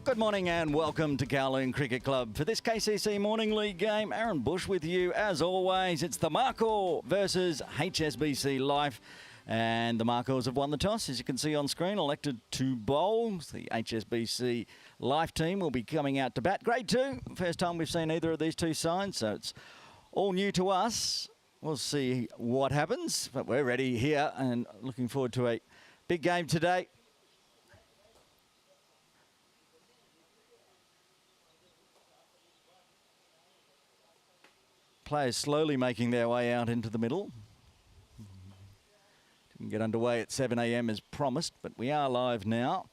Good morning and welcome to Kowloon Cricket Club. For this KCC Morning League game, Aaron Bush with you as always. It's the Markhor versus HSBC Life. And the Markhors have won the toss, as you can see on screen, elected to bowl. The HSBC Life team will be coming out to bat. Grade 2, first time we've seen either of these two sides, so it's all new to us. We'll see what happens, but we're ready here and looking forward to a big game today. Players slowly making their way out into the middle. Didn't get underway at 7 a.m. as promised, but we are live now.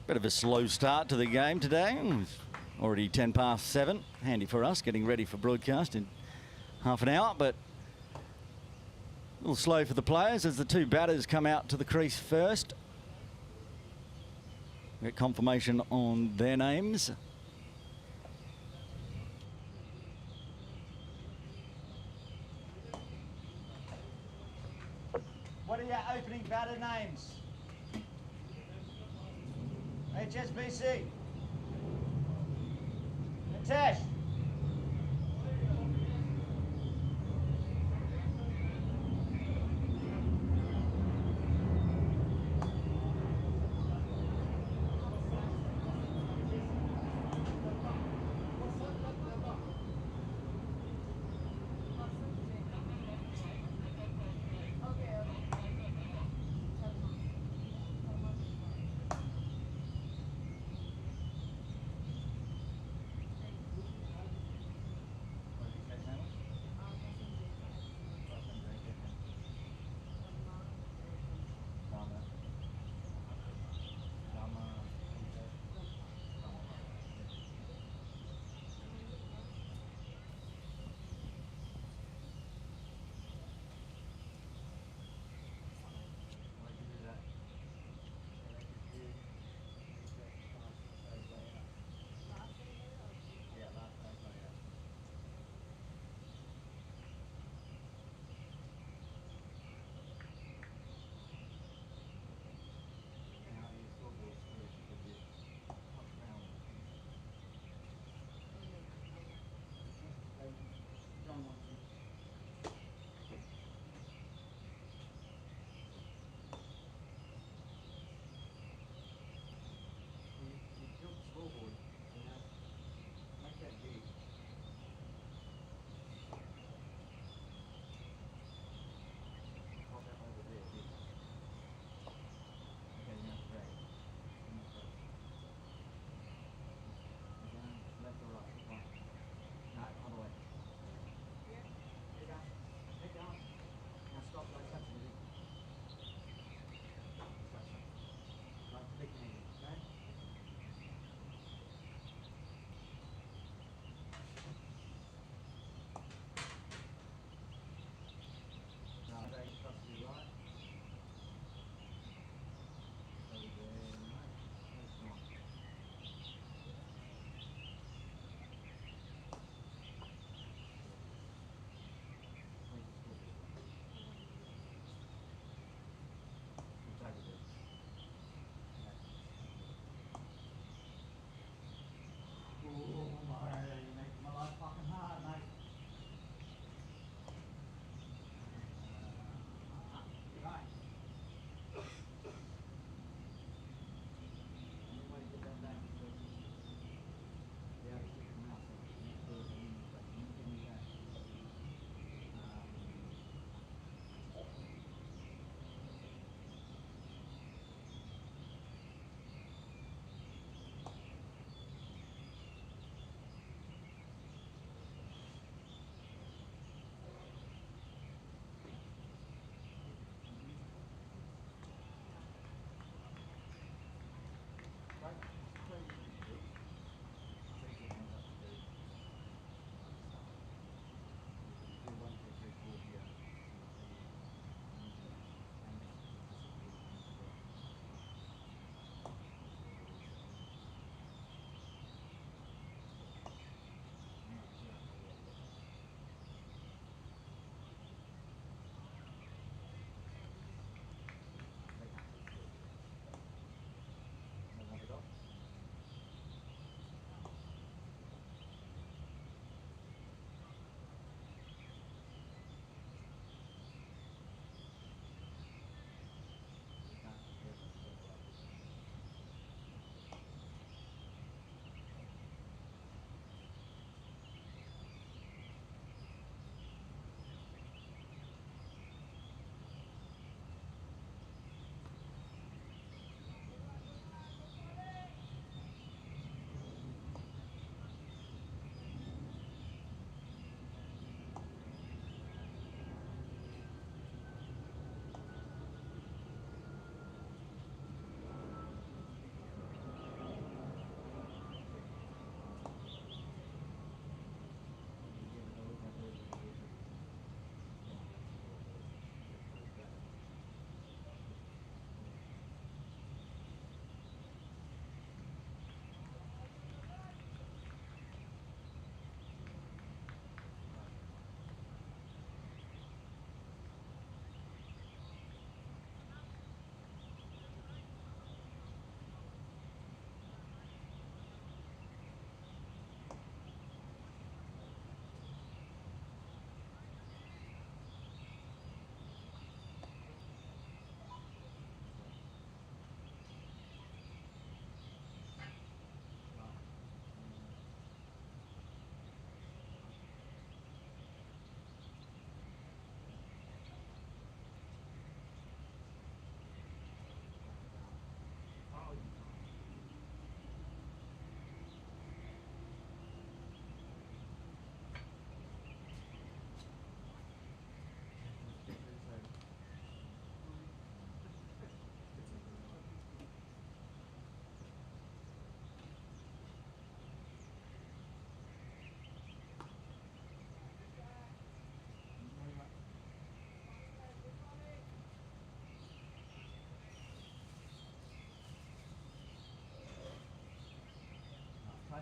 Bit of a slow start to the game today. Already 10 past 7. Handy for us, getting ready for broadcast in half an hour, but a little slow for the players as the two batters come out to the crease first. Get confirmation on their names. What are your opening batter names? HSBC. Natesh.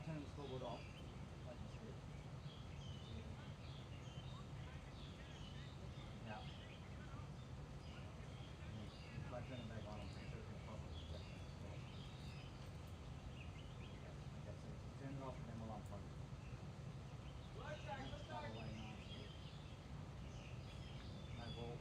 turn the scoreboard off. I can see it. Yeah. If I turn it back on, I'm pretty sure it's going to pop up. Okay, so turn it off and then we'll unplug it. Start away nicely. No ball.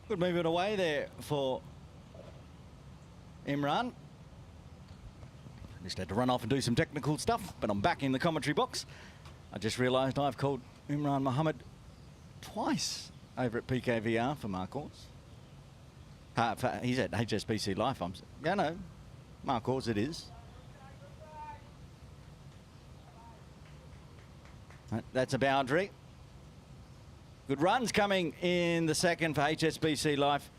Good movement away there for Imran. Just had to run off and do some technical stuff, but I'm back in the commentary box. I just realised I've called Imran Mohammed twice over at PKVR for Markhor. He's at HSBC Life. Yeah, no, Markhor it is. That's a boundary. Good runs coming in the second for HSBC Life.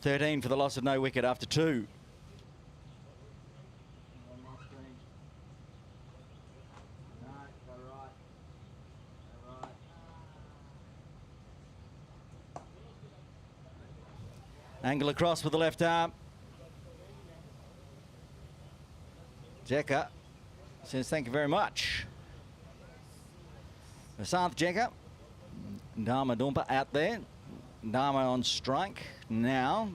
13 for the loss of no wicket after 2. Angle across with the left arm. Jekka says thank you very much. Vasanth Jekka. Dharma Dumpa out there. Dharma on strike now.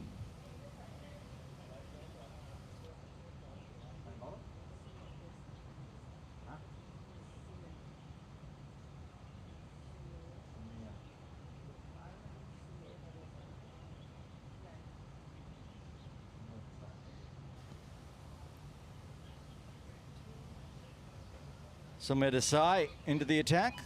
Sumir Desai into the attack.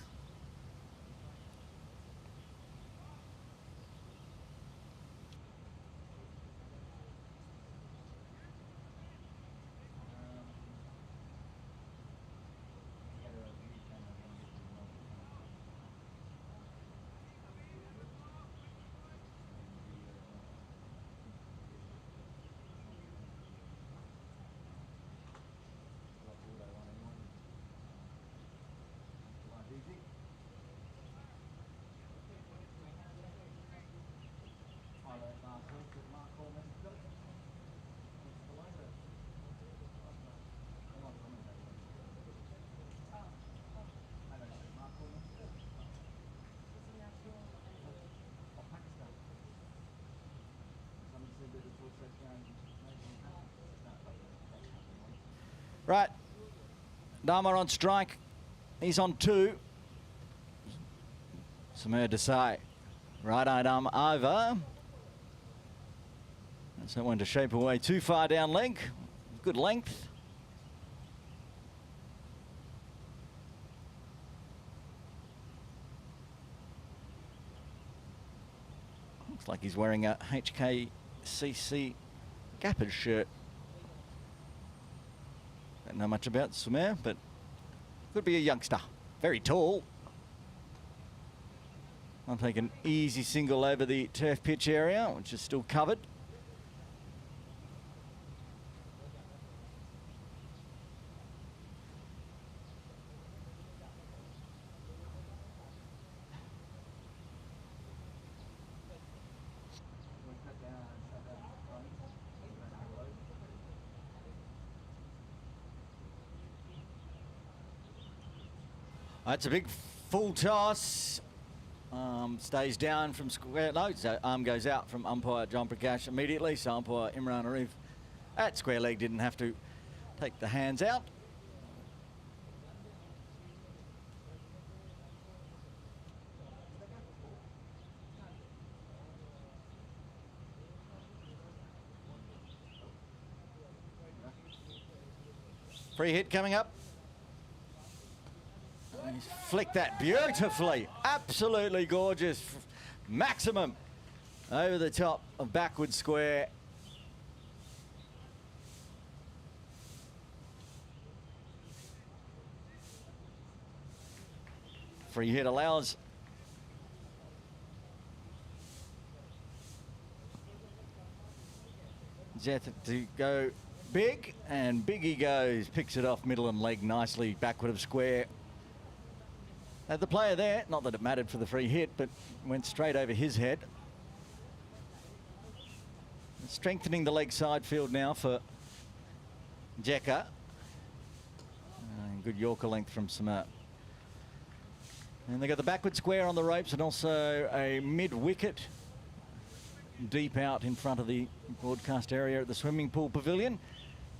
Right. Dharma on strike. He's on 2. Samir Desai. Right-eyed arm over. That's that one to shape away too far down leg. Good length. Looks like he's wearing a HKCC Gappers shirt. Don't know much about Sumer, but could be a youngster. Very tall. I'll take an easy single over the turf pitch area, which is still covered. That's a big full toss. Stays down from square. No, so arm goes out from umpire John Prakash immediately. So umpire Imran Arif at square leg didn't have to take the hands out. Free hit coming up. He's flicked that beautifully. Absolutely gorgeous. Maximum over the top of backward square. Free hit allows Zeth to go big, and big he goes. Picks it off middle and leg nicely backward of square. The player there, not that it mattered for the free hit, but went straight over his head. Strengthening the leg side field now for Jekka. Good Yorker length from Samar. And they got the backward square on the ropes and also a mid-wicket deep out in front of the broadcast area at the swimming pool pavilion.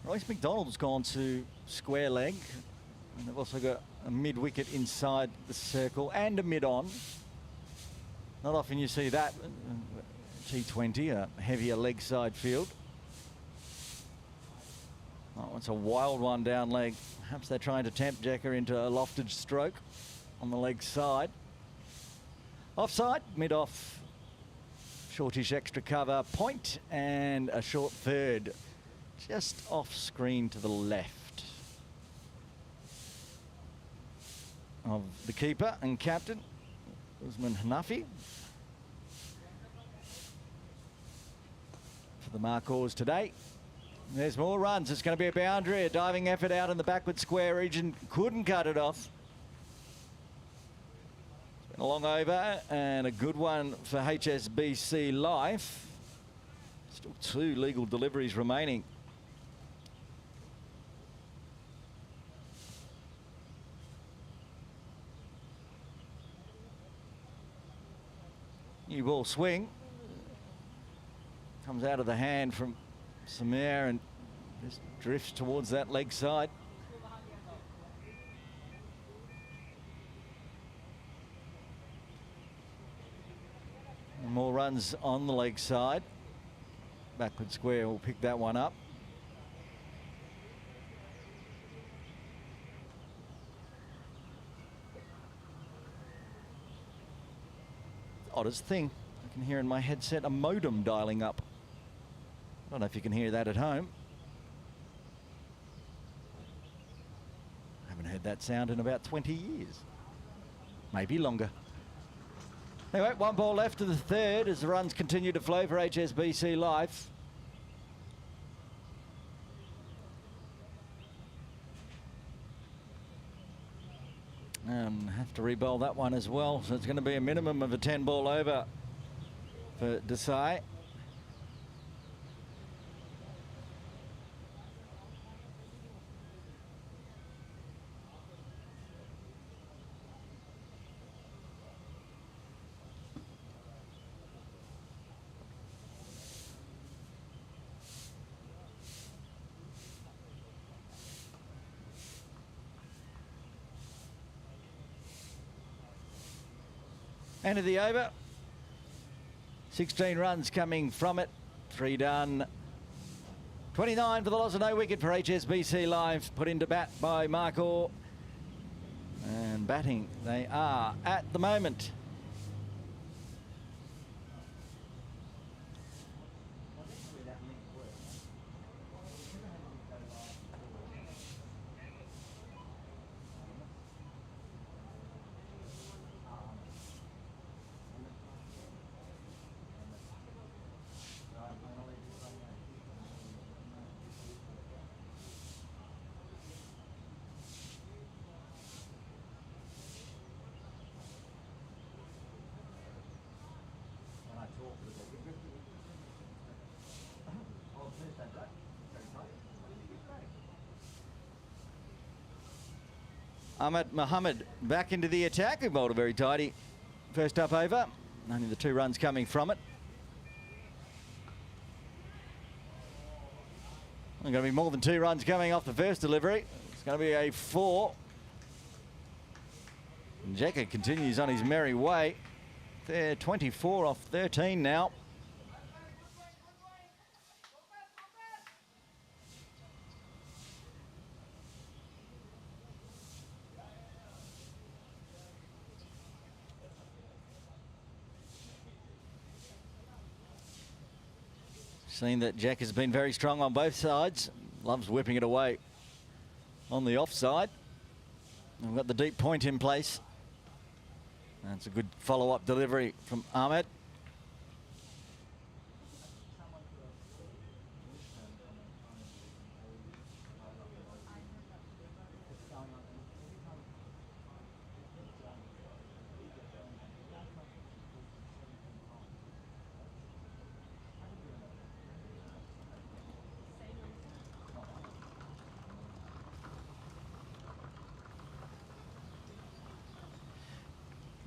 Royce McDonald's gone to square leg. And they've also got a mid-wicket inside the circle and a mid-on. Not often you see that. T20, a heavier leg side field. Oh, it's a wild one down leg. Perhaps they're trying to tempt Jekka into a lofted stroke on the leg side. Offside, mid-off. Shortish extra cover, point, and a short third. Just off screen to the left of the keeper and captain, Usman Hanafi. For the Markhors today. There's more runs. It's going to be a boundary. A diving effort out in the backward square region. Couldn't cut it off. It's been a long over and a good one for HSBC Life. Still 2 legal deliveries remaining. New ball swing. Comes out of the hand from Samir and just drifts towards that leg side. And more runs on the leg side. Backward square will pick that one up. Oddest thing, I can hear in my headset a modem dialing up. I don't know if you can hear that at home. I haven't heard that sound in about 20 years. Maybe longer. Anyway, 1 ball left to the third as the runs continue to flow for HSBC Life. And have to re-bowl that one as well. So it's going to be a minimum of a 10 ball over for Desai. End of the over. 16 runs coming from it. 3 done. 29 for the loss of no wicket for HSBC Life. Put into bat by Markhor. And batting they are at the moment. Ahmed Mohammed back into the attack. He bowled a very tidy first up over. Only the 2 runs coming from it. There's going to be more than 2 runs coming off the first delivery. It's going to be a 4. And Jekka continues on his merry way. They're 24 off 13 now. Seen that Jack has been very strong on both sides. Loves whipping it away on the offside. We've got the deep point in place. That's a good follow-up delivery from Ahmed.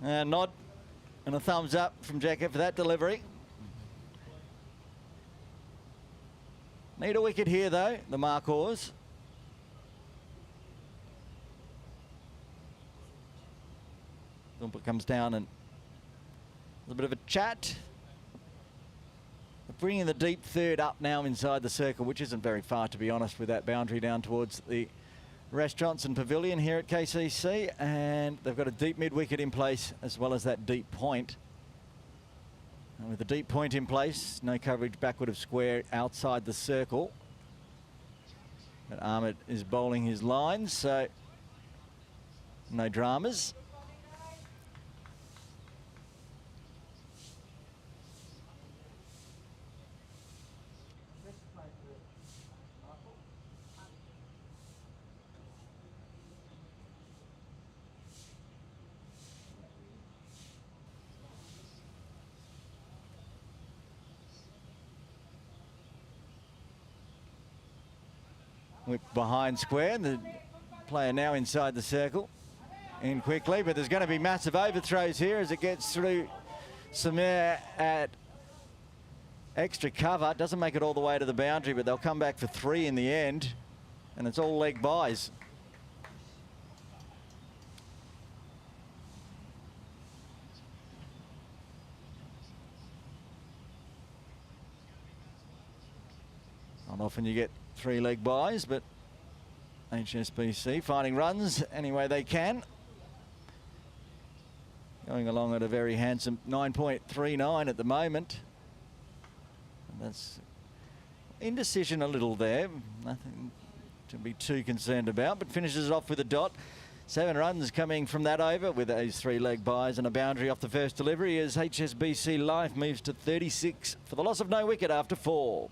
A nod and a thumbs up from Jekka for that delivery. Need a wicket here though, the Markhors. Thumper comes down and a bit of a chat. Bringing the deep third up now inside the circle, which isn't very far to be honest, with that boundary down towards the restaurants and pavilion here at KCC, and they've got a deep mid-wicket in place as well as that deep point. And with the deep point in place, no coverage backward of square outside the circle. But Ahmed is bowling his lines, so no dramas. Whip behind square, the player now inside the circle. In quickly, but there's going to be massive overthrows here as it gets through some air at extra cover. Doesn't make it all the way to the boundary, but they'll come back for 3 in the end, and it's all leg byes. Not often you get 3 leg byes, but HSBC finding runs any way they can. Going along at a very handsome 9.39 at the moment. And that's indecision a little there. Nothing to be too concerned about, but finishes off with a dot. 7 runs coming from that over with those 3 leg byes and a boundary off the first delivery as HSBC Life moves to 36 for the loss of no wicket after 4.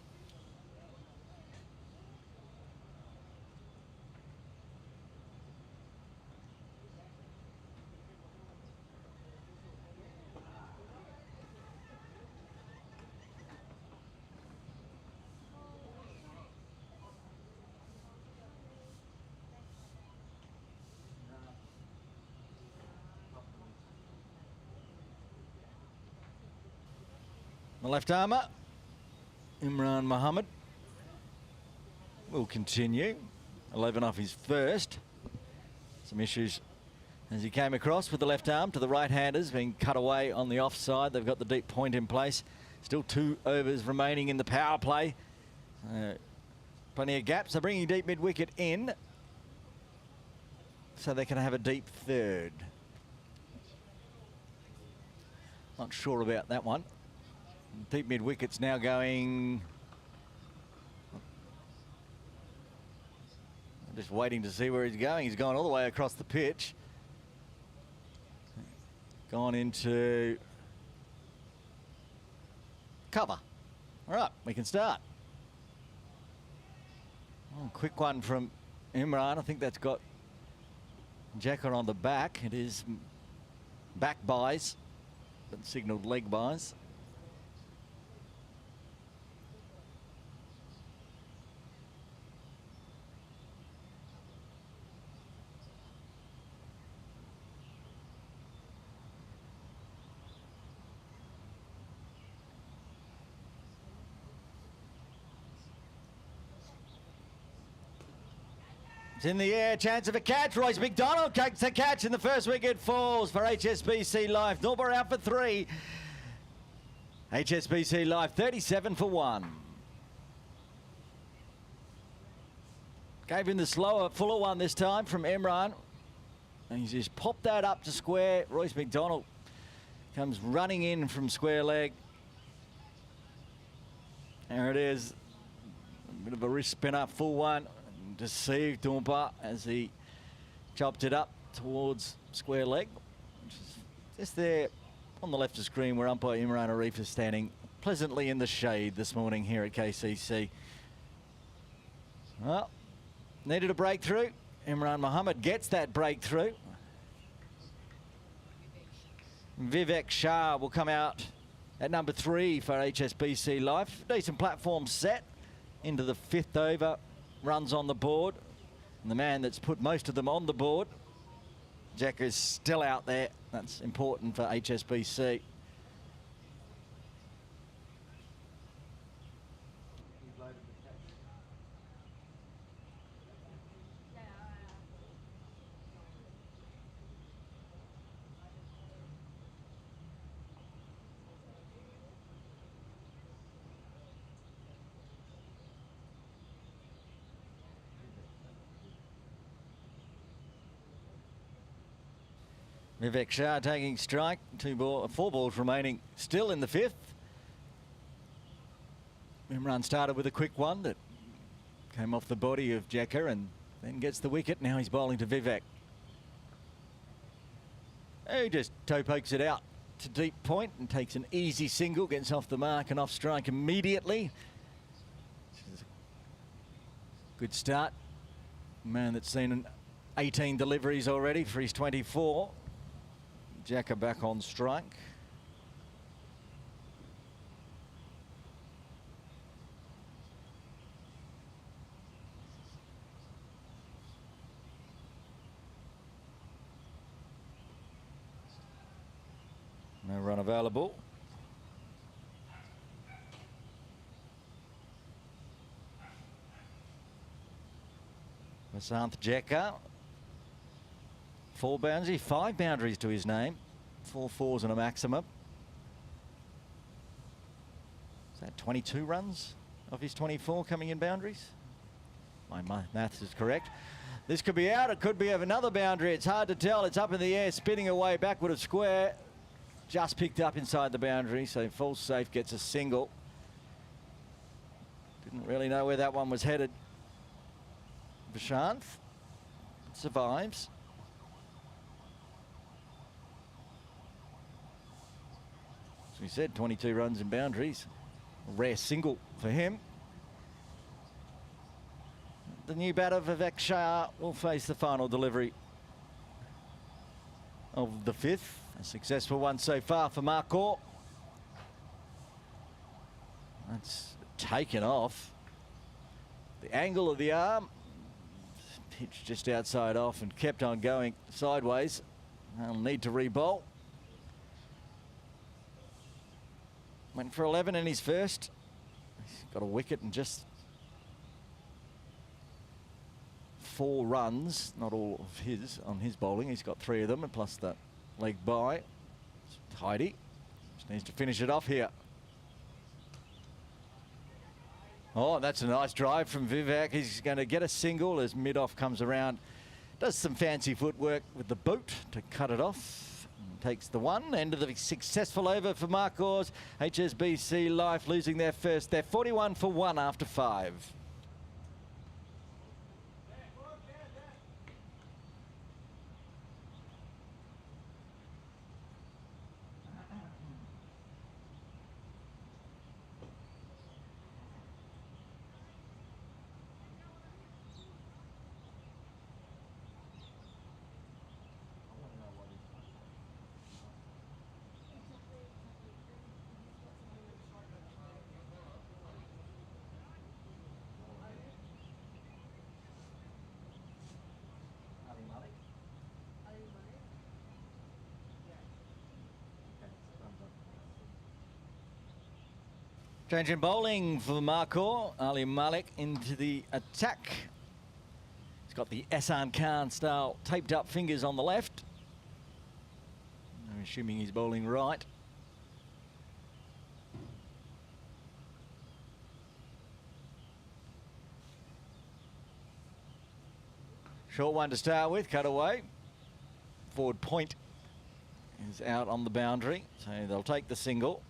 The left armour, Imran Mohammed, will continue. 11 off his first. Some issues as he came across with the left arm to the right-handers, being cut away on the offside. They've got the deep point in place. Still 2 overs remaining in the power play. Plenty of gaps. They're bringing deep mid-wicket in, so they can have a deep third. Not sure about that one. Deep mid-wicket's now going... I'm just waiting to see where he's going. He's gone all the way across the pitch. Gone into cover. All right, we can start. Oh, quick one from Imran. I think that's got Jacker on the back. It is back buys, but signalled leg buys. It's in the air, chance of a catch. Royce McDonald takes the catch and the first wicket falls for HSBC Life. Norber out for 3. HSBC Life 37 for 1. Gave him the slower, fuller one this time from Imran. And he's just popped that up to square. Royce McDonald comes running in from square leg. There it is. A bit of a wrist spinner, full one. Deceived Doompa as he chopped it up towards square leg, which is just there on the left of screen where umpire Imran Arif is standing pleasantly in the shade this morning here at KCC. Well, needed a breakthrough. Imran Mohammed gets that breakthrough. Vivek Shah will come out at number 3 for HSBC Life. Decent platform set into the 5th over. Runs on the board, and the man that's put most of them on the board, Jack, is still out there. That's important for HSBC. Vivek Shah taking strike. 4 balls remaining still in the 5th. Imran started with a quick one that came off the body of Jacker and then gets the wicket. Now he's bowling to Vivek. He just toe pokes it out to deep point and takes an easy single, gets off the mark and off strike immediately. Good start. Man that's seen 18 deliveries already for his 24. Jacker back on strike. No run available. Vasanth Jacker. 4 boundaries, 5 boundaries to his name. 4 fours and a maximum. Is that 22 runs of his 24 coming in boundaries? My maths is correct. This could be out, it could be of another boundary. It's hard to tell. It's up in the air, spinning away backward of square. Just picked up inside the boundary, so falls safe, gets a single. Didn't really know where that one was headed. Vasanth survives. As we said, 22 runs in boundaries. A rare single for him. The new batter, Vivek Shah, will face the final delivery of the 5th. A successful one so far for Markhor. That's taken off. The angle of the arm, pitched just outside off and kept on going sideways. They'll need to re-bowl. Went for 11 in his first. He's got a wicket and just 4 runs, not all of his, on his bowling. He's got 3 of them, and plus that leg by. It's tidy. Just needs to finish it off here. Oh, that's a nice drive from Vivek. He's going to get a single as mid-off comes around. Does some fancy footwork with the boot to cut it off. And takes the 1. End of the successful over for Markhor's. HSBC Life losing their first. They're 41 for 1 after 5. Change in bowling for Markhor. Ali Malik into the attack. He's got the Ehsan Khan style taped up fingers on the left. I'm assuming he's bowling right. Short one to start with, cut away. Forward point is out on the boundary, so they'll take the single.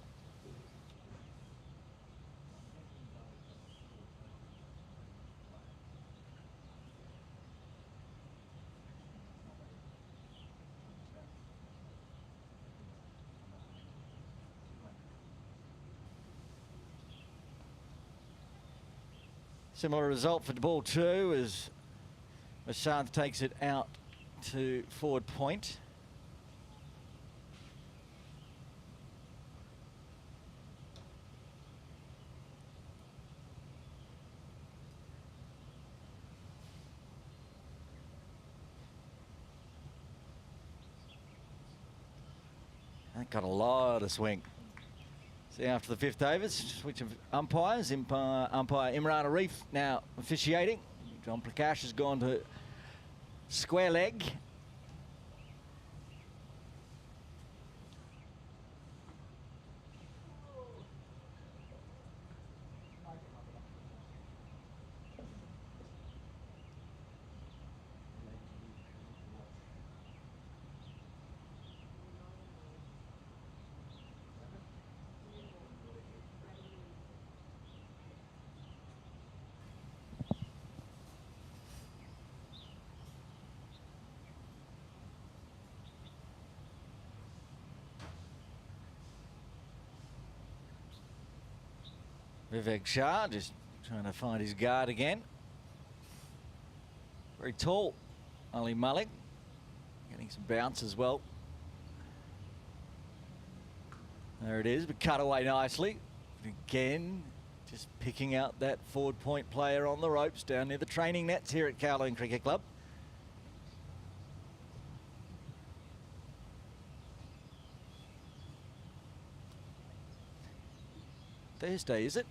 Similar result for ball 2 as Mashanth takes it out to forward point. That got a lot of swing. See, after the 5th overs, switch of umpires. Umpire Imran Arif now officiating. John Prakash has gone to square leg. Vivek Shah just trying to find his guard again. Very tall, Ali Malik. Getting some bounce as well. There it is, but cut away nicely. Again, just picking out that forward point player on the ropes down near the training nets here at Kowloon Cricket Club. Thursday, is it?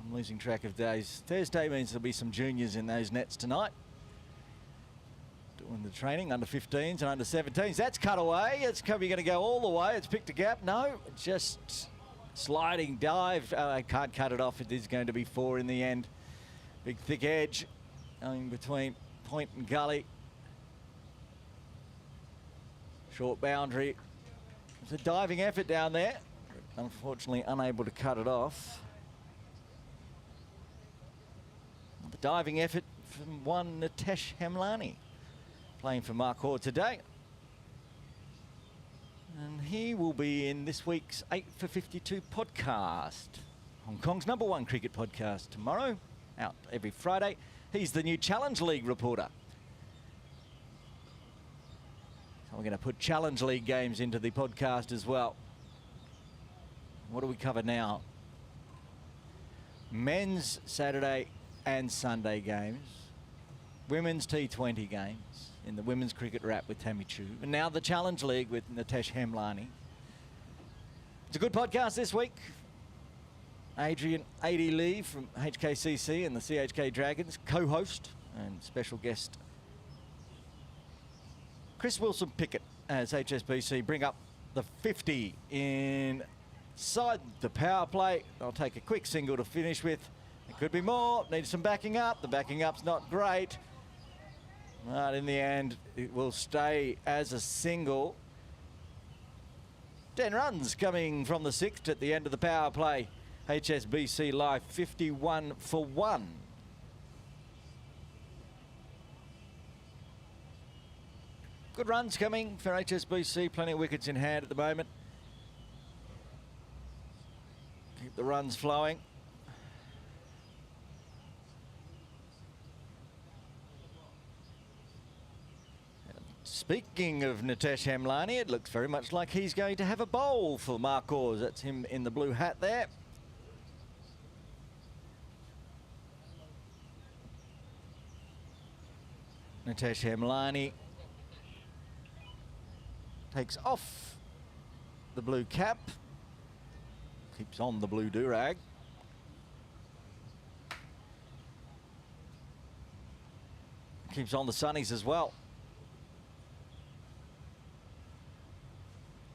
I'm losing track of days. Thursday means there'll be some juniors in those nets tonight. Doing the training, under 15s and under 17s. That's cut away. It's probably going to go all the way. It's picked a gap. No, it's just sliding dive. I can't cut it off. It is going to be 4 in the end. Big thick edge going between point and gully. Short boundary. It's a diving effort down there. Unfortunately unable to cut it off. The diving effort from one Nitesh Hemlani, playing for Markhor today. And he will be in this week's 8 for 52 podcast. Hong Kong's #1 cricket podcast tomorrow, out every Friday. He's the new Challenge League reporter. So we're going to put Challenge League games into the podcast as well. What do we cover now? Men's Saturday and Sunday games. Women's T20 games in the Women's Cricket Wrap with Tammy Chu. And now the Challenge League with Nitesh Hemlani. It's a good podcast this week. Adrian Lee from HKCC and the CHK Dragons, co-host and special guest Chris Wilson-Pickett as HSBC bring up the 50 inside the power play. I'll take a quick single to finish with. It could be more, needs some backing up. The backing up's not great, but in the end it will stay as a single. 10 runs coming from the 6th at the end of the power play. HSBC Life 51 for 1. Good runs coming for HSBC, plenty of wickets in hand at the moment. Keep the runs flowing. Speaking of Nitesh Hamlani, it looks very much like he's going to have a bowl for Markhor. That's him in the blue hat there. Nitesh Hamlani takes off the blue cap, keeps on the blue do-rag. Keeps on the sunnies as well.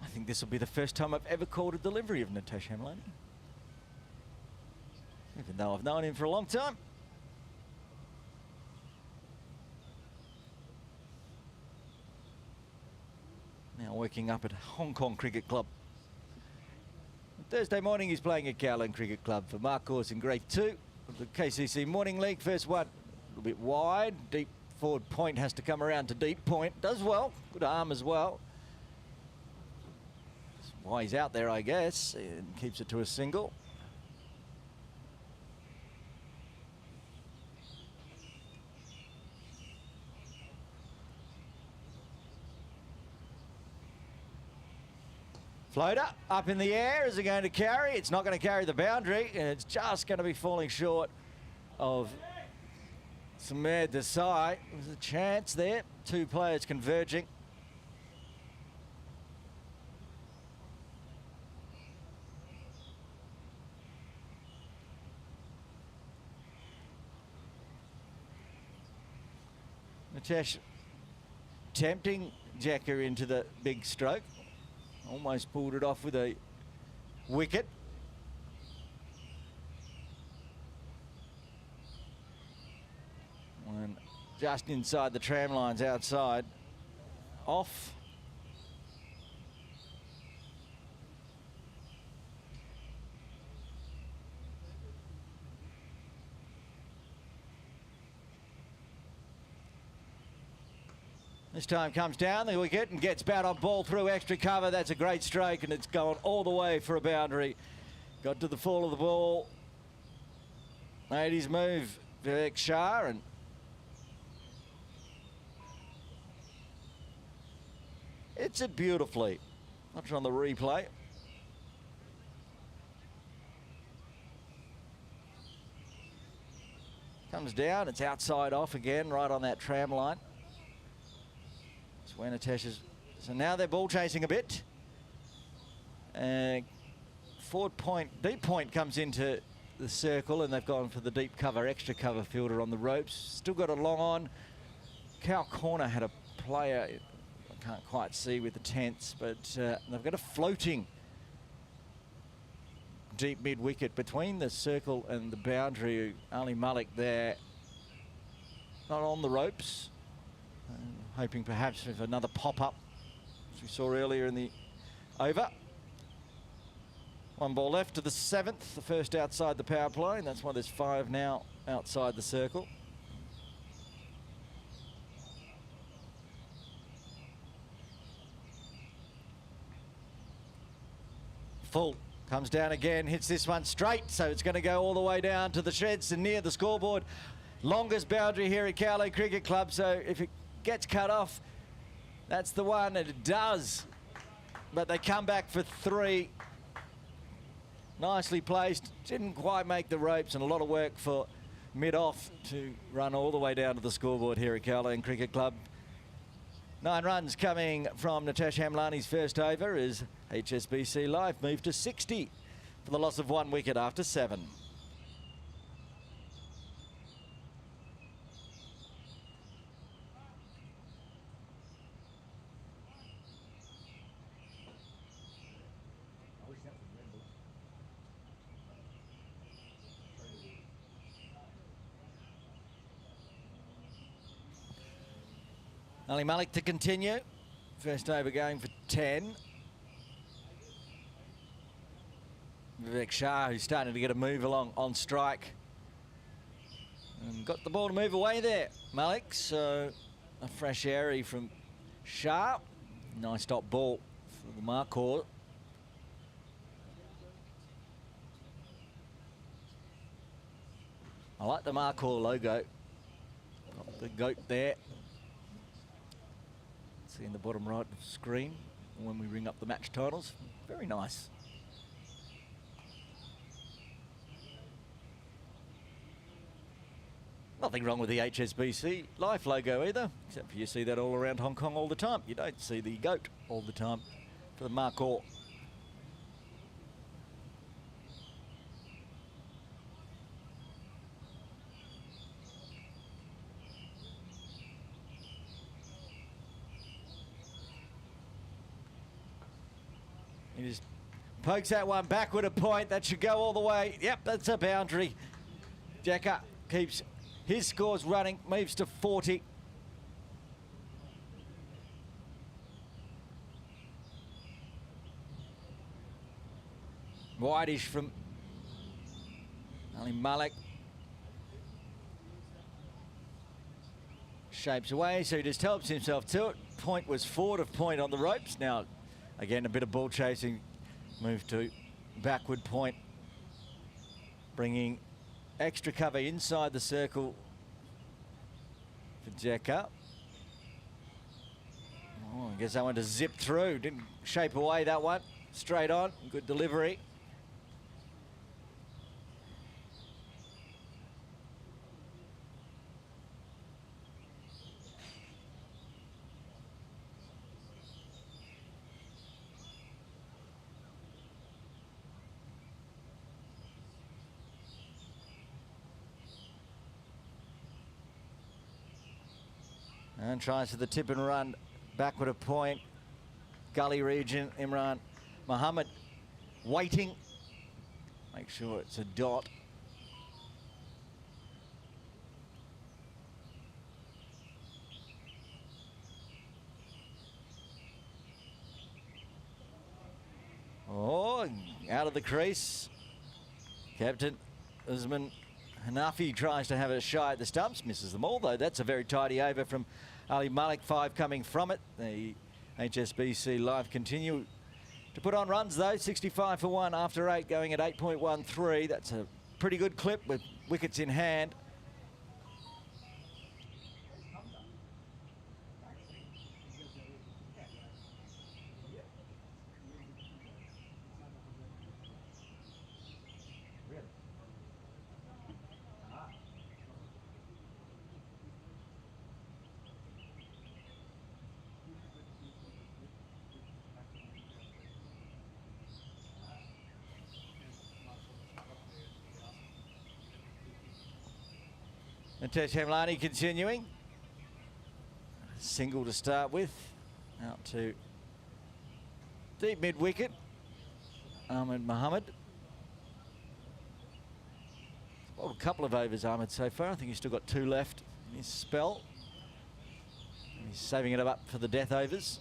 I think this will be the first time I've ever called a delivery of Nitesh Hamlani, even though I've known him for a long time. Now working up at Hong Kong Cricket Club. Thursday morning he's playing at Kowloon Cricket Club for Markhor in Grade 2 of the KCC Morning League. First one, a little bit wide. Deep forward point, has to come around to deep point. Does well, good arm as well. That's why he's out there, I guess, and keeps it to a single. Floater up in the air. Is it going to carry? It's not going to carry the boundary, and it's just going to be falling short of Sameer Desai. There's a chance there. Two players converging. Nitesh tempting Jacker into the big stroke. Almost pulled it off with a wicket. And just inside the tram lines outside. Off. This time comes down the wicket and gets bat on ball through extra cover. That's a great stroke, and it's gone all the way for a boundary. Got to the fall of the ball. Made his move, Vivek Shah, and hits it beautifully. Watch on the replay. Comes down, it's outside off again, right on that tram line. Where Nitesh is. So now they're ball chasing a bit. Forward point, deep point comes into the circle, and they've gone for the deep cover, extra cover fielder on the ropes. Still got a long on. Cow corner had a player, I can't quite see with the tents, but they've got a floating deep mid wicket between the circle and the boundary. Ali Malik there, not on the ropes. Hoping perhaps with another pop-up, as we saw earlier in the over. One ball left to the 7th, the first outside the power play, and that's why there's 5 now outside the circle. Full comes down again, hits this one straight, so it's going to go all the way down to the sheds and near the scoreboard. Longest boundary here at Kowloon Cricket Club, so if it gets cut off, that's the one, and it does. But they come back for 3. Nicely placed, didn't quite make the ropes, and a lot of work for mid-off to run all the way down to the scoreboard here at Kowloon Cricket Club. 9 runs coming from Nitesh Hamlani's first over as HSBC Life moved to 60 for the loss of 1 wicket after 7. Ali Malik to continue. First over going for 10. Vivek Shah, who's starting to get a move along on strike. And got the ball to move away there, Malik. So a fresh airy from Shah. Nice dot ball for the Markhor. I like the Markhor logo. Got the goat there. See in the bottom right of the screen when we ring up the match titles. Very nice. Nothing wrong with the HSBC Life logo either, except for you see that all around Hong Kong all the time. You don't see the goat all the time for the Markhor. He just pokes that one backward a point. That should go all the way. Yep, that's a boundary. Jacker keeps his scores running, moves to 40. Wideish from Ali Malik. Shapes away, so he just helps himself to it. Point was forward of point on the ropes. Now, again, a bit of ball chasing. Move to backward point. Bringing extra cover inside the circle for Jekka. Oh, I guess that one to zip through. Didn't shape away that one. Straight on. Good delivery. And tries to the tip and run backward a point. Gully region, Imran Muhammad waiting. Make sure it's a dot. Oh, out of the crease. Captain Usman Hanafi tries to have a shy at the stumps, misses them all, though. That's a very tidy over from Ali Malik, 5 coming from it. The HSBC Life continue to put on runs, though. 65 for 1 after 8, going at 8.13. That's a pretty good clip with wickets in hand. And Tesh Hemlani continuing. Single to start with. Out to deep mid-wicket. Ahmed Mohammed. Well, a couple of overs, Ahmed, so far. I think he's still got 2 left in his spell. He's saving it up for the death overs.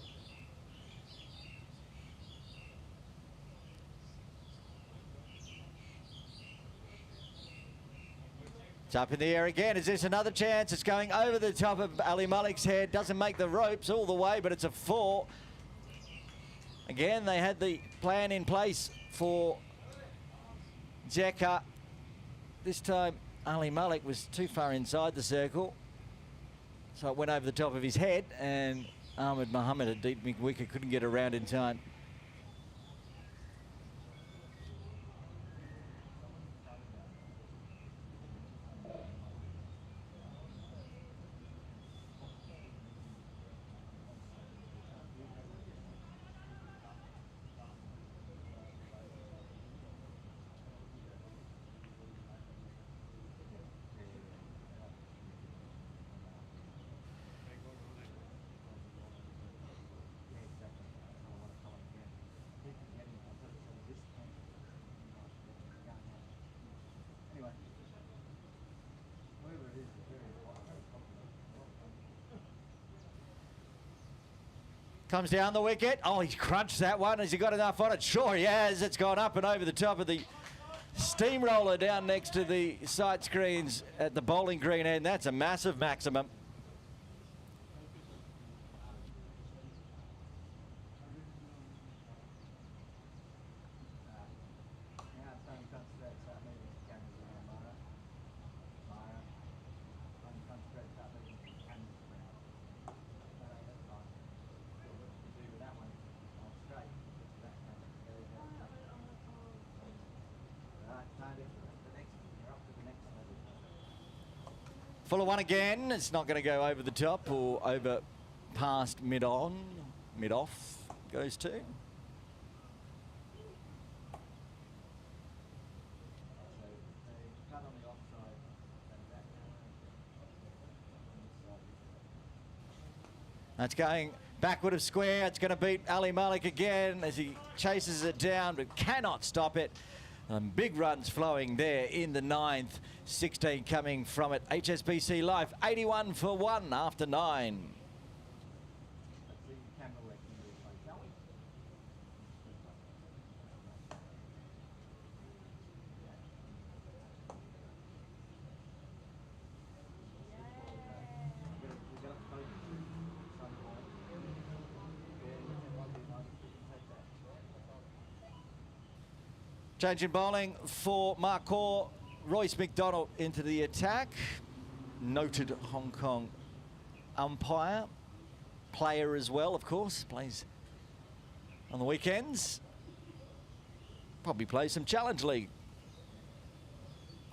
It's up in the air again. Is this another chance? It's going over the top of Ali Malik's head. Doesn't make the ropes all the way, but it's a 4. Again, they had the plan in place for Jekka. This time, Ali Malik was too far inside the circle. So it went over the top of his head, and Ahmed Mohammed, a deep mid-wicket, couldn't get around in time. Comes down the wicket. Oh, he's crunched that one. Has he got enough on it? Sure he has. It's gone up and over the top of the steamroller down next to the sight screens at the bowling green end. That's a massive maximum. Full of one again. It's not going to go over the top or over past mid-on. Mid-off goes two. That's going backward of square. It's going to beat Ali Malik again as he chases it down but cannot stop it. Big runs flowing there in the ninth. 16 coming from it. HSBC Life 81 for 1 after 9. Change in bowling for Markhor. Royce McDonald into the attack. Noted Hong Kong umpire. Player as well, of course. Plays on the weekends. Probably plays some Challenge League.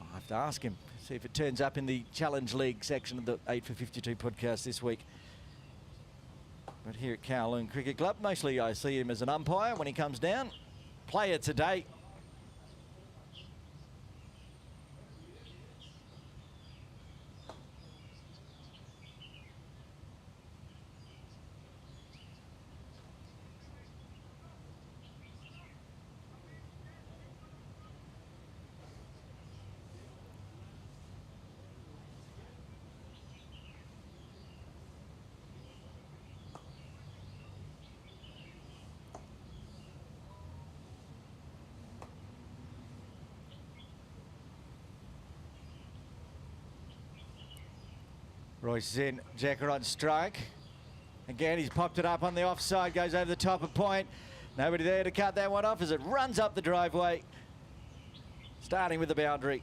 I'll have to ask him, see if it turns up in the Challenge League section of the 8 for 52 podcast this week. But here at Kowloon Cricket Club, mostly I see him as an umpire when he comes down. Player today. Royce is in, Jacker on strike. Again, he's popped it up on the offside, goes over the top of point. Nobody there to cut that one off as it runs up the driveway. Starting with the boundary.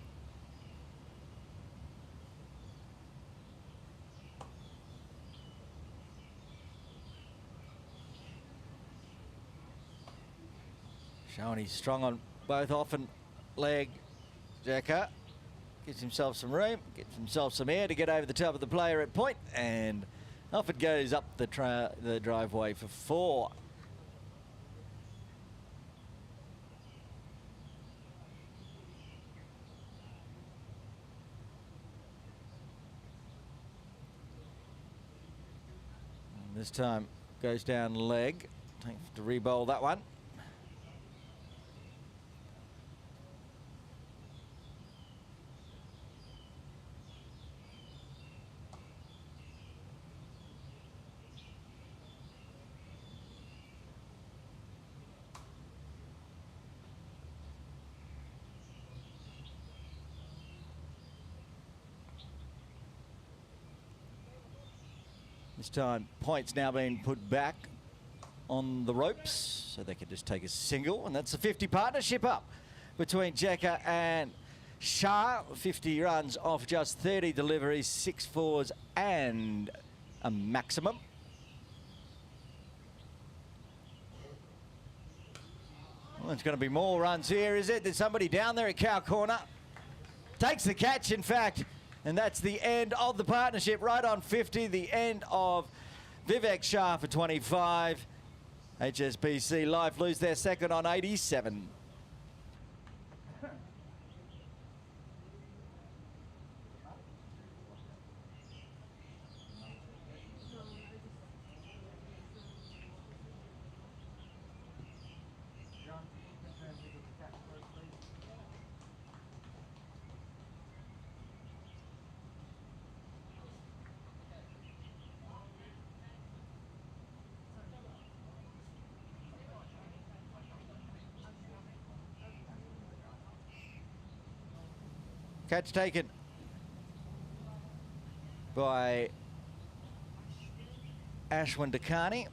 Showing he's strong on both off and leg. Jacker gives himself some room, gets himself some air to get over the top of the player at point, and off it goes up the driveway for 4. And this time goes down leg. Have to re-bowl that one. This time, points now being put back on the ropes, so they can just take a single, and that's a 50 partnership up between Jacker and Shah. 50 runs off just 30 deliveries, 6 fours and a maximum. Well, there's going to be more runs here, is it? There's somebody down there at Cow Corner. Takes the catch, in fact. And that's the end of the partnership, right on 50, the end of Vivek Shah for 25. HSBC Life lose their second on 87. Catch taken by Ashwin Dakani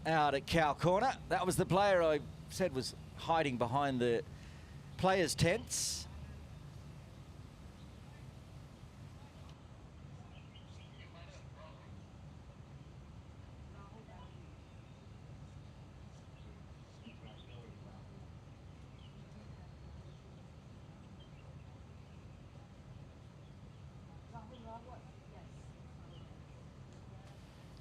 out at cow corner. That was the player I said was hiding behind the players' tents.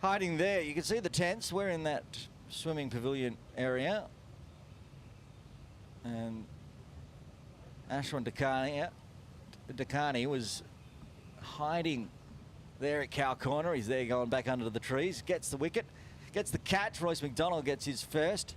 Hiding there, you can see the tents. We're in that swimming pavilion area. And Ashwin Dakani was hiding there at cow corner. He's there going back under the trees. Gets the wicket, gets the catch. Royce McDonald gets his first.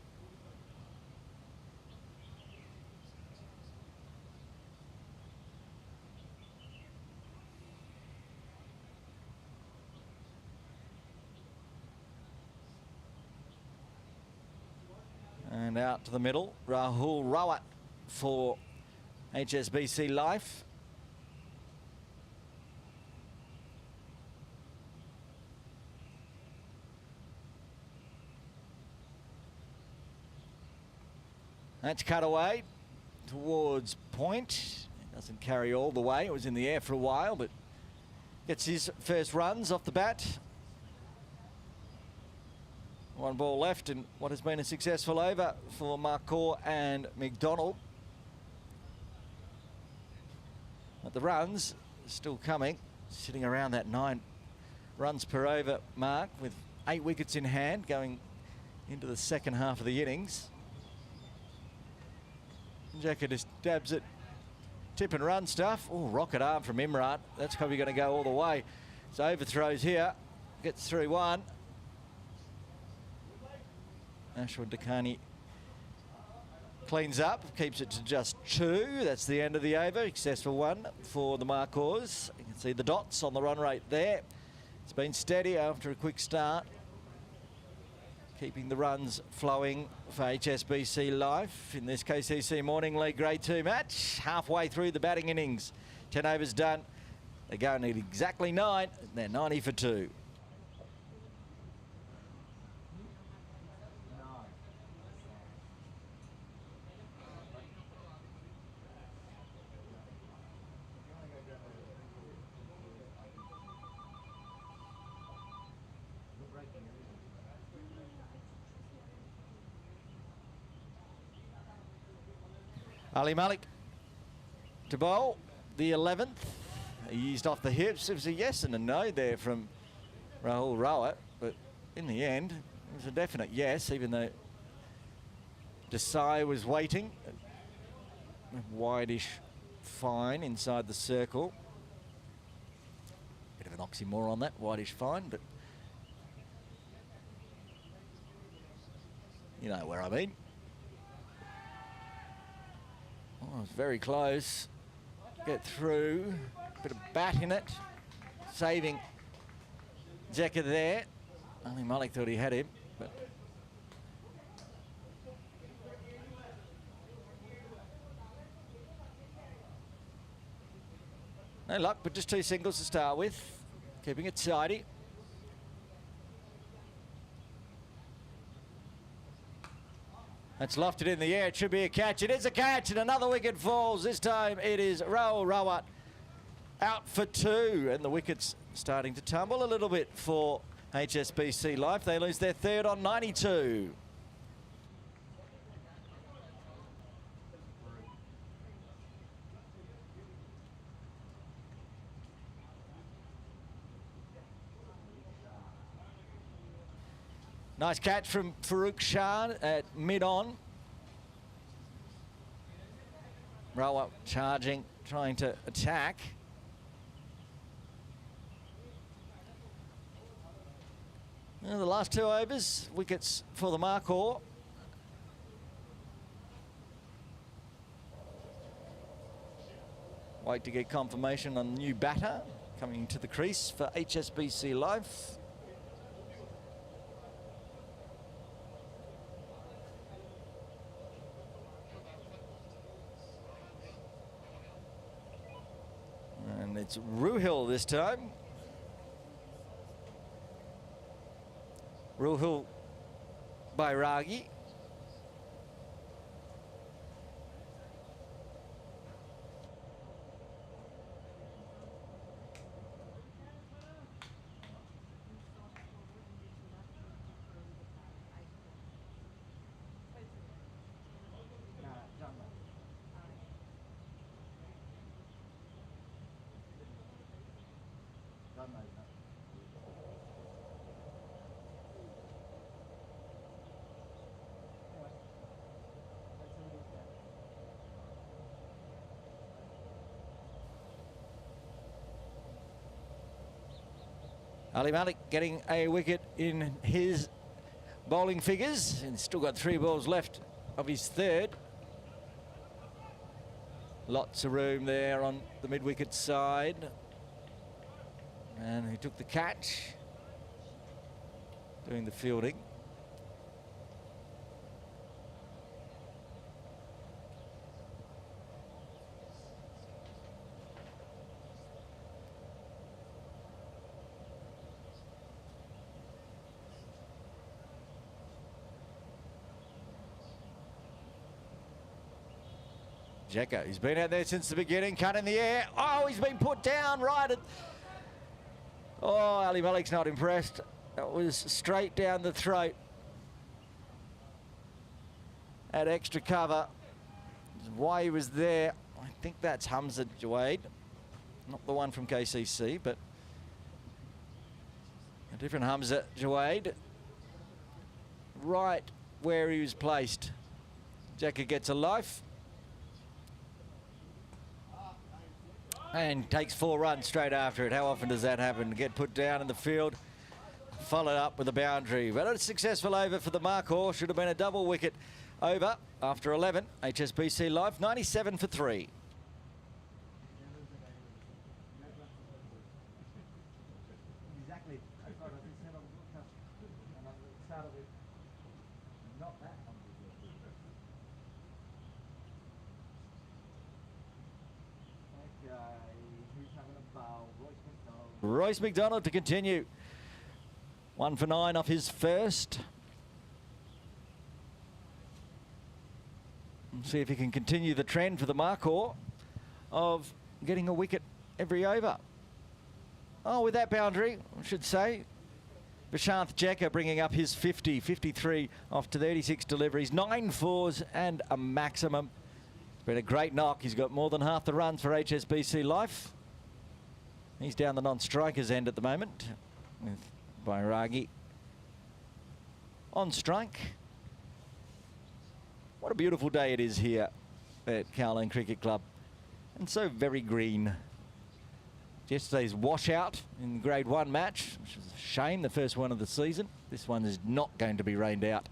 And out to the middle, Rahul Rawat for HSBC Life. That's cut away towards point. It doesn't carry all the way. It was in the air for a while, but gets his first runs off the bat. One ball left in what has been a successful over for Markhor and McDonald. But the runs are still coming, sitting around that 9 runs per over mark with 8 wickets in hand going into the second half of the innings. Jacker just dabs it, tip and run stuff. Oh, rocket arm from Imran. That's probably going to go all the way. So overthrows here, gets through one. Ashwin Dakani cleans up, keeps it to just 2. That's the end of the over. Successful one for the Markhors. You can see the dots on the run rate there. It's been steady after a quick start, keeping the runs flowing for HSBC Life in this KCC Morning League Grade 2 match. Halfway through the batting innings, 10 overs done. They're going at exactly 9. They're 90 for 2. Ali Malik to bowl, the 11th. He used off the hips. It was a yes and a no there from Rahul Rawat, but in the end, it was a definite yes, even though Desai was waiting. A wideish fine inside the circle. Bit of an oxymoron that, wideish fine, but you know where I mean. Oh, it was very close. Get through. Bit of bat in it. Saving Jacker there. Only Malik thought he had him, but no luck, but just 2 singles to start with. Keeping it tidy. That's lofted in the air. It should be a catch. It is a catch, and another wicket falls. This time it is Rahul Rawat out for 2, and the wicket's starting to tumble a little bit for HSBC Life. They lose their 3rd on 92. Nice catch from Farouk Shah at mid-on. Rawat charging, trying to attack. And the last 2 overs, wickets for the Markhor. Wait to get confirmation on the new batter coming to the crease for HSBC Life. it's Ruhil this time. Ruhil Bairagi. Ali Malik getting a wicket in his bowling figures, and still got 3 balls left of his third. Lots of room there on the mid-wicket side. And he took the catch, doing the fielding. Jacko, he's been out there since the beginning, cut in the air. Oh, he's been put down right at... Oh, Ali Malik's not impressed. That was straight down the throat. At extra cover. Why he was there, I think that's Hamza Jawade. Not the one from KCC, but a different Hamza Jawade. Right where he was placed. Jacko gets a life. And takes 4 runs straight after it. How often does that happen? Get put down in the field, followed up with a boundary. But a successful over for the Markhor. Should have been a double wicket over after 11. HSBC Life, 97 for 3. Exactly. Royce McDonald to continue. 1 for 9 off his first. Let's see if he can continue the trend for the Markhor of getting a wicket every over. Oh, with that boundary, I should say. Vishanth Jacko bringing up his 50, 53 off to 36 deliveries, 9 fours and a maximum. It's been a great knock. He's got more than half the runs for HSBC Life. He's down the non-strikers end at the moment with Bairagi on strike. What a beautiful day it is here at Kowloon Cricket Club, and so very green. Yesterday's washout in the Grade 1 match, which was a shame, the first one of the season. This one is not going to be rained out.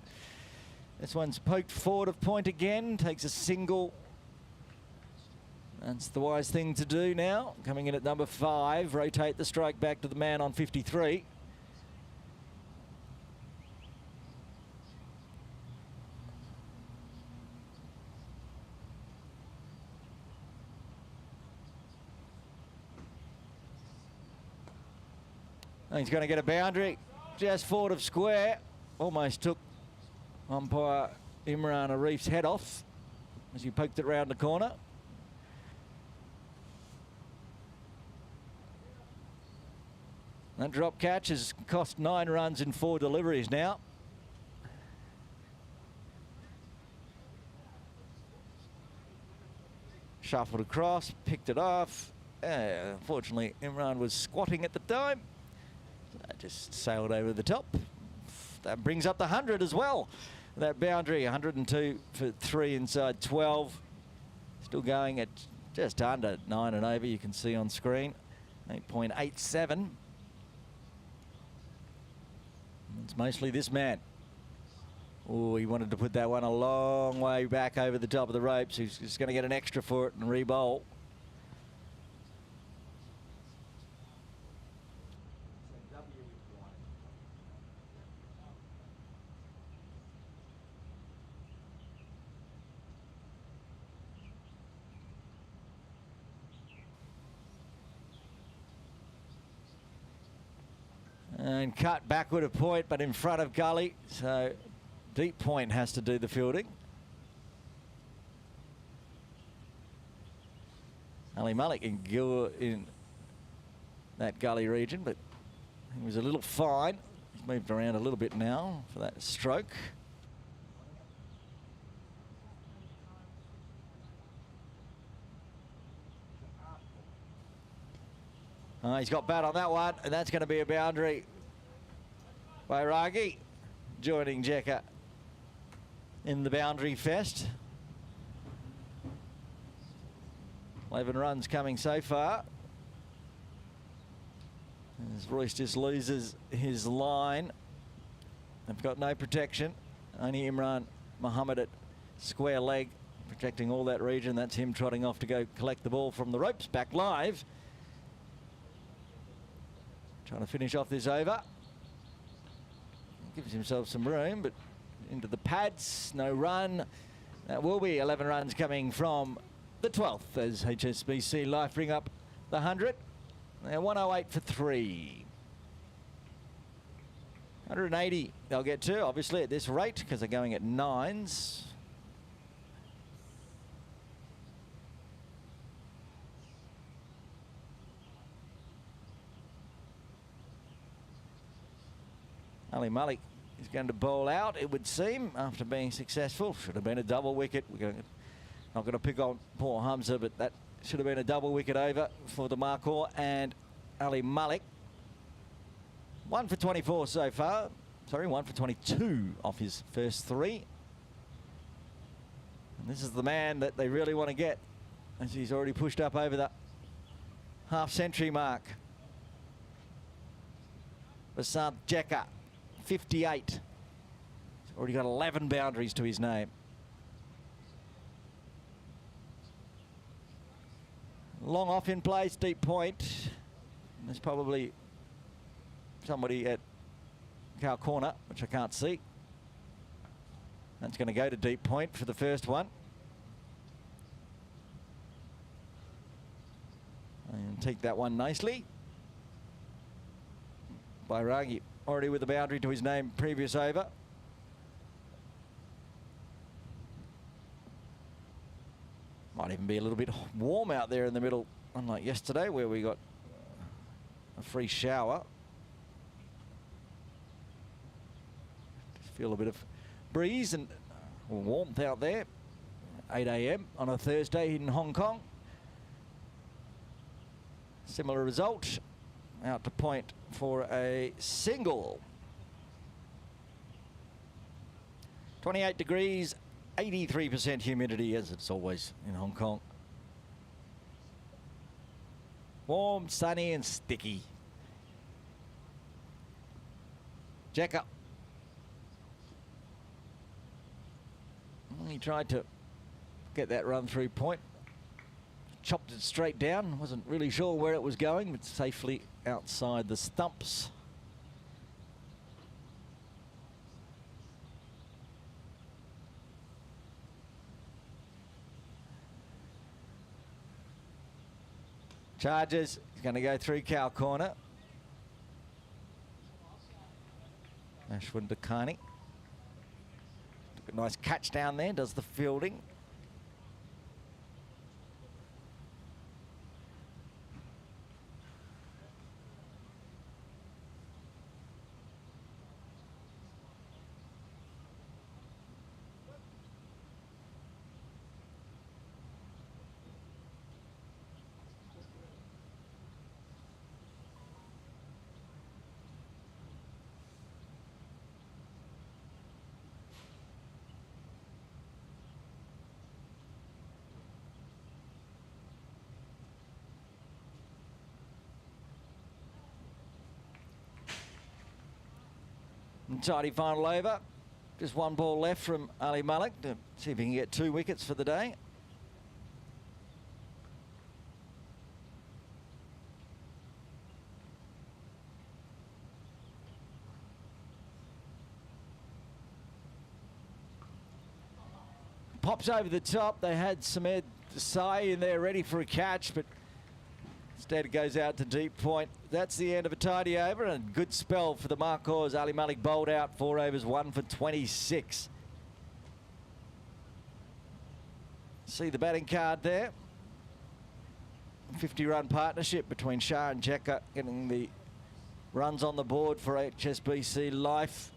This one's poked forward of point again, takes a single. That's the wise thing to do now. Coming in at number 5, rotate the strike back to the man on 53. He's going to get a boundary just forward of square. Almost took umpire Imran Arif's head off as he poked it round the corner. That drop catch has cost 9 runs in 4 deliveries now. Shuffled across, picked it off. Unfortunately, Imran was squatting at the time. That just sailed over the top. That brings up the 100 as well. That boundary, 102 for 3 inside 12. Still going at just under 9 and over, you can see on screen. 8.87. It's mostly this man. Oh, he wanted to put that one a long way back over the top of the ropes. He's just going to get an extra for it and re-bowl. And cut backward a point, but in front of gully. So deep point has to do the fielding. Ali Malik in that gully region, but he was a little fine. He's moved around a little bit now for that stroke. He's got bat on that one, and that's going to be a boundary. Bairagi joining Jekka in the boundary fest. 11 runs coming so far. As Royce just loses his line. They've got no protection. Only Imran Muhammad at square leg, protecting all that region. That's him trotting off to go collect the ball from the ropes. Back live. Trying to finish off this over. Gives himself some room, but into the pads, no run. That will be 11 runs coming from the 12th as HSBC Life bring up the 100. They're 108 for 3. 180 they'll get to, obviously, at this rate, because they're going at 9s. Ali Malik is going to bowl out, it would seem, after being successful. Should have been a double wicket. Not going to pick on poor Hamza, but that should have been a double wicket over for the Markhor and Ali Malik. 1 for 24 so far. Sorry, 1 for 22 off his first 3. And this is the man that they really want to get, as he's already pushed up over the half-century mark. Basant Jekka, 58. He's already got 11 boundaries to his name. Long off in place, deep point. There's probably somebody at cow corner, which I can't see. That's going to go to deep point for the first one. And take that one nicely. Bairagi already with a boundary to his name previous over. Might even be a little bit warm out there in the middle, unlike yesterday where we got a free shower. Just feel a bit of breeze and warmth out there. 8 a.m. on a Thursday in Hong Kong. Similar result. Out to point for a single. 28 degrees, 83% humidity, as it's always in Hong Kong. Warm, sunny and sticky. Jekka. He tried to get that run through point. Chopped it straight down. Wasn't really sure where it was going, but safely outside the stumps. Charges. He's going to go through cow corner. Ashwin Dakani. Took a nice catch down there. Does the fielding. Tidy final over. Just one ball left from Ali Malik to see if he can get 2 wickets for the day. Pops over the top. They had Samed Desai in there ready for a catch, but Instead, it goes out to deep point. That's the end of a tidy over and a good spell for the Markhors. Ali Malik bowled out 4 overs, 1 for 26. See the batting card there. 50-run partnership between Shah and Jekka, getting the runs on the board for HSBC Life.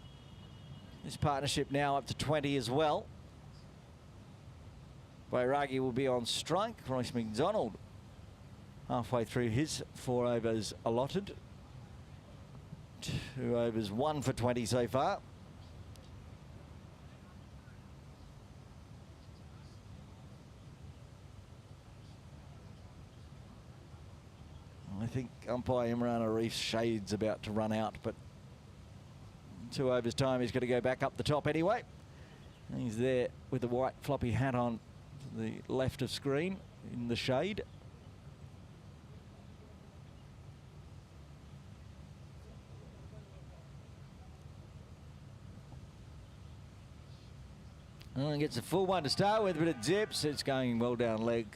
This partnership now up to 20 as well. Bairagi will be on strike. Royce McDonald halfway through his 4 overs allotted. 2 overs, 1 for 20 so far. I think umpire Imran Arif's shade's about to run out, but 2 overs time he's going to go back up the top anyway. And he's there with the white floppy hat on to the left of screen in the shade. And gets a full one to start with, but it zips. It's going well down leg.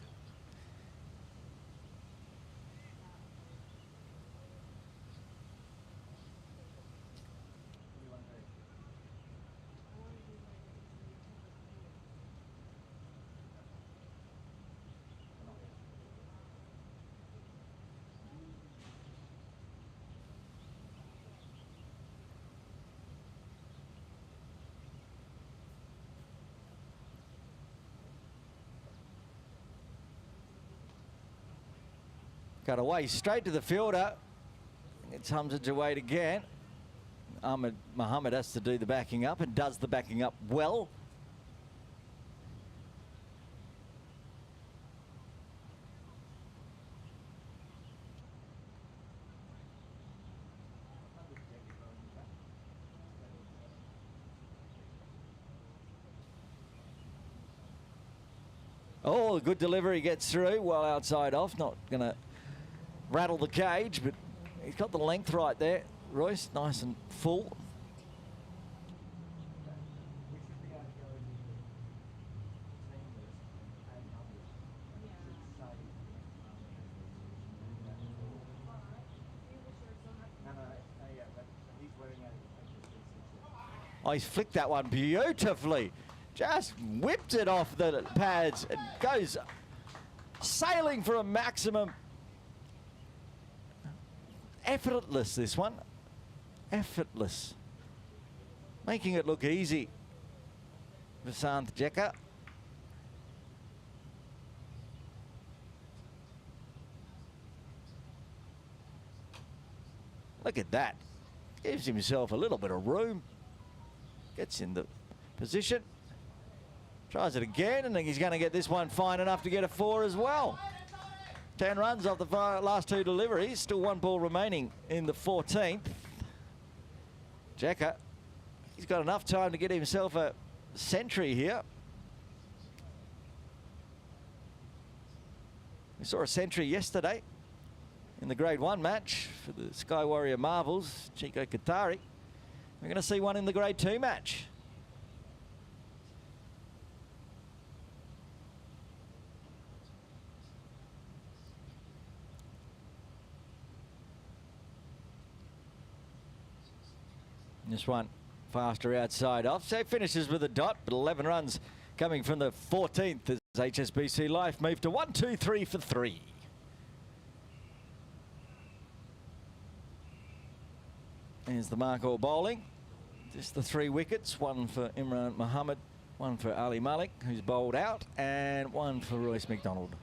Cut away straight to the fielder. It's Hamza Jawade again. Ahmed Mohammed has to do the backing up and does the backing up well. Oh, a good delivery gets through, well outside off. Not going to rattle the cage, but he's got the length right there. Royce, nice and full. Oh, he's flicked that one beautifully. Just whipped it off the pads and goes sailing for a maximum. Effortless, this one. Effortless. Making it look easy. Vasanth Jekka. Look at that. Gives himself a little bit of room. Gets in the position. Tries it again, and he's going to get this one fine enough to get a 4 as well. 10 runs off the last 2 deliveries. Still 1 ball remaining in the 14th. Jekka, he's got enough time to get himself a century here. We saw a century yesterday in the Grade 1 match for the Sky Warrior Marvels, Chico Katari. We're going to see one in the Grade 2 match. This one faster outside off, so finishes with a dot, but 11 runs coming from the 14th as HSBC Life moved to 1, 2, 3 for 3. There's the Markhor bowling. Just the 3 wickets, 1 for Imran Mohammed, 1 for Ali Malik, who's bowled out, and 1 for Royce McDonald.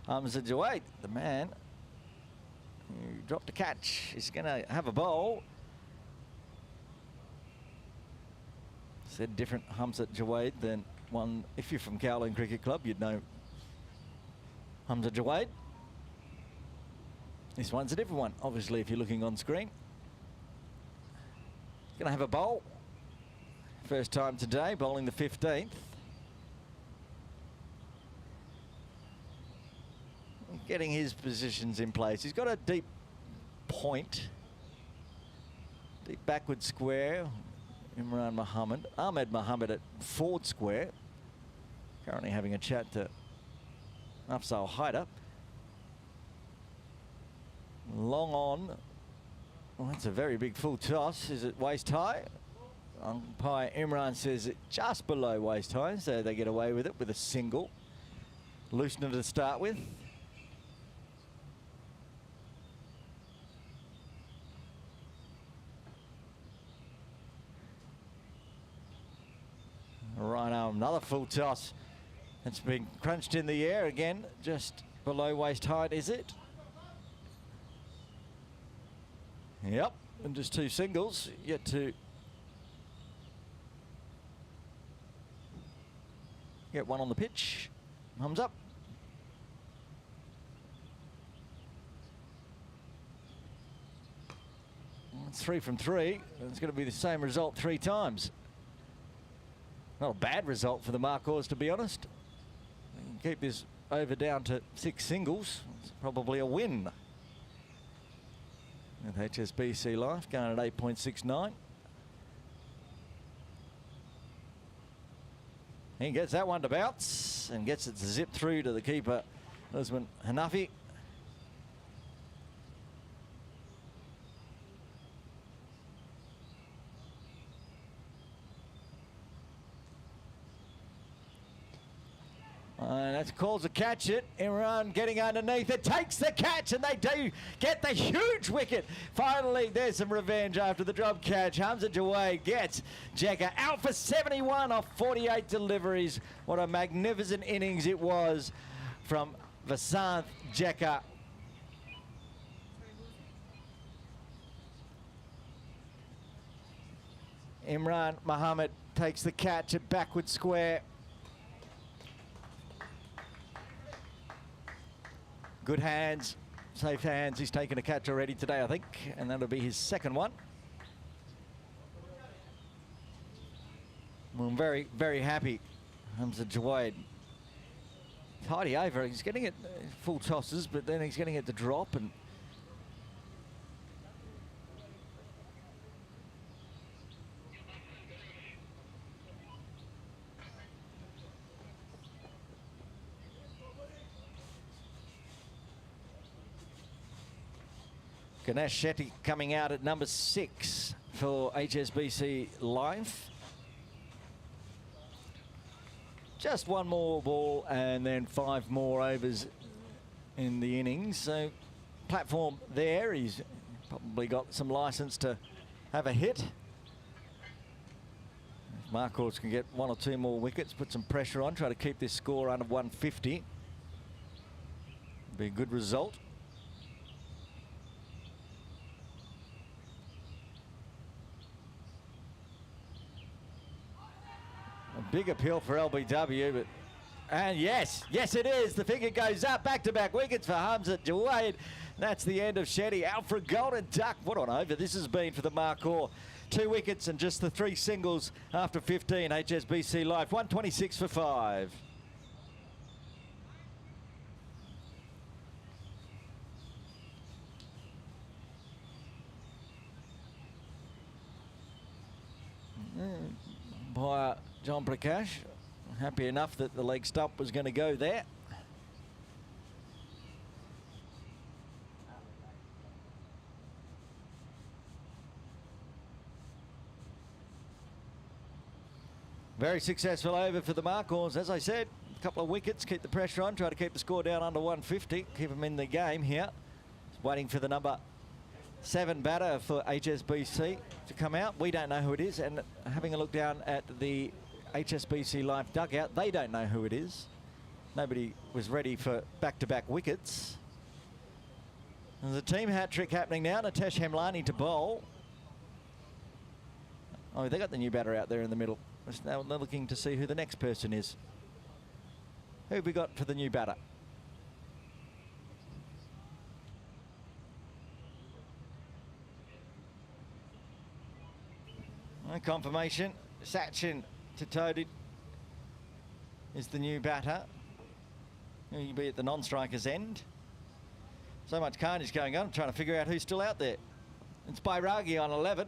Hamza Jawade, the man who dropped a catch, is going to have a bowl. Said different Hamza Jawade than one. If you're from Kowloon Cricket Club, you'd know Hamza Jawade. This one's a different one, obviously, if you're looking on screen. Going to have a bowl. First time today, bowling the 15th. Getting his positions in place. He's got a deep point. Deep backward square. Imran Mohammed. Ahmed Mohammed at forward square. Currently having a chat to Afzal Haider. Long on. Well, that's a very big full toss. Is it waist high? Umpire Imran says it just below waist high, so they get away with it with a single. Loosener to start with. Right arm, another full toss. It's been crunched in the air again, just below waist height, is it? Yep, and just two singles, yet to get one on the pitch. Thumbs up. It's 3 from 3. It's going to be the same result 3 times. Not a bad result for the Markhors, to be honest. They can keep this over down to 6 singles. It's probably a win. With HSBC Life going at 8.69. He gets that one to bounce and gets it to zip through to the keeper, Usman Hanafi. And that's calls to catch it. Imran getting underneath it, takes the catch, and they do get the huge wicket. Finally, there's some revenge after the drop catch. Hamza Jawed gets Jekka out for 71 off 48 deliveries. What a magnificent innings it was from Vasanth Jekka. Imran Mohammed takes the catch at backward square. Good hands, safe hands. He's taken a catch already today, I think, and that'll be his second one. Well, I'm very, very happy. Hamza Jawed. Tidy over. He's getting it full tosses, but then he's getting it to drop and Ganesh Shetty coming out at number 6 for HSBC Life. Just one more ball and then 5 more overs in the innings. So platform there, he's probably got some license to have a hit. If Markhor can get 1 or 2 more wickets, put some pressure on, try to keep this score under 150. Be a good result. Big appeal for LBW, but and yes, it is. The figure goes up, back-to-back wickets for Hamza Jawed. That's the end of Shetty. Out for a golden duck. What on over this has been for the Markhor. 2 wickets and just the 3 singles after 15. HSBC Life 126 for 5. By John Prakash, happy enough that the leg stump was going to go there. Very successful over for the Markhors. As I said, a couple of wickets, keep the pressure on, try to keep the score down under 150, keep them in the game here. Just waiting for the number 7 batter for HSBC to come out. We don't know who it is, and having a look down at the HSBC Life dugout, they don't know who it is. Nobody was ready for back-to-back wickets. There's a team hat-trick happening now. Nitesh Hemlani to bowl. Oh, they got the new batter out there in the middle. Now they're looking to see who the next person is. Who have we got for the new batter? Confirmation. Sachin Titodi is the new batter. He'll be at the non-striker's end. So much carnage going on. I'm trying to figure out who's still out there. It's Bairagi on 11.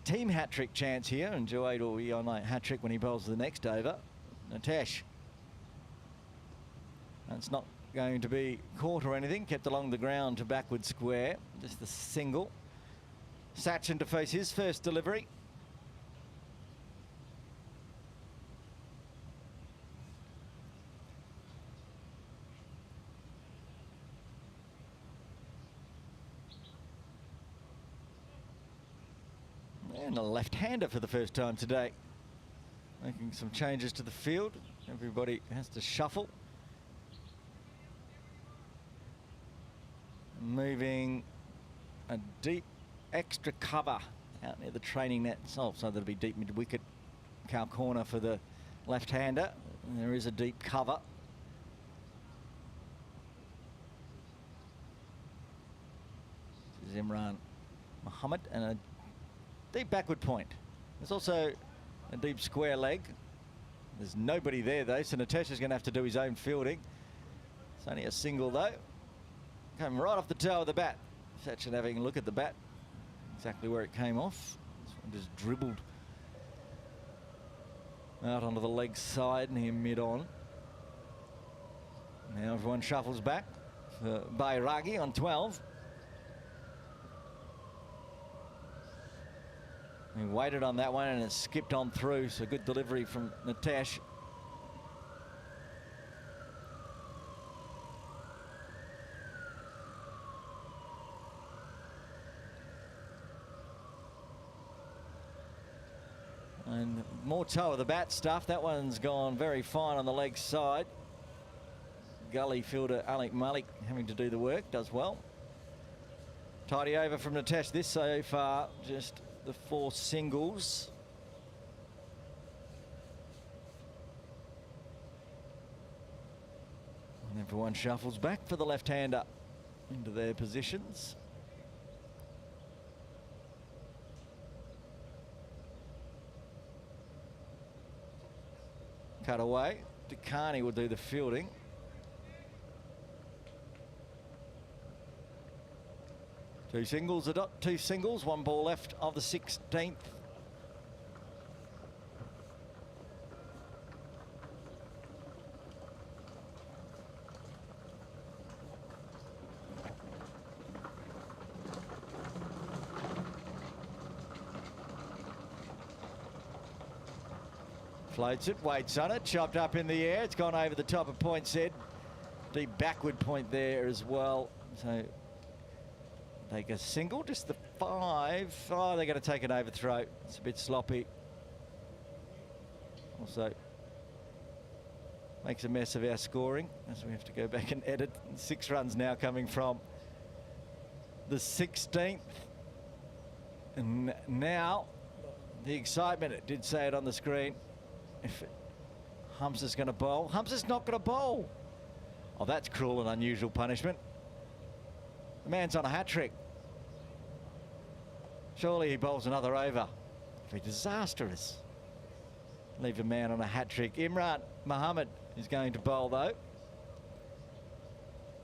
Team hat-trick chance here, and Jawed will be on a hat-trick when he bowls the next over. Nitesh. That's not going to be caught or anything. Kept along the ground to backward square. Just the single. Sachin to face his first delivery. And a left-hander for the first time today. Making some changes to the field. Everybody has to shuffle. Moving a deep extra cover out near the training net. So that'll be deep mid-wicket. Cow corner for the left-hander. There is a deep cover. This is Imran Muhammad and a deep backward point. There's also a deep square leg. There's nobody there though, so Natesh's going to have to do his own fielding. It's only a single though. Coming right off the toe of the bat. Sachin having a look at the bat. Exactly where it came off. This one just dribbled out onto the leg side near mid-on. Now everyone shuffles back for Bairagi on 12. He waited on that one and it skipped on through, so good delivery from Natesh. And more toe of the bat stuff. That one's gone very fine on the leg side. Gully fielder Alec Malik having to do the work, does well. Tidy over from Natesh this so far, just the 4 singles. And everyone shuffles back for the left-hander into their positions. Cut away. Dakani will do the fielding. Two singles, 1 ball left of the 16th. Floats it, waits on it, chopped up in the air. It's gone over the top of point set. Deep backward point there as well. So take a single, just the 5. Oh, they're going to take an overthrow. It's a bit sloppy. Also makes a mess of our scoring as we have to go back and edit. 6 runs now coming from the 16th. And now the excitement, it did say it on the screen. If Humza's going to bowl, Humza's not going to bowl. Oh, that's cruel and unusual punishment. The man's on a hat-trick. Surely he bowls another over. It'd be disastrous. Leave a man on a hat-trick. Imran Muhammad is going to bowl though.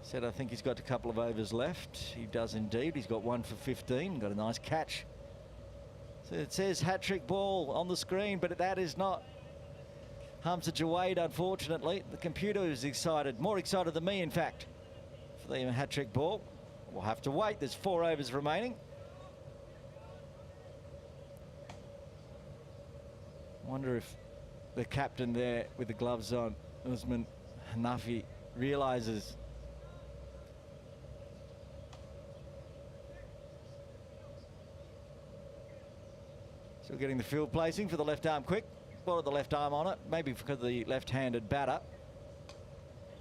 Said I think he's got a couple of overs left. He does indeed. He's got 1 for 15. Got a nice catch. So it says hat-trick ball on the screen, but that is not Humza Jawade, unfortunately. The computer is excited, more excited than me, in fact, for the hat-trick ball. We'll have to wait. There's 4 overs remaining. Wonder if the captain there with the gloves on, Usman Hanafi, realises still getting the field placing for the left arm quick. Ball of the left arm on it, maybe because of the left-handed batter.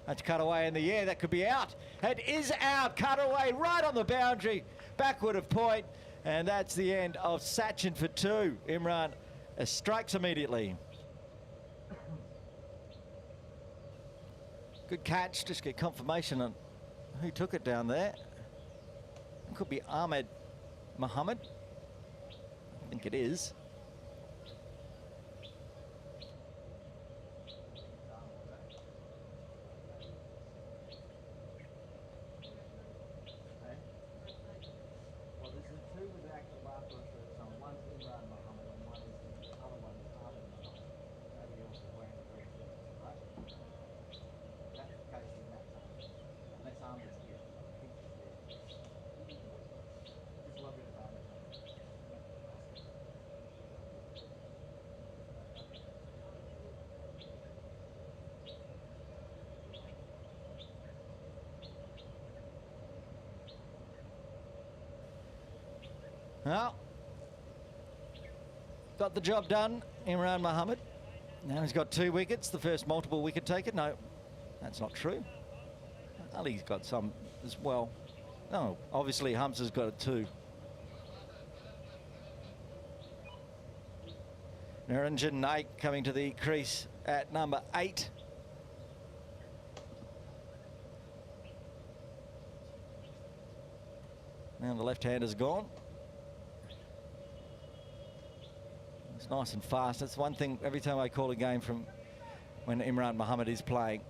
That's cut away in the air. That could be out. It is out. Cut away right on the boundary. Backward of point. And that's the end of Sachin for 2. Imran strikes immediately. Good catch. Just get confirmation on who took it down there. It could be Ahmed Muhammad. I think it is. Well, got the job done, Imran Mohammed. Now he's got 2 wickets, the first multiple wicket taker. No, that's not true. Ali's got some as well. No, obviously Hamza's got it too. Niranjan Naik coming to the crease at number 8. Now the left-hander's gone. It's nice and fast. That's one thing every time I call a game from when Imran Mohammed is playing.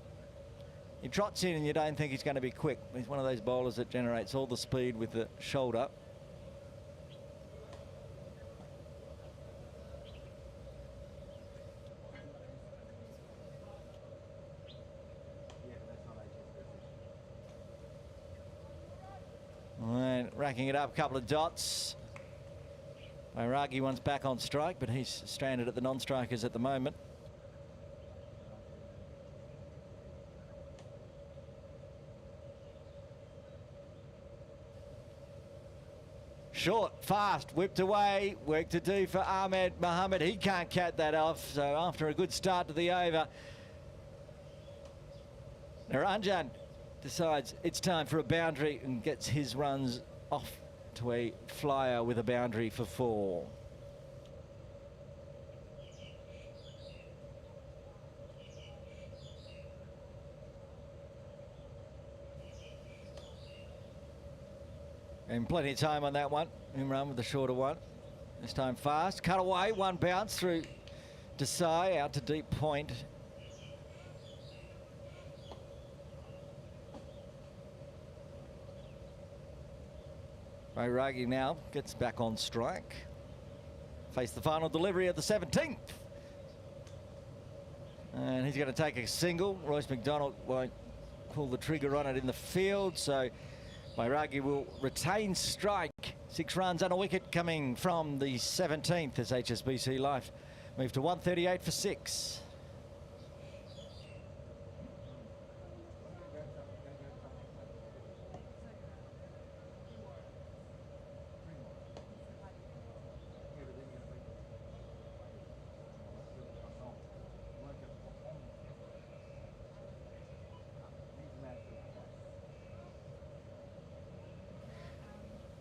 He trots in and you don't think he's going to be quick. He's one of those bowlers that generates all the speed with the shoulder. And racking it up, a couple of dots. Iraqi one's back on strike, but he's stranded at the non-strikers at the moment. Short, fast, whipped away. Work to do for Ahmed Mohammed. He can't cat that off. So after a good start to the over, Niranjan decides it's time for a boundary and gets his runs off to a flyer with a boundary for 4. And plenty of time on that one. Imran with the shorter one. This time fast. Cut away. One bounce through Desai out to deep point. Bairagi now gets back on strike. Face the final delivery of the 17th. And he's going to take a single. Royce McDonald won't pull the trigger on it in the field, so Bairagi will retain strike. 6 runs and a wicket coming from the 17th as HSBC Life move to 138 for 6.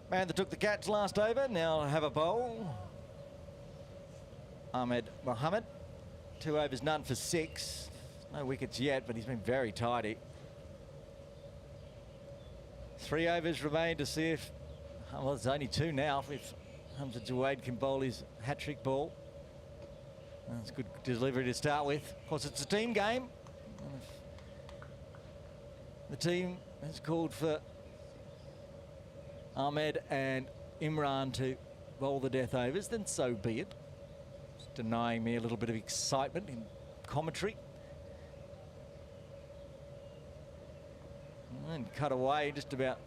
Man that took the catch last over, now have a bowl. Ahmed Mohammed, 2 overs, none for 6. No wickets yet, but he's been very tidy. 3 overs remain to see if, well, it's only 2 now, if Hamza Jawade can bowl his hat-trick ball. That's good delivery to start with. Of course, it's a team game. The team has called for Ahmed and Imran to bowl the death overs, then so be it. It's denying me a little bit of excitement in commentary. And cut away just about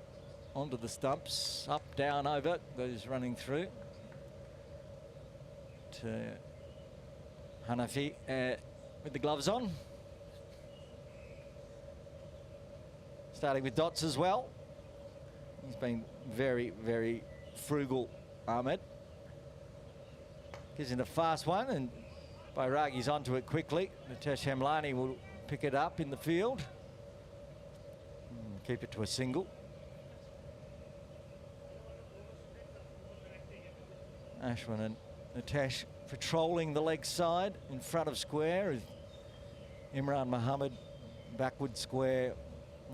onto the stumps. Up, down, over, goes running through to Hanafi with the gloves on. Starting with dots as well. He's been very, very frugal, Ahmed. Gives in a fast one, and Bairagi's onto it quickly. Nitesh Hemlani will pick it up in the field. Keep it to a single. Ashwin and Nitesh patrolling the leg side in front of square. Imran Mohammed backward square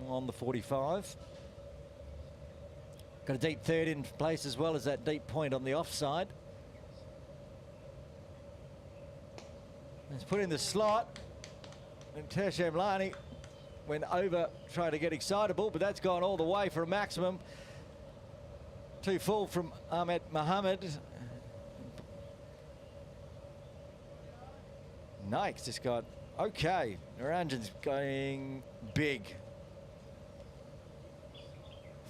on the 45. Got a deep third in place as well as that deep point on the offside. It's put in the slot. And Tesh Emlani went over trying to get excitable, but that's gone all the way for a maximum. 2 full from Ahmed Mohammed. Naik's just got, okay, Niranjan's going big.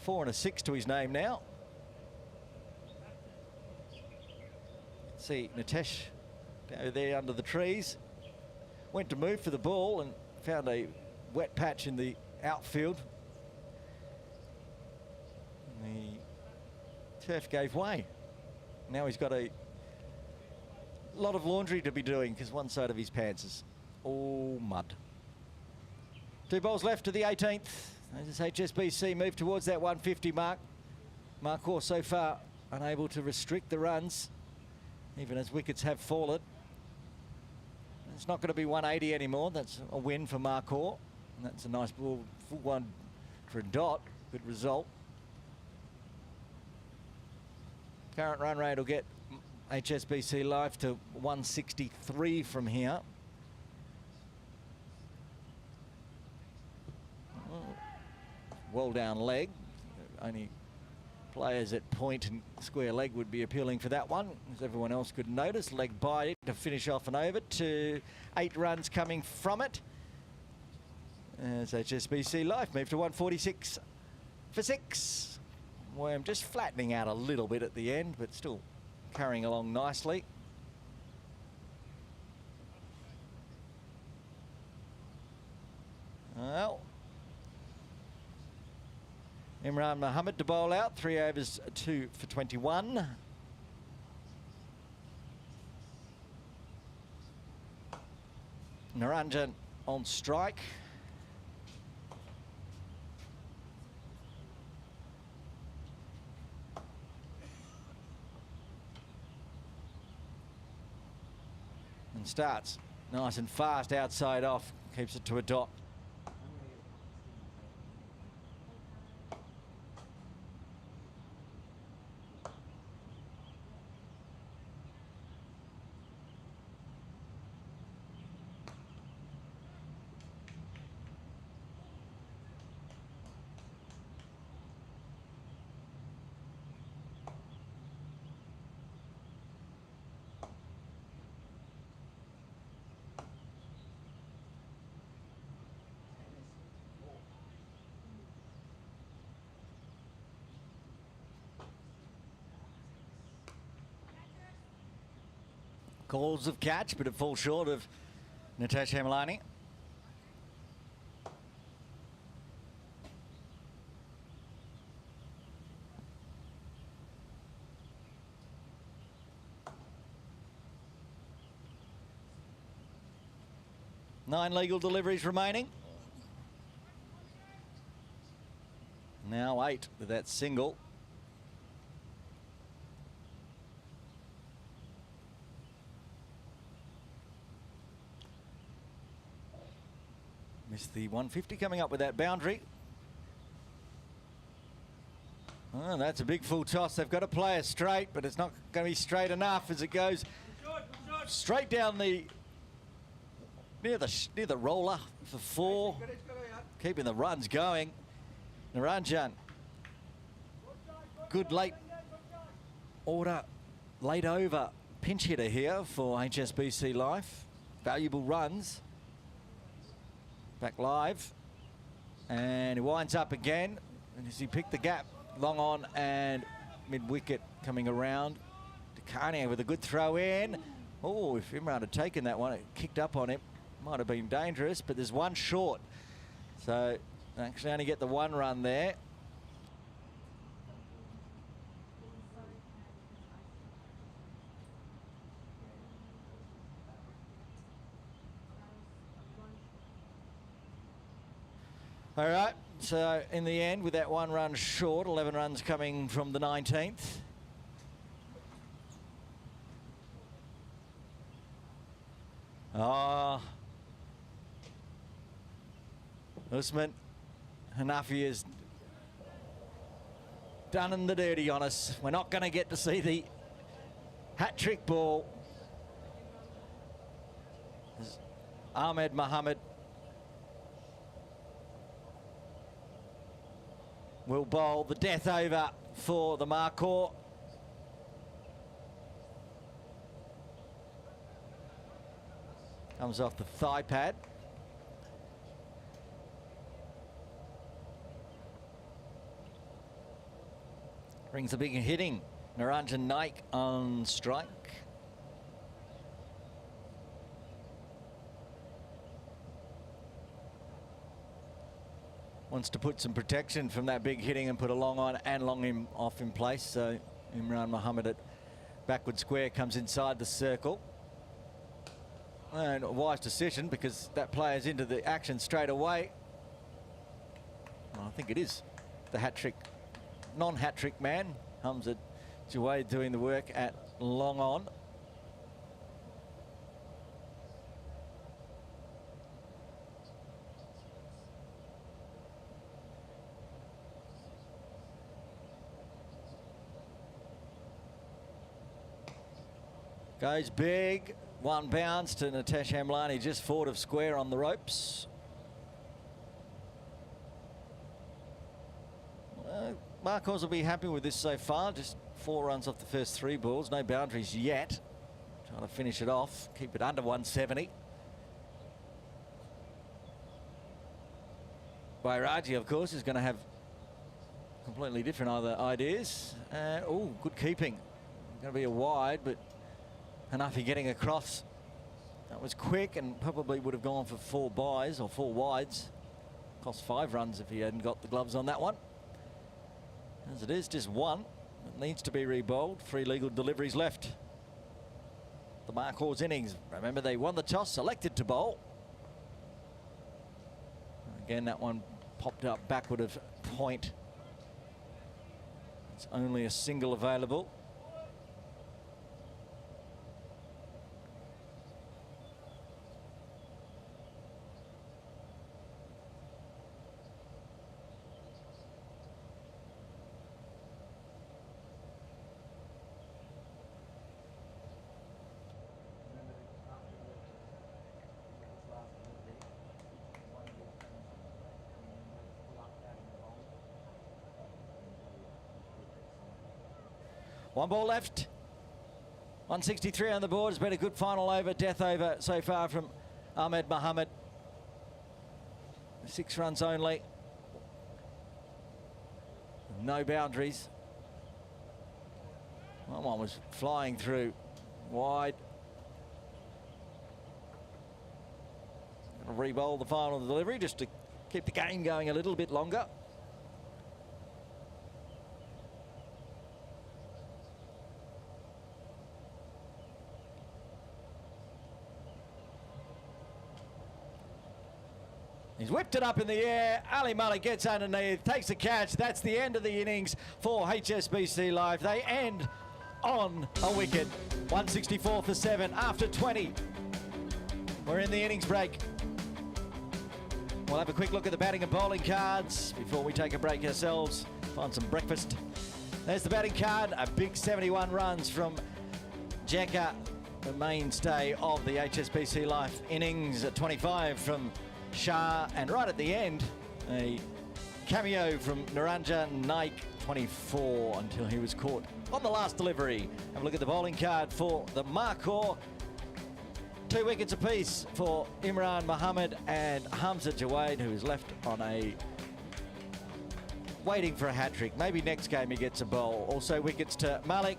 4 and a 6 to his name now. See Nitesh go there under the trees. Went to move for the ball and found a wet patch in the outfield. The turf gave way. Now he's got a lot of laundry to be doing because one side of his pants is all mud. 2 balls left to the 18th. As HSBC move towards that 150 mark. Markhor so far unable to restrict the runs, even as wickets have fallen. It's not going to be 180 anymore. That's a win for Markhor. And that's a nice ball, full one for a dot. Good result. Current run rate will get HSBC Life to 163 from here. Well down leg. Only players at point and square leg would be appealing for that one, as everyone else could notice. Leg by it to finish off and over to 8 runs coming from it. As HSBC Life move to 146 for 6. Worm just flattening out a little bit at the end, but still carrying along nicely. Well, Imran Mohammed to bowl out, 3 overs, 2 for 21. Naranjan on strike. And starts nice and fast outside off, keeps it to a dot. Calls of catch, but it falls short of Nitesh Hamelani. Nine legal deliveries remaining. Now 8 with that single. Missed the 150 coming up with that boundary. Oh, that's a big full toss. They've got to play it straight, but it's not going to be straight enough as it goes straight down the near the roller for 4, keeping the runs going. Naranjan, good late order, late over pinch hitter here for HSBC Life. Valuable runs. Back live, and he winds up again. And as he picked the gap, long on and mid-wicket coming around. Dekani with a good throw in. Oh, if Imran had taken that one, it kicked up on him. Might have been dangerous, but there's one short. So actually only get the 1 run there. All right, so in the end, with that 1 run short, 11 runs coming from the 19th. Usman Hanafi is done in the dirty on us. We're not going to get to see the hat-trick ball. Ahmed Mohammed will bowl the death over for the Markhor. Comes off the thigh pad. Brings the big hitting. Naranjan Naik on strike. Wants to put some protection from that big hitting and put a long on and long him off in place. So Imran Mohammed at Backward square comes inside the circle. And a wise decision because that player's into the action straight away. Well, I think it is the hat-trick, non-hat-trick man, Hamza Jawaid, doing the work at long on. Goes big, one bounce to Nitesh Hamlani just forward of square on the ropes. Markhor will be happy with this so far, just 4 runs off the first 3 balls, no boundaries yet. Trying to finish it off, keep it under 170. Bairaji, of course, is going to have completely different other ideas. Oh, good keeping. Going to be a wide, but Hanafi getting across. That was quick and probably would have gone for 4 byes or 4 wides. Cost 5 runs if he hadn't got the gloves on that one. As it is, just 1. It needs to be rebowled. 3 legal deliveries left. The Markhor's innings. Remember, they won the toss, selected to bowl. Again, that one popped up backward of point. It's only a single available. One ball left. 163 on the board. It's been a good final over, death over so far from Ahmed Mohammed. 6 runs only. No boundaries. That one was flying through wide. Gonna re-bowl the final delivery just to keep the game going a little bit longer. He's whipped it up in the air. Ali Malik gets underneath, takes the catch. That's the end of the innings for HSBC Life. They end on a wicket. 164 for 7 after 20. We're in the innings break. We'll have a quick look at the batting and bowling cards before we take a break ourselves, find some breakfast. There's the batting card, a big 71 runs from Jekka, the mainstay of the HSBC Life innings, at 25 from Shah, and right at the end, a cameo from Niranjan Naik, 24, until he was caught on the last delivery. Have a look at the bowling card for the Markhor. 2 wickets apiece for Imran Mohammed and Hamza Jawaid, who is left on a waiting for a hat-trick. Maybe next game he gets a bowl. Also wickets to Malik,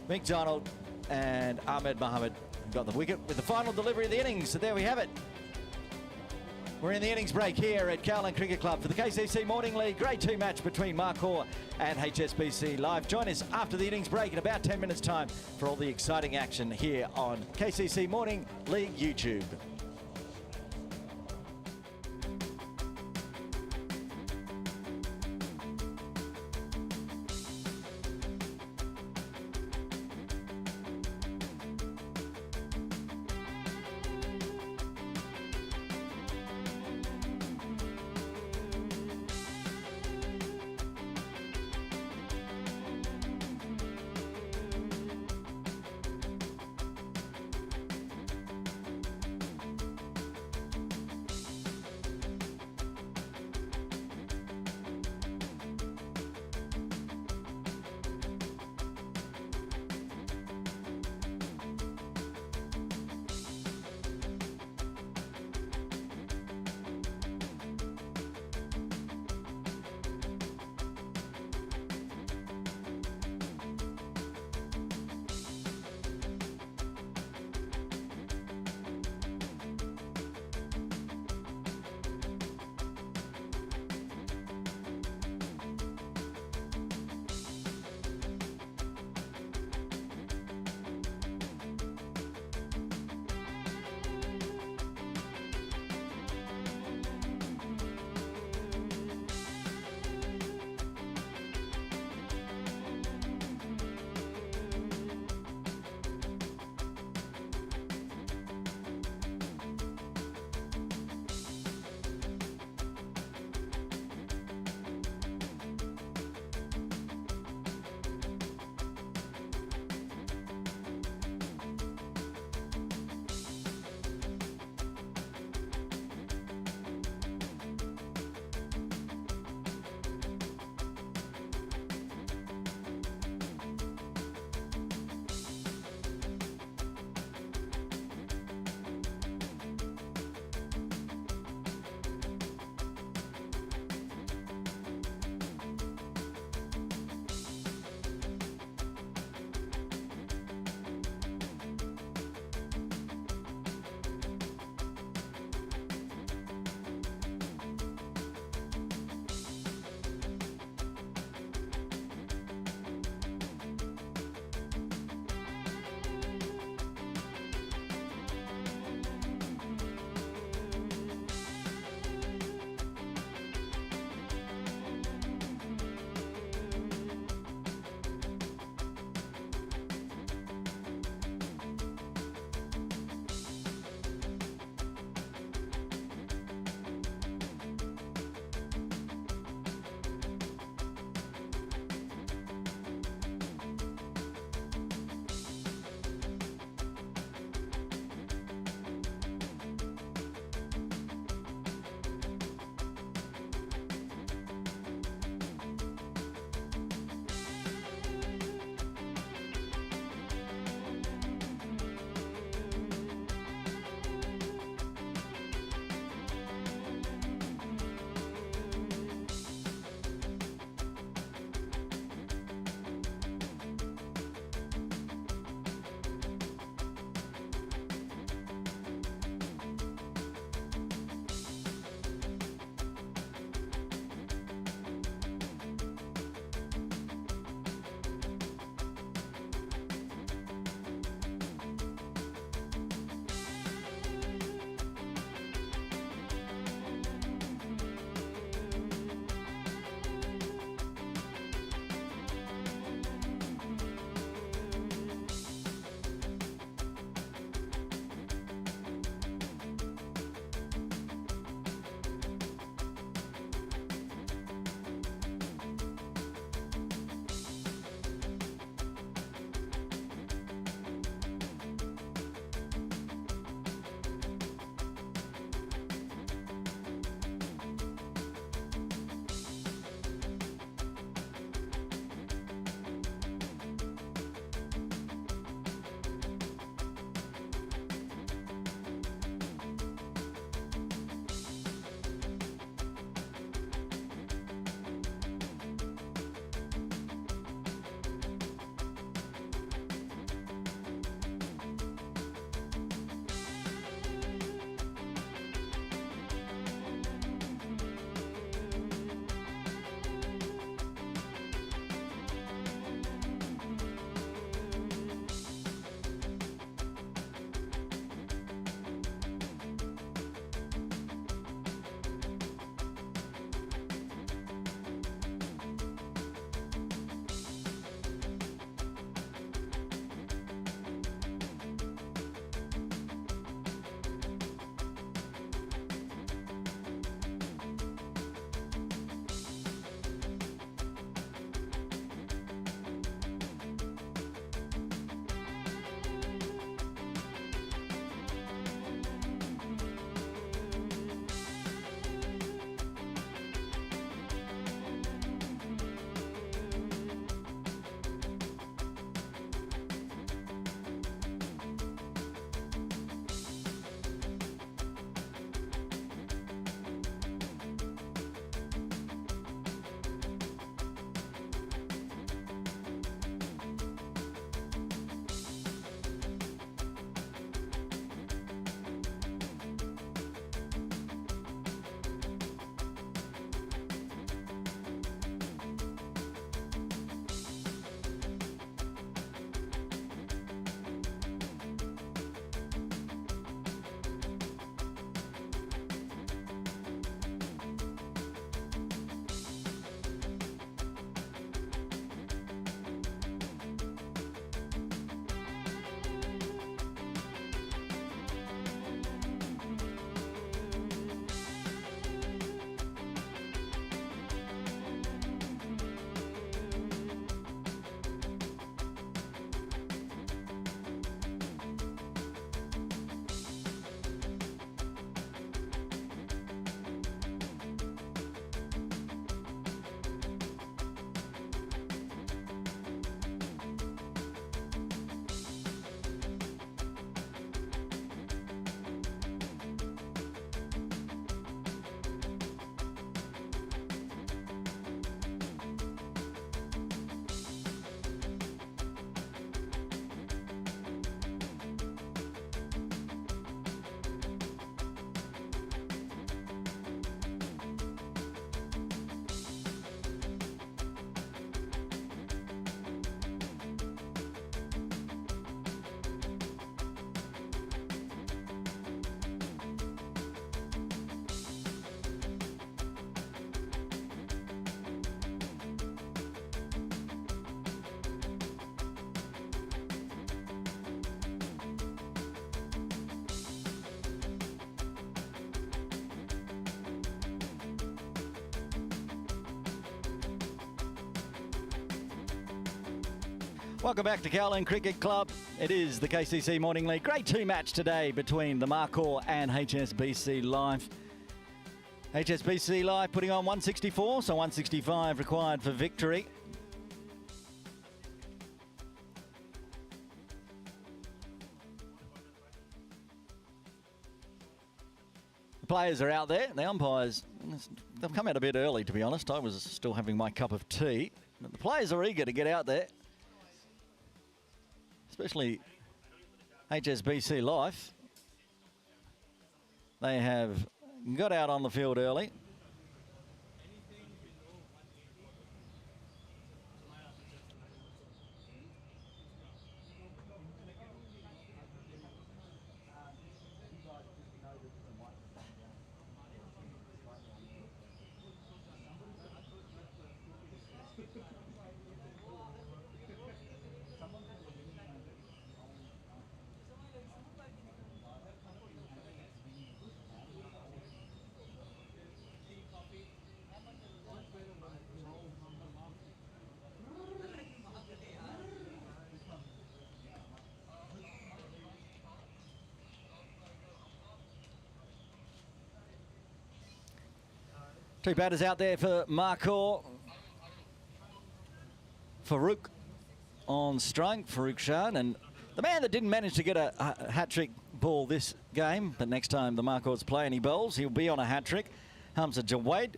McDonald and Ahmed Mohammed. Got the wicket with the final delivery of the innings. So there we have it. We're in the innings break here at Kowloon Cricket Club for the KCC Morning League Grade 2 match between Markhor and HSBC Life. Join us after the innings break in about 10 minutes' time for all the exciting action here on KCC Morning League YouTube. Welcome back to Kowloon Cricket Club. It is the KCC Morning League. Grade 2 match today between the Markhor and HSBC Life. HSBC Life putting on 164, so 165 required for victory. The players are out there. The umpires, they've come out a bit early, to be honest. I was still having my cup of tea. But the players are eager to get out there, especially HSBC Life. They have got out on the field early. Two batters out there for Markhor. Farouk on strike, Farouk Shan, and the man that didn't manage to get a hat-trick ball this game, but next time the Markhors play and he bowls, he'll be on a hat-trick. Hamza Jawaid.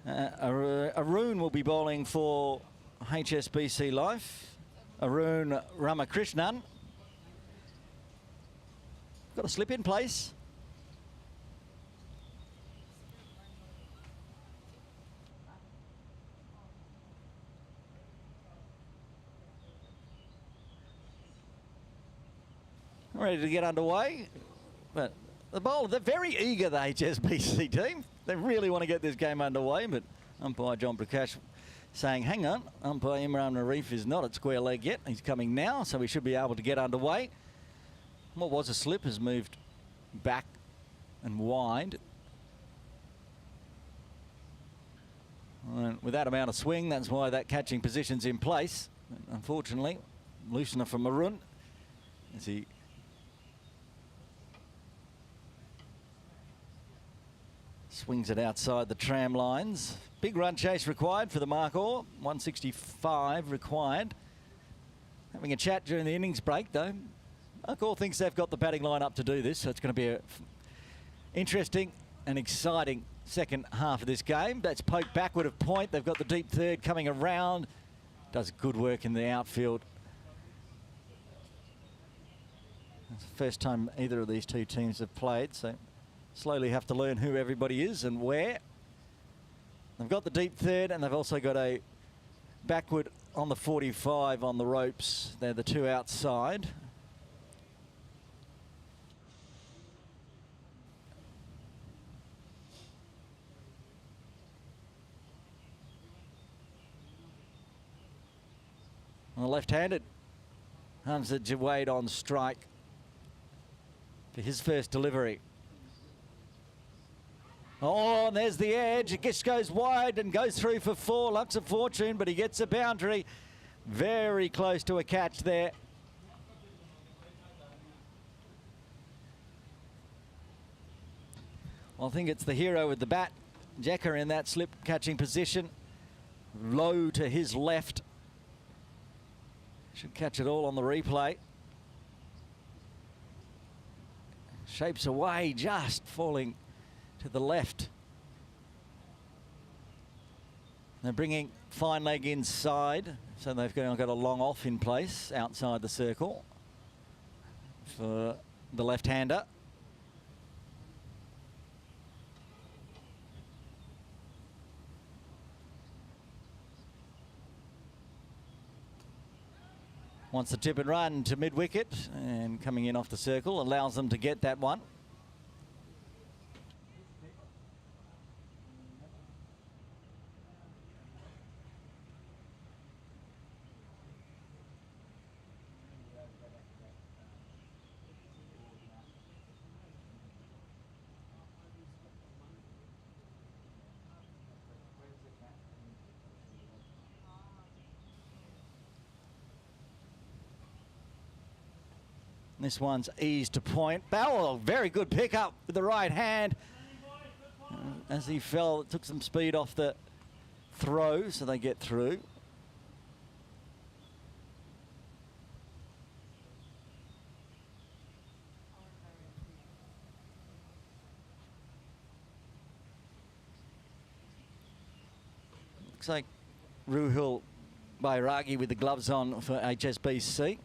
Arun will be bowling for HSBC Life. Arun Ramakrishnan. Got a slip in place. Ready to get underway. But the bowler, they're very eager, the HSBC team. They really want to get this game underway, but umpire John Prakash saying, hang on, umpire Imran Arif is not at square leg yet. He's coming now, so we should be able to get underway. What was a slip has moved back and wide. And with that amount of swing, that's why that catching position's in place. Unfortunately, loosener for Maroon as he swings it outside the tram lines. Big run chase required for the Markhor. 165 required. Having a chat during the innings break, though. Markhor thinks they've got the batting line up to do this, so it's going to be a interesting and exciting second half of this game. That's poked backward of point. They've got the deep third coming around. Does good work in the outfield. It's the first time either of these two teams have played, so slowly have to learn who everybody is and where. They've got the deep third, and they've also got a backward on the 45 on the ropes. They're the two outside. On the left-handed, Hamza Jawaid on strike for his first delivery. Oh, and there's the edge. It just goes wide and goes through for four. Lucks of fortune, but he gets a boundary. Very close to a catch there. I think it's the hero with the bat. Jacker in that slip catching position. Low to his left. Should catch it all on the replay. Shapes away, just falling to the left. They're bringing fine leg inside, so they've got a long off in place outside the circle for the left-hander. Wants to tip and run to mid-wicket, and coming in off the circle allows them to get that one. This one's eased to point. Bowell, very good pickup with the right hand. As he fell, it took some speed off the throw, so they get through. Looks like Ruhul Bairagi with the gloves on for HSBC.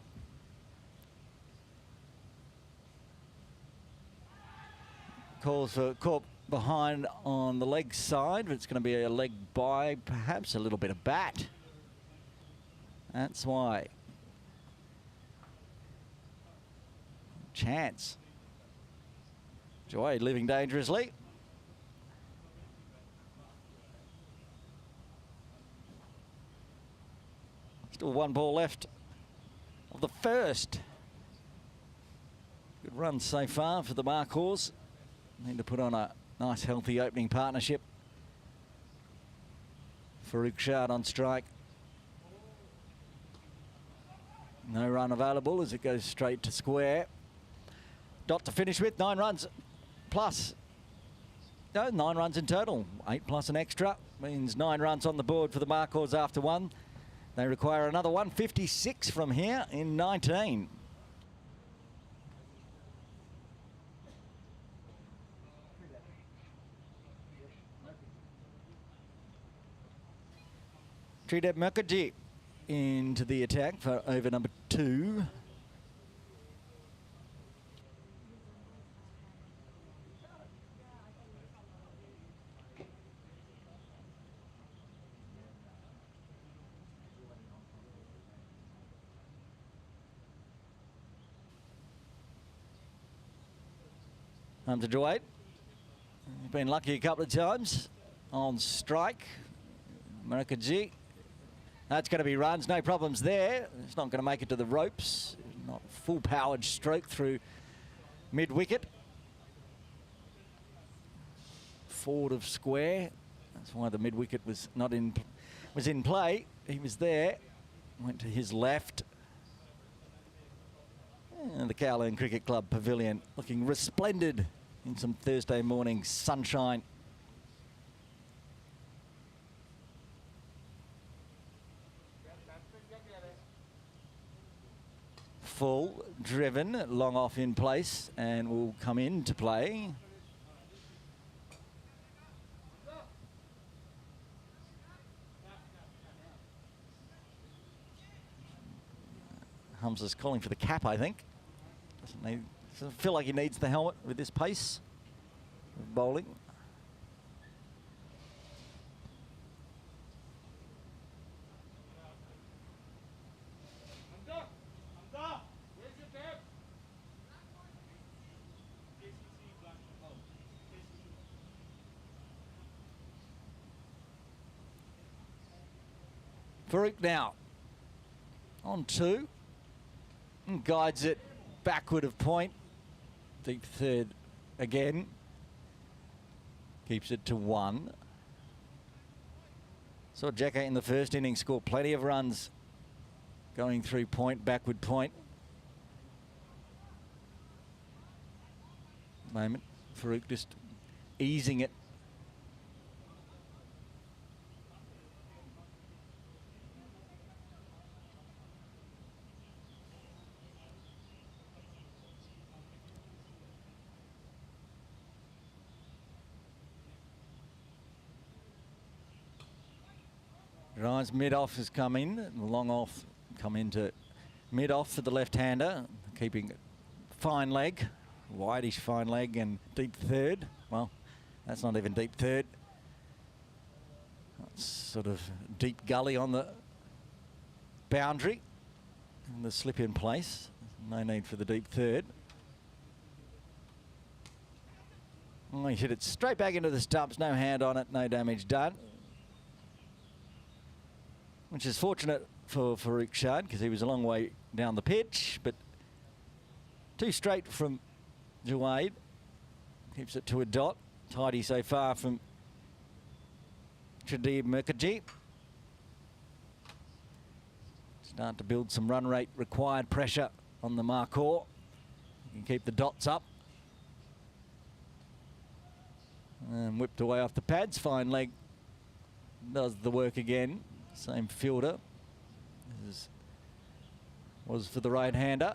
Calls for Corp behind on the leg side, but it's going to be a leg by, perhaps a little bit of bat. That's why. Chance. Joy living dangerously. Still one ball left of the first. Good run so far for the Markhors. Need to put on a nice healthy opening partnership. Farouk Shard on strike. No run available as it goes straight to square. Dot to finish with, 9 runs plus. No, 9 runs in total. 8 plus an extra means 9 runs on the board for the Markhors after 1. They require another 156 from here in 19. Trideb Mukherjee into the attack for over number 2. Comes to Dwight. He's been lucky a couple of times on strike. Mukherjee. That's going to be runs, no problems there. It's not going to make it to the ropes. Not full powered stroke through mid wicket. Forward of square. That's why the mid wicket was not in, was in play. He was there. Went to his left. And the Kowloon Cricket Club pavilion looking resplendent in some Thursday morning sunshine. Full, driven, long off in place and will come into play. Humza's calling for the cap, I think. Doesn't feel like he needs the helmet with this pace of bowling. Farouk now on 2 and guides it backward of point. Deep third again. Keeps it to 1. Saw Jacko in the first innings score plenty of runs going through point, backward point. Moment, Farouk just easing it. Drives mid-off has come in, and long off come into mid-off for the left-hander, keeping fine leg, wideish fine leg and deep third. Well, that's not even deep third. That's sort of deep gully on the boundary and the slip in place. No need for the deep third. Oh, he hit it straight back into the stumps, no hand on it, no damage done. Which is fortunate for Farouk Shard because he was a long way down the pitch, but too straight from Juwaid. Keeps it to a dot. Tidy so far from Trideb Mukherjee. Start to build some run rate required pressure on the Markhor. You keep the dots up. And whipped away off the pads. Fine leg does the work again. Same fielder as was for the right-hander.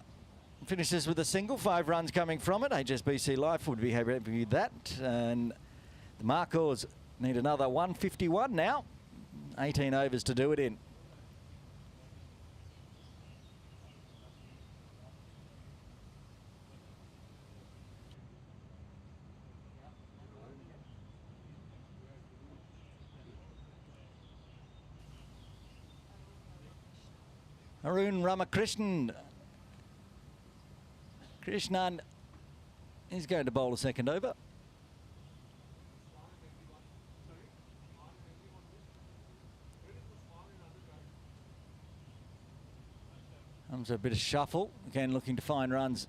Finishes with a single, 5 runs coming from it. HSBC Life would be happy with that. And the Markhors need another 151 now. 18 overs to do it in. Arun Ramakrishnan. Krishnan is going to bowl a second over. Comes a bit of shuffle. Again, looking to find runs.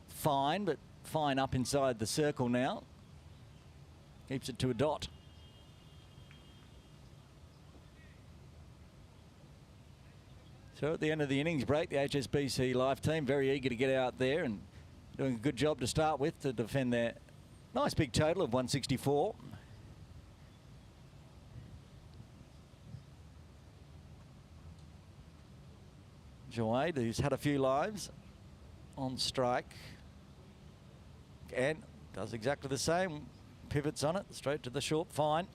Fine, but fine up inside the circle now. Keeps it to a dot. So at the end of the innings break, the HSBC Life team very eager to get out there and doing a good job to start with to defend their nice big total of 164. Joade, who's had a few lives on strike, and does exactly the same. Pivots on it, straight to the short, fine.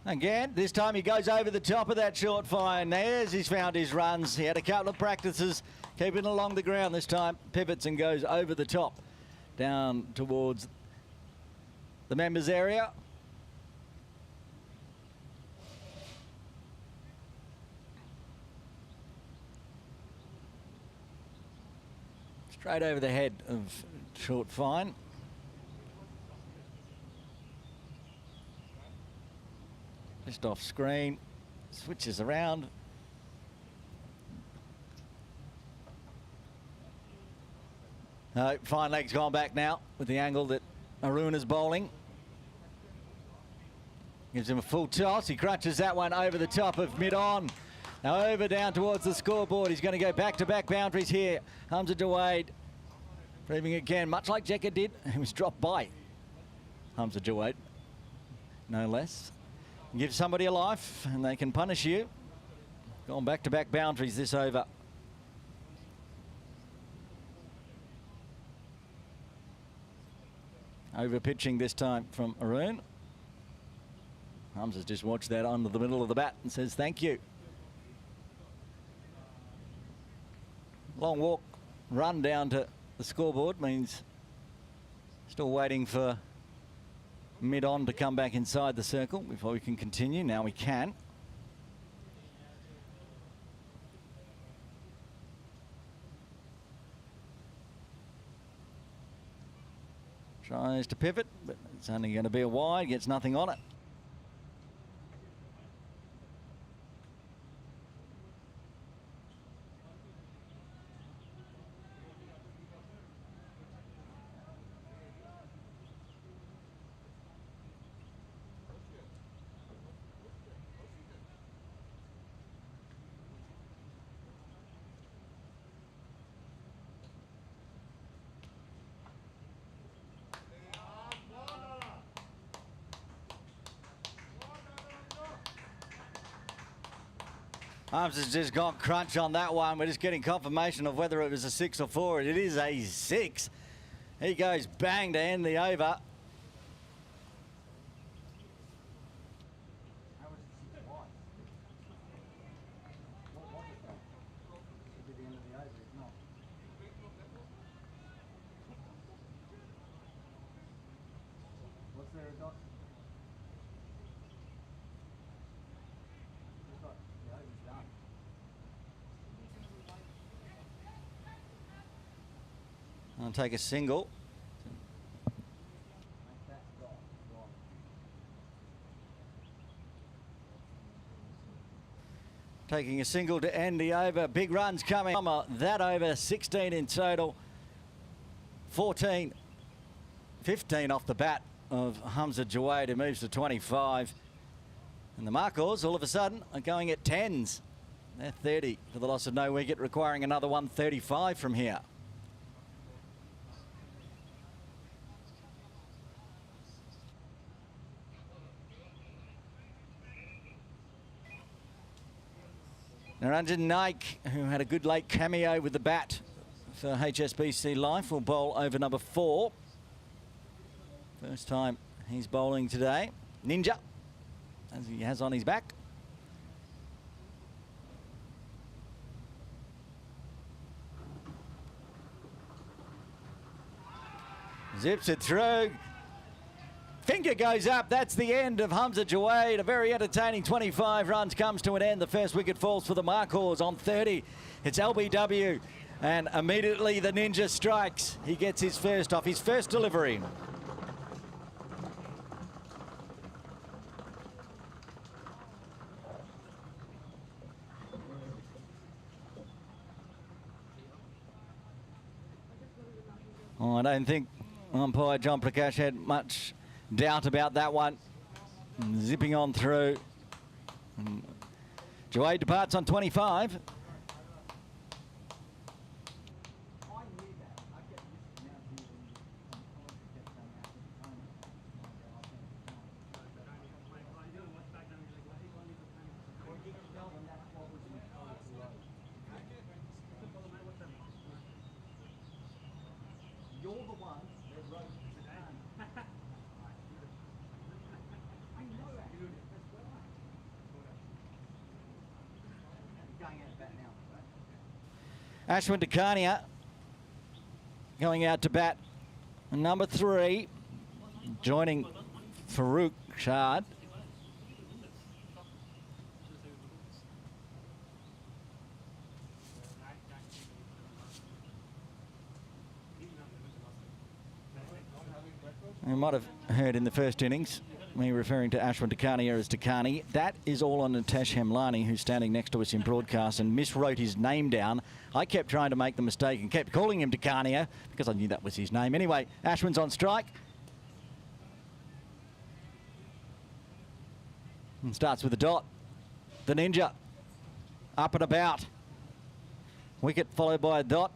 Again, this time he goes over the top of that short fine. There's he's found his runs. He had a couple of practices, keeping along the ground. This time pivots and goes over the top, down towards the members area. Straight over the head of short fine. Just off screen, switches around. Fine leg's gone back now with the angle that Arun is bowling. Gives him a full toss. He crunches that one over the top of mid-on. Now over down towards the scoreboard. He's going to go back-to-back boundaries here. Hamza Jawade proving again, much like Jekka did. He was dropped by Hamza Jawade, no less. Give somebody a life and they can punish you. Gone back-to-back boundaries this over. Over pitching this time from Arun. Hamza's just watched that under the middle of the bat and says thank you. Long walk, run down to the scoreboard means still waiting for mid-on to come back inside the circle before we can continue. Now we can. Tries to pivot, but it's only going to be a wide, gets nothing on it. Arms has just got crunch on that one. We're just getting confirmation of whether it was a 6 or 4. It is a 6. He goes bang to end the over. What's there a dot? I'll take a single. taking a single to end the over. Big runs coming. That over, 16 in total. 14, 15 off the bat of Hamza Jawaid, who moves to 25. And the Markhors, all of a sudden, are going at 10s. They're 30 for the loss of no wicket, requiring another 135 from here. Naranjan Naik, who had a good late cameo with the bat for HSBC Life, will bowl over number 4. First time he's bowling today. Ninja, as he has on his back. Zips it through. Finger goes up. That's the end of Hamza Jawaid. A very entertaining 25 runs comes to an end. The first wicket falls for the Markhors on 30. It's LBW. And immediately the Ninja strikes. He gets his first off, his first delivery. Oh, I don't think umpire John Prakash had much doubt about that one. Zipping on through. Jawaid departs on 25. You're the one that wrote the name. I know that. That's right. Going out to bat now. Ashwin Dakania going out to bat. Number 3, joining Farouk Shard. You might have heard in the first innings me referring to Ashwin Dakania as Dakani. That is all on Nitesh Hemlani, who's standing next to us in broadcast, and miswrote his name down. I kept trying to make the mistake and kept calling him Dakania because I knew that was his name. Anyway, Ashwin's on strike. And starts with a dot. The Ninja up and about. Wicket followed by a dot.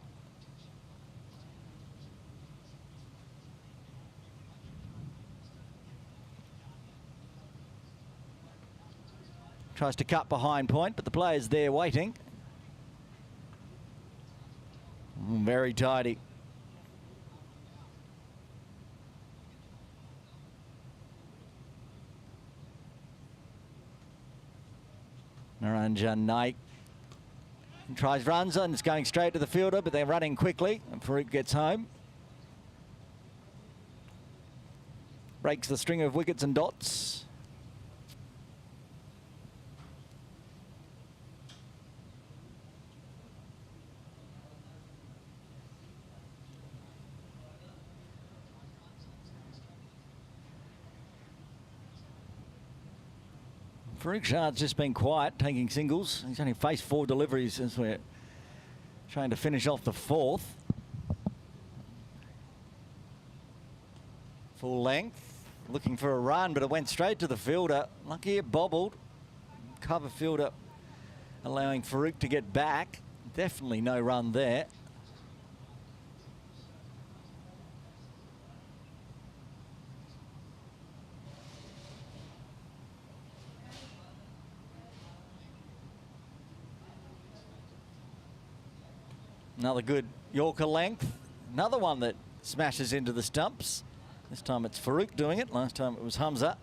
Tries to cut behind point, but the player's there waiting. Very tidy. Naranjan Naik tries runs and it's going straight to the fielder, but they're running quickly and Farouk gets home. Breaks the string of wickets and dots. Farouk Shah's just been quiet, taking singles. He's only faced 4 deliveries as we're trying to finish off the 4th. Full length, looking for a run, but it went straight to the fielder. Lucky it bobbled. Cover fielder allowing Farouk to get back. Definitely no run there. Another good Yorker length. Another one that smashes into the stumps. This time it's Farouk doing it. Last time it was Hamza.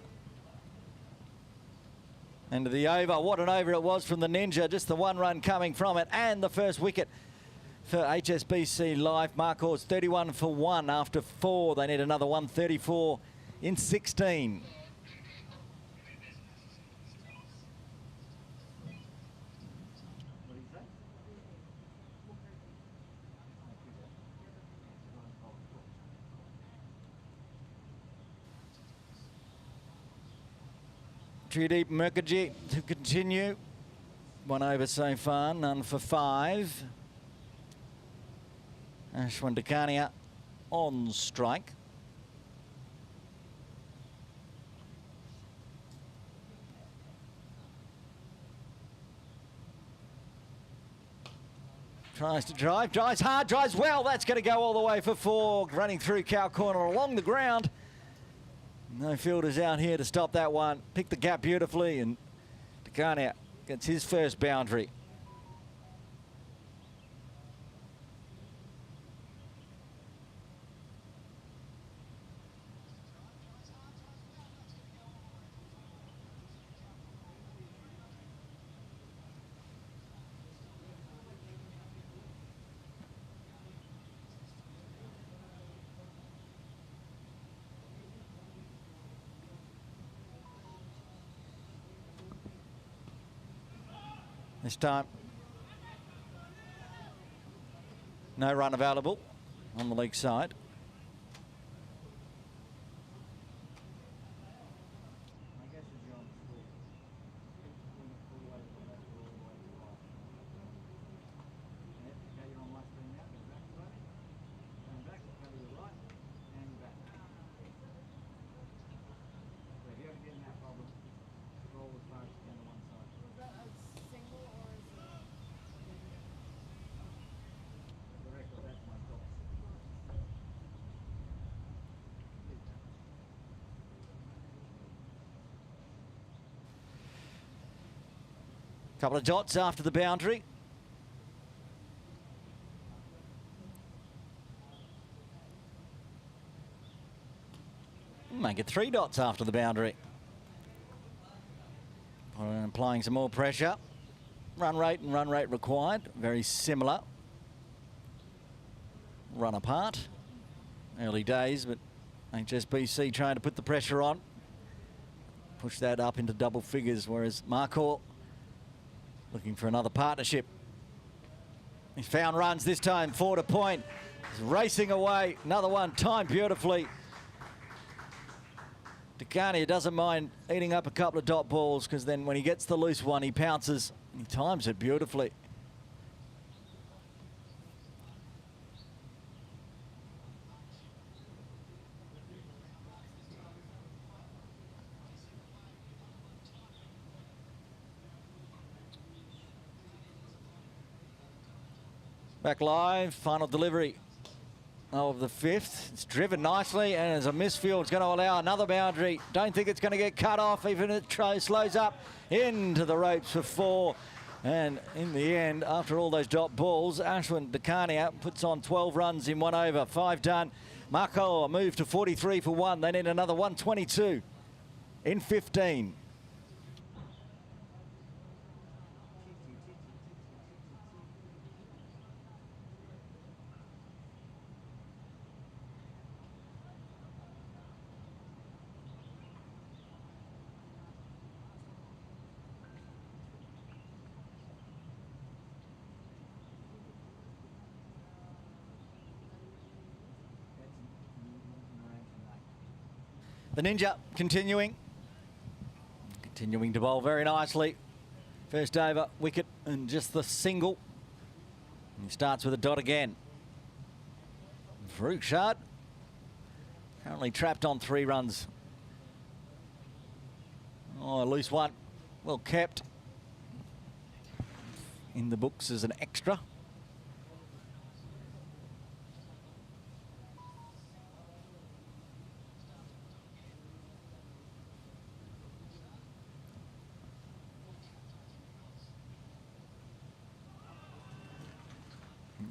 End of the over. What an over it was from the Ninja. Just the 1 run coming from it. And the first wicket for HSBC Life. Markhor's 31 for 1 after 4. They need another 134 in 16. Trideep Mukherjee to continue. one over so far, none for 5. Ashwin Dakania on strike. Tries to drive, drives hard, drives well. That's going to go all the way for 4. Running through cow corner along the ground. No fielders out here to stop that one. Picked the gap beautifully, and Dakania gets his first boundary. This time, no run available on the leg side. Couple of dots after the boundary. Make it 3 dots after the boundary. Applying some more pressure. Run rate and run rate required, very similar. Run apart. Early days, but HSBC trying to put the pressure on. Push that up into double figures, whereas Markhor looking for another partnership. He's found runs this time, 4 to point. He's racing away. Another one, timed beautifully. Dakania doesn't mind eating up a couple of dot balls, because then when he gets the loose one, he pounces and he times it beautifully. Back live, final delivery of the 5th. It's driven nicely, and as a misfield, it's going to allow another boundary. Don't think it's going to get cut off, even if it slows up into the ropes for 4. And in the end, after all those dot balls, Ashwin Dakania puts on 12 runs in 1 over, 5 done. Markhor moved to 43 for 1. They need another 122 in 15. The Ninja continuing to bowl very nicely. First over, wicket, and just the single. And he starts with a dot again. Farouk Shard currently trapped on 3 runs. Oh, a loose one, well kept. In the books as an extra.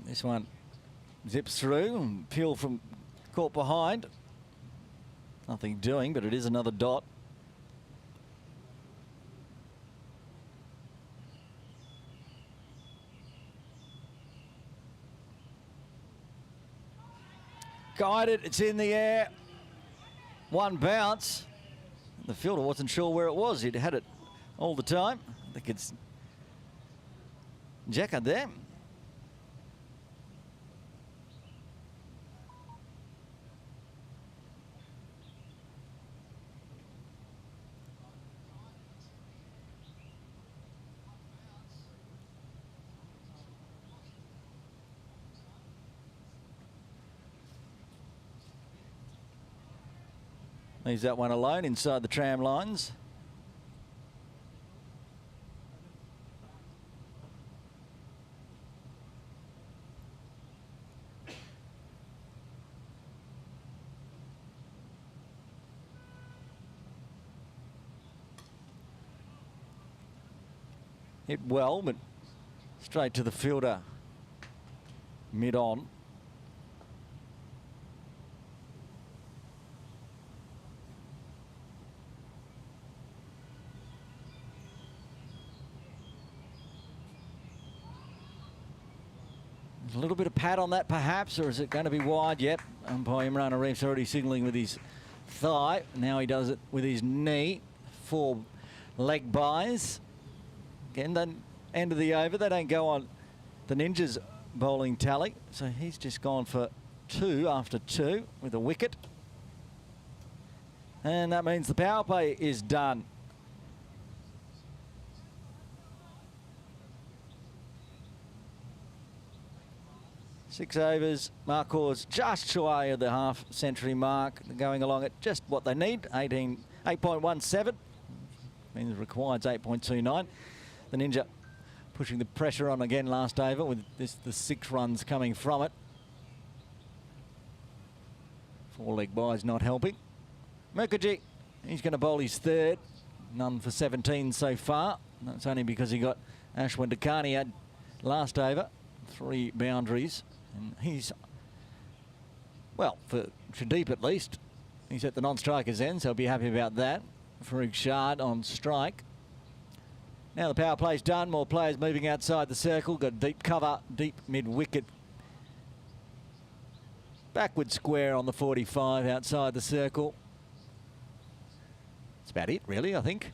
This one zips through and Peel from caught behind. Nothing doing, but it is another dot. Guided, it's in the air. One bounce. The fielder wasn't sure where it was. He'd had it all the time. I think it's Jacka there. Leaves that one alone inside the tram lines. Hit well, but straight to the fielder mid-on. A little bit of pad on that perhaps, or is it going to be wide? Yep, umpire Imran Arif's already signalling with his thigh. Now he does it with his knee. 4 leg buys. Again, the end of the over, they don't go on the Ninjas bowling tally. So he's just gone for 2 after 2 with a wicket. And that means the power play is done. Six overs, Markhor's just shy of the half-century mark, going along at just what they need, 8.17. Means required 8.29. The Ninja pushing the pressure on again last over with the 6 runs coming from it. 4 leg buys not helping. Mukherjee, he's going to bowl his 3rd. None for 17 so far. That's only because he got Ashwin Dakkania last over. 3 boundaries. And he's, well, for Shadeep at least, he's at the non-striker's end, so he'll be happy about that. Farouk Shard on strike. Now the power play's done. More players moving outside the circle. Got deep cover, deep mid-wicket. Backward square on the 45 outside the circle. That's about it, really, I think.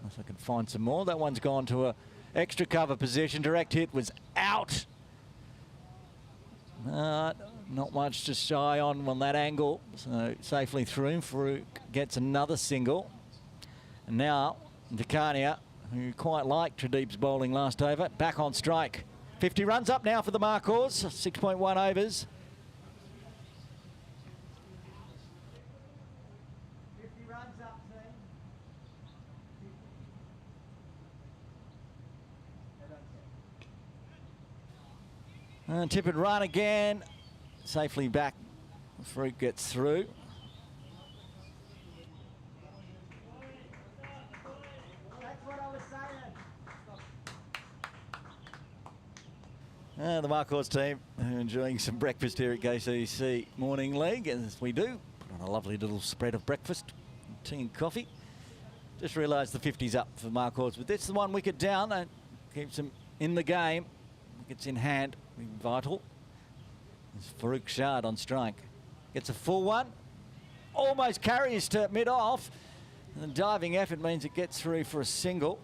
Unless I can find some more. That one's gone to a extra cover position. Direct hit was out. Not much to shy on that angle. So safely through. Farouk gets another single. And now Dakkania, who quite liked Tradeep's bowling last over, back on strike. 50 runs up now for the Markhors. 6.1 overs. 50 runs up, team. Tip and run again. Safely back. Farouk gets through. That's what I was saying. The Markhors team are enjoying some breakfast here at KCC Morning League, as we do. Put on a lovely little spread of breakfast, tea and coffee. Just realised the 50's up for Markhors, but that's the 1 wicket down. That keeps them in the game. Wickets in hand, vital. It's Farouk Shard on strike. Gets a full one. Almost carries to mid-off. And the diving effort means it gets through for a single.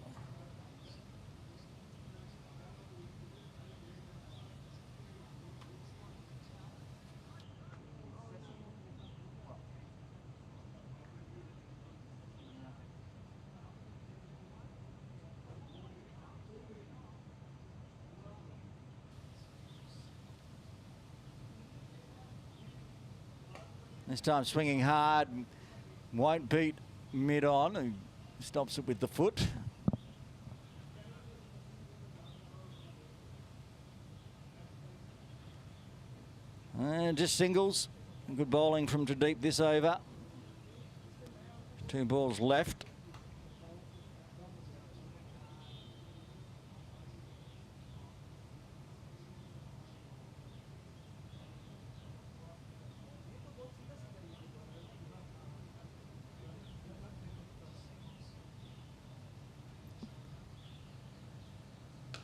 This time swinging hard, won't beat mid-on, who stops it with the foot. And just singles. Good bowling from Tradeep this over. 2 balls left.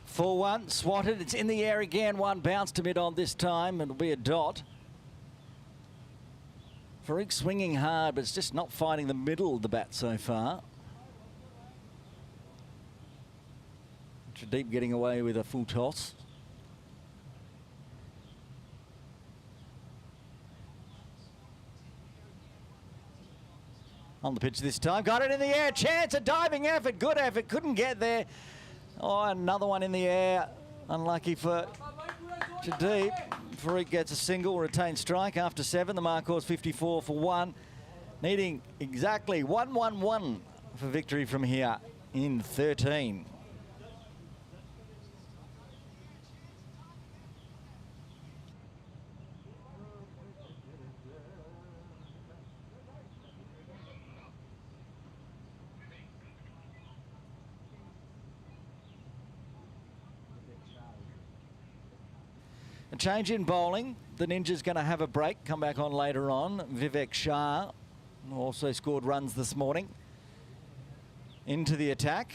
Full one, swatted, it's in the air again, 1 bounce to mid-on this time, it'll be a dot. Farouk swinging hard, but it's just not finding the middle of the bat so far. Tradeep getting away with a full toss. On the pitch this time, got it in the air, chance, a diving effort, good effort, couldn't get there. Oh, another one in the air. Unlucky for Tradeep. Farouk gets a single, retained strike after 7. The Markhors 54 for 1. needing exactly 1-1-1 for victory from here in 13. A change in bowling. The Ninja's going to have a break, come back on later on. Vivek Shah also scored runs this morning. Into the attack.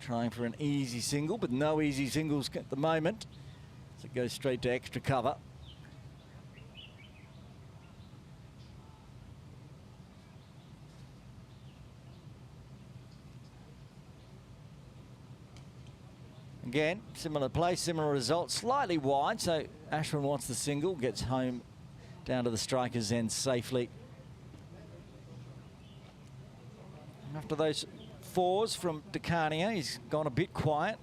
Trying for an easy single, but no easy singles at the moment. So it goes straight to extra cover. Again, similar place, similar result, slightly wide, so Ashwin wants the single, gets home down to the striker's end safely. After those fours from Decania, he's gone a bit quiet.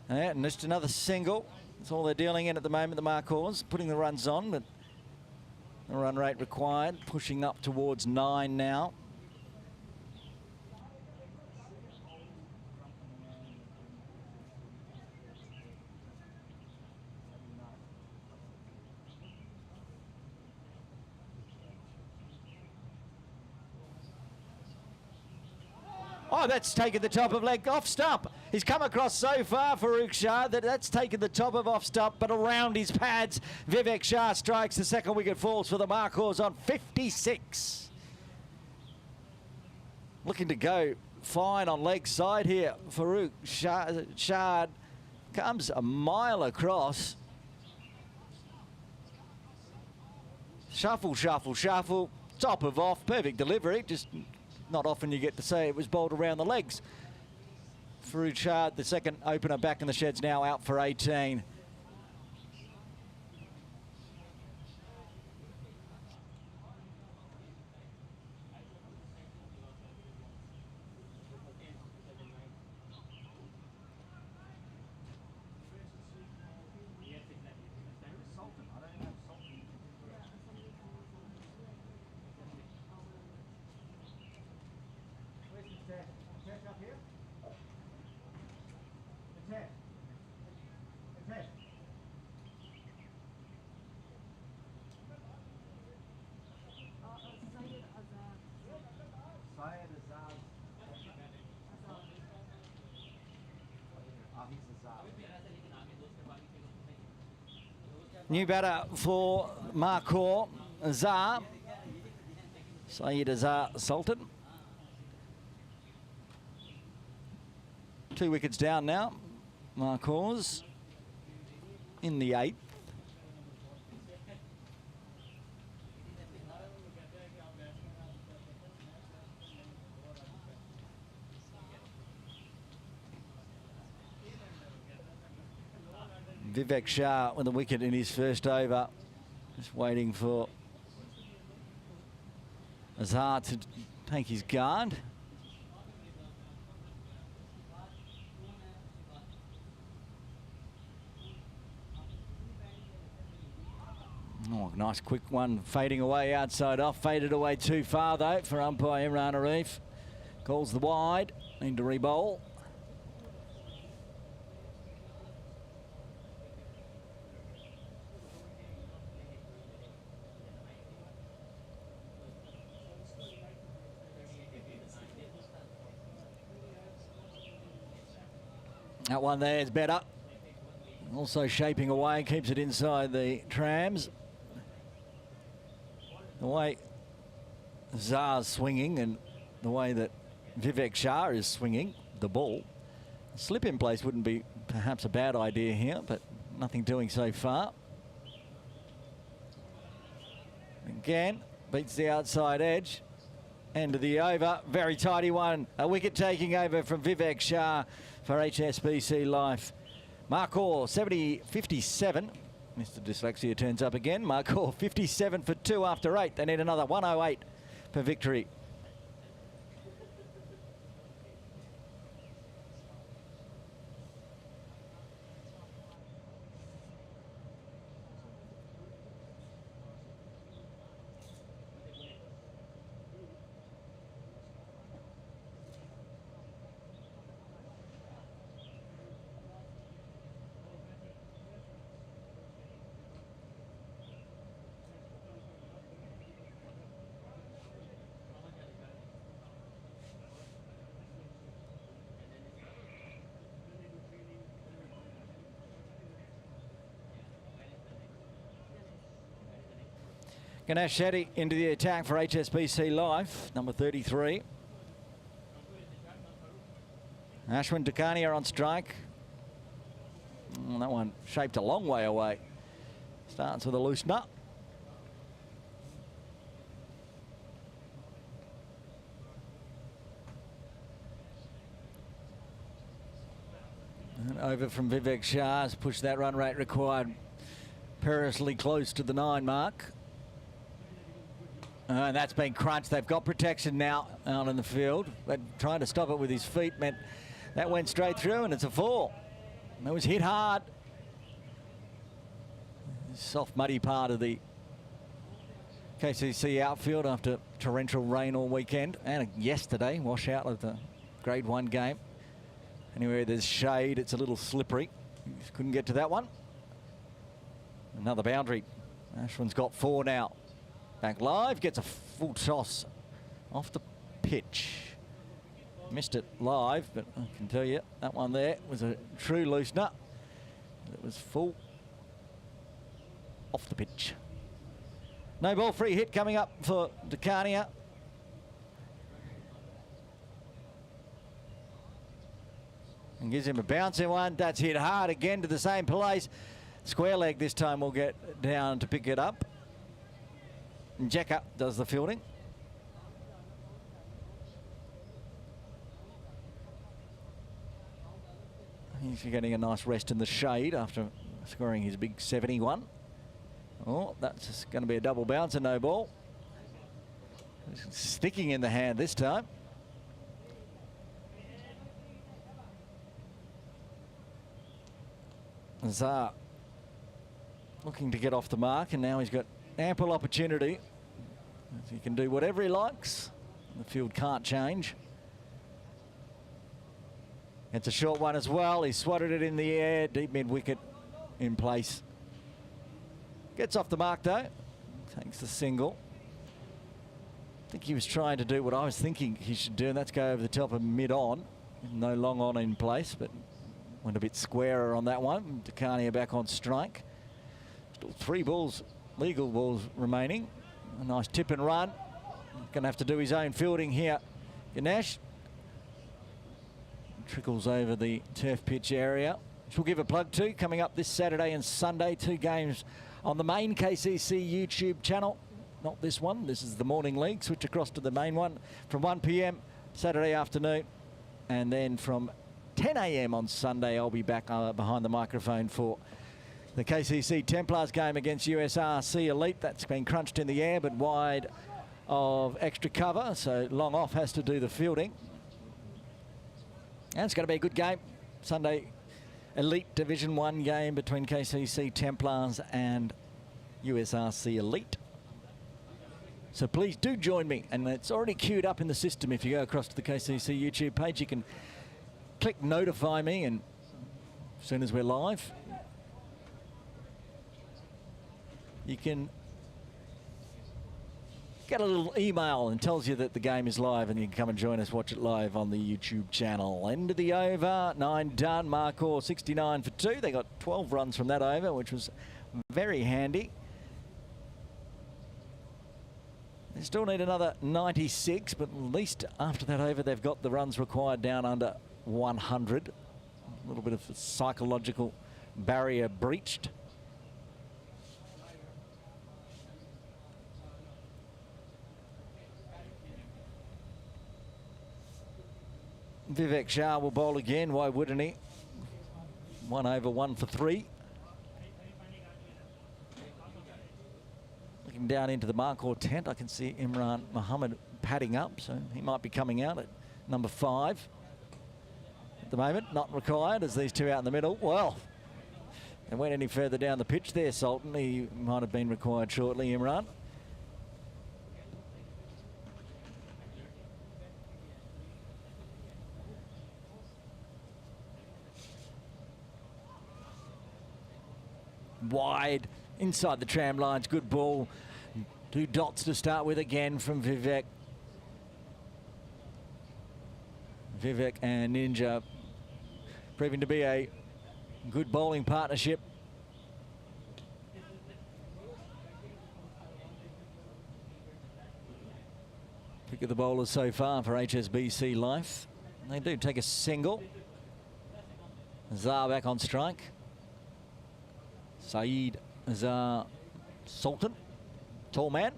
And just another single. That's all they're dealing in at the moment, the Markhors, putting the runs on, but the run rate required, pushing up towards 9 now. Oh, that's taken the top of leg off stump. He's come across so far, Farooq Shah, that's taken the top of off stump, but around his pads, Vivek Shah strikes. The second wicket falls for the Markhors on 56. Looking to go fine on leg side here. Farooq Shah comes a mile across. Shuffle, shuffle, shuffle. Top of off, perfect delivery. Just not often you get to say it was bowled around the legs. Farooq Shah, the second opener, back in the sheds now, out for 18. New batter for Markhor, Azhar. Syed Azhar Sultan. 2 wickets down now. Markhors in the 8th. Vivek Shah with a wicket in his first over. Just waiting for Azhar to take his guard. Oh, nice quick one, fading away outside off. Faded away too far though for umpire Imran Arif. Calls the wide, need to re-bowl. That one there is better. Also shaping away, keeps it inside the trams. The way Zah's swinging and the way that Vivek Shah is swinging the ball, a slip in place wouldn't be perhaps a bad idea here, but nothing doing so far. Again, beats the outside edge. End of the over, very tidy one. A wicket taking over from Vivek Shah for HSBC Life. Markhor 57. Mr. Dyslexia turns up again. Markhor 57 for 2 after 8. They need another 108 for victory. Ganesh Shetty into the attack for HSBC Life, number 33. Ashwin Dakania on strike. That one shaped a long way away. Starts with a loose nut. And over from Vivek Shah has pushed that run rate required perilously close to the 9 mark. And that's been crunched. They've got protection now out in the field. But trying to stop it with his feet meant that went straight through, and it's a 4. That was hit hard. Soft, muddy part of the KCC outfield after torrential rain all weekend. And yesterday, washout of the Grade 1 game. Anywhere there's shade, it's a little slippery. Couldn't get to that one. Another boundary. Ashwin's got 4 now. Back live, gets a full toss off the pitch. Missed it live, but I can tell you that one there was a true loose nut. It was full off the pitch. No ball, free hit coming up for Dakania. And gives him a bouncing one. That's hit hard again to the same place. Square leg this time will get down to pick it up. And Jekka does the fielding. He's getting a nice rest in the shade after scoring his big 71. Oh, that's going to be a double bouncer, no ball. Sticking in the hand this time. Zah looking to get off the mark, and now he's got ample opportunity. He can do whatever he likes. The field can't change. It's a short one as well. He swatted it in the air, deep mid-wicket in place. Gets off the mark though. Takes the single. I think he was trying to do what I was thinking he should do, and that's go over the top of mid-on. No long on in place, but went a bit squarer on that one. Dakania back on strike. Still 3 balls, legal balls remaining. A nice tip and run. Going to have to do his own fielding here. Ganesh trickles over the turf pitch area, which we'll give a plug to. Coming up this Saturday and Sunday, 2 games on the main KCC YouTube channel. Not this one. This is the Morning League. Switch across to the main one from 1 p.m. Saturday afternoon. And then from 10 a.m. on Sunday, I'll be back behind the microphone for the KCC Templars game against USRC Elite. That's been crunched in the air, but wide of extra cover, so long off has to do the fielding. And it's going to be a good game. Sunday Elite Division 1 game between KCC Templars and USRC Elite. So please do join me, and it's already queued up in the system. If you go across to the KCC YouTube page, you can click notify me, and as soon as we're live, you can get a little email and tells you that the game is live, and you can come and join us, watch it live on the YouTube channel. End of the over, 9 done. Markhor 69 for 2. They got 12 runs from that over, which was very handy. They still need another 96, but at least after that over, they've got the runs required down under 100. A little bit of a psychological barrier breached. Vivek Shah will bowl again. Why wouldn't he? 1 over 1 for 3. Looking down into the Markhor tent, I can see Imran Mohammed padding up, so he might be coming out at number 5. At the moment, not required as these two out in the middle. Well, they went any further down the pitch there, Sultan. He might have been required shortly, Imran. Wide, inside the tram lines, good ball. 2 dots to start with again from Vivek. Vivek and Ninja proving to be a good bowling partnership. Pick of the bowlers so far for HSBC Life. They do take a single. Azhar back on strike. Saeed Azhar Sultan, tall man.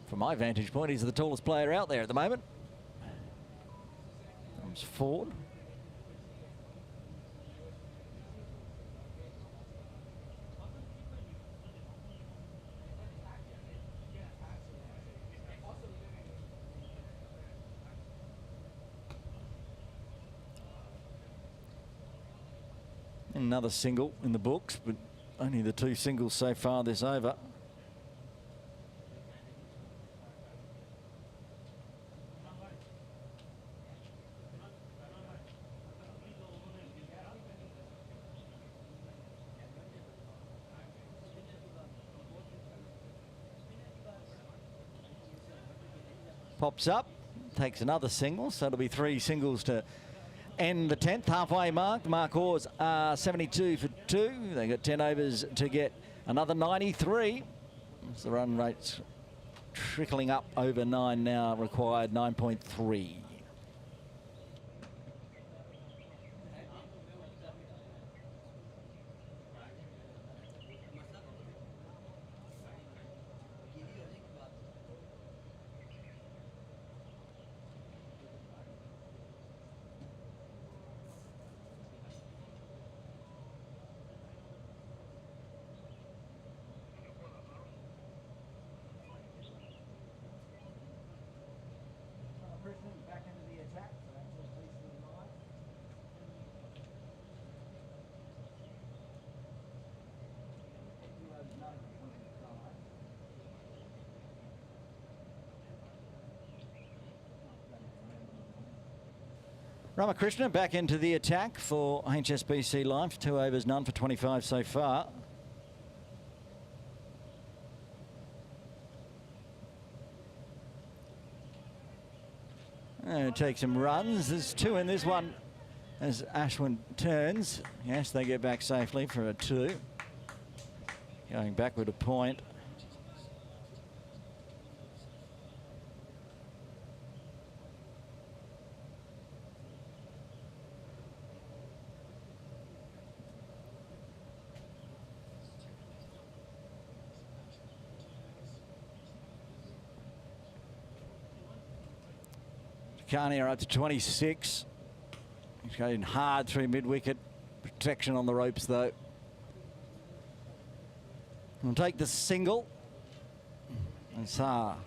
From my vantage point, he's the tallest player out there at the moment. Comes forward. Another single in the books, but only the 2 singles so far this over. Pops up, takes another single, so it'll be 3 singles to end the 10th halfway mark. The Markhors are 72 for 2. They got 10 overs to get another 93. As the run rate's trickling up over 9 now, required 9.3. Back into the attack for HSBC Life. Ramakrishna back into the attack for HSBC Life. 2 overs, none for 25 so far. Take some runs. There's 2 in this one as Ashwin turns. Yes, they get back safely for a 2. Going backward a point. Carney are up to 26. He's going hard through mid-wicket. Protection on the ropes, though. We'll take the single. And Saar.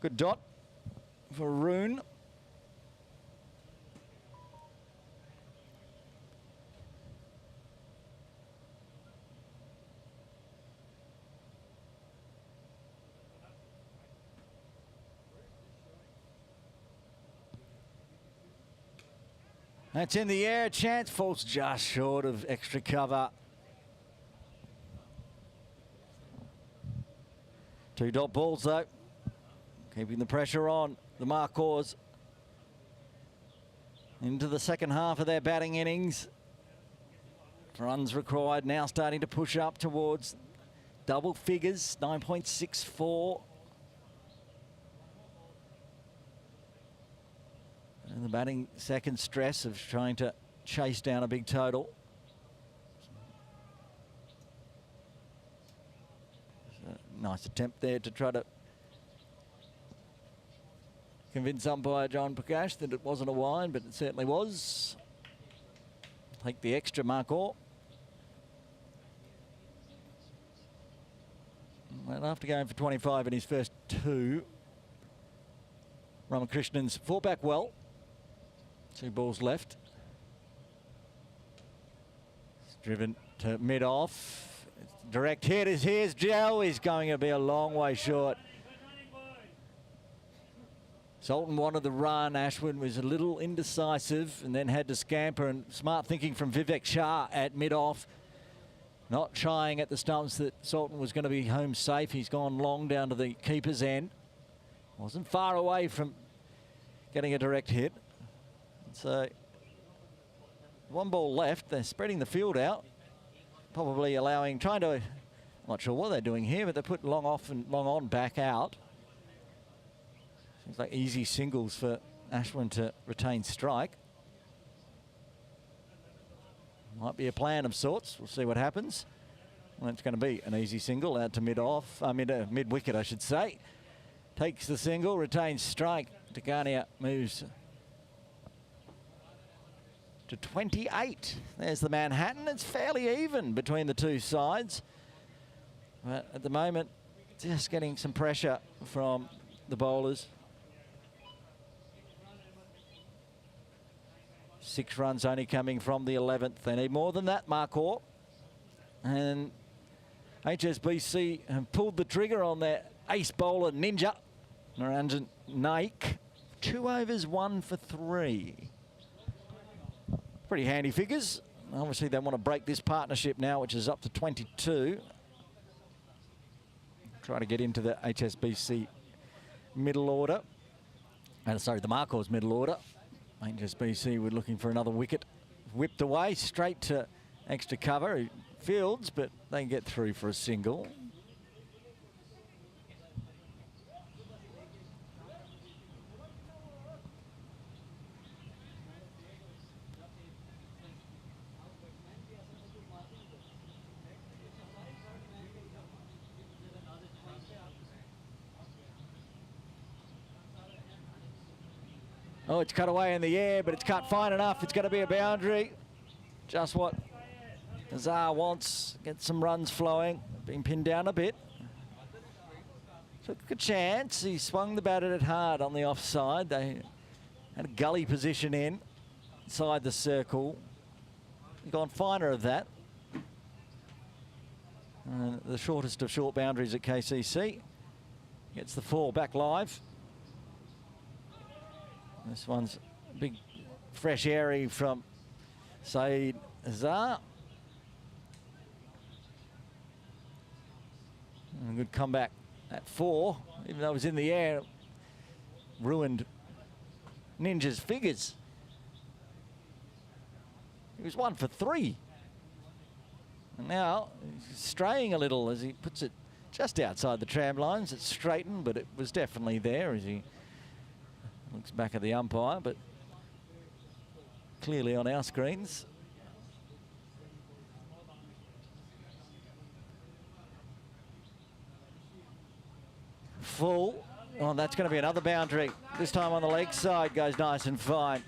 Good dot for Roon. That's in the air. Chance falls just short of extra cover. 2 dot balls though. Keeping the pressure on. the Markhors into the second half of their batting innings. Runs required now starting to push up towards double figures, 9.64. And the batting second stress of trying to chase down a big total. Nice attempt there to try to convince umpire John Prakash that it wasn't a wind, but it certainly was. Take the extra, Markhor. Well, after going for 25 in his first two, Ramakrishnan's fought back well. 2 balls left. It's driven to mid-off. Direct hit is here's Joe. He's going to be a long way short. Sultan wanted the run. Ashwin was a little indecisive and then had to scamper, and smart thinking from Vivek Shah at mid-off. Not shying at the stumps that Sultan was going to be home safe. He's gone long down to the keeper's end. Wasn't far away from getting a direct hit. So 1 ball left. They're spreading the field out. Probably trying to, I'm not sure what they're doing here, but they put long off and long on back out. Seems like easy singles for Ashwin to retain strike. Might be a plan of sorts. We'll see what happens. Well, it's going to be an easy single out to mid-off, mid-wicket, I should say. Takes the single, retains strike. Tagania moves to 28. There's the Manhattan. It's fairly even between the two sides. But at the moment, just getting some pressure from the bowlers. 6 runs only coming from the 11th. They need more than that, Markhor. And HSBC have pulled the trigger on their ace bowler, Ninja, Naranjan Naik. 2 overs, 1 for 3. Pretty handy figures. Obviously, they want to break this partnership now, which is up to 22. Try to get into the HSBC middle order. Sorry, the Markhor's middle order. HSBC were looking for another wicket. Whipped away straight to extra cover. Fields, but they can get through for a single. Oh, it's cut away in the air, but it's cut fine enough. It's going to be a boundary. Just what Azhar wants. Get some runs flowing. Being pinned down a bit. Took a chance. He swung the bat at it hard on the offside. They had a gully position inside the circle. He's gone finer of that. The shortest of short boundaries at KCC. Gets the 4 back live. This one's big, fresh airy from Saeed Azhar. And a good comeback at 4, even though it was in the air. Ruined Ninja's figures. He was 1 for 3. And now he's straying a little as he puts it just outside the tram lines. It's straightened, but it was definitely there as he looks back at the umpire, but clearly on our screens. Full. Oh, that's going to be another boundary. This time on the leg side, goes nice and fine.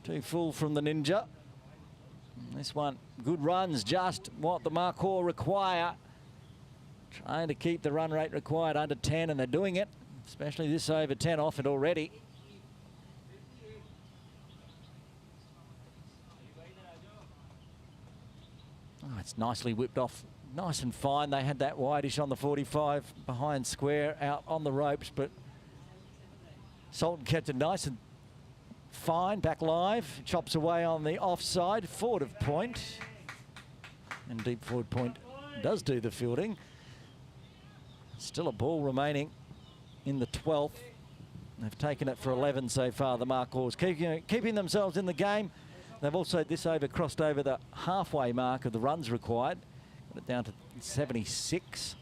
2 full from the Ninja. This one, good runs, just what the Markhor require. Trying to keep the run rate required under 10, and they're doing it, especially this over 10 off it already. Oh, it's nicely whipped off, nice and fine. They had that wideish on the 45 behind square out on the ropes, but Sultan kept it nice and fine, back live. Chops away on the offside, forward of point. And deep forward point does do the fielding. Still a ball remaining in the 12th. They've taken it for 11 so far, the Markhors, keeping themselves in the game. They've also, this over, crossed over the halfway mark of the runs required. Got it down to 76.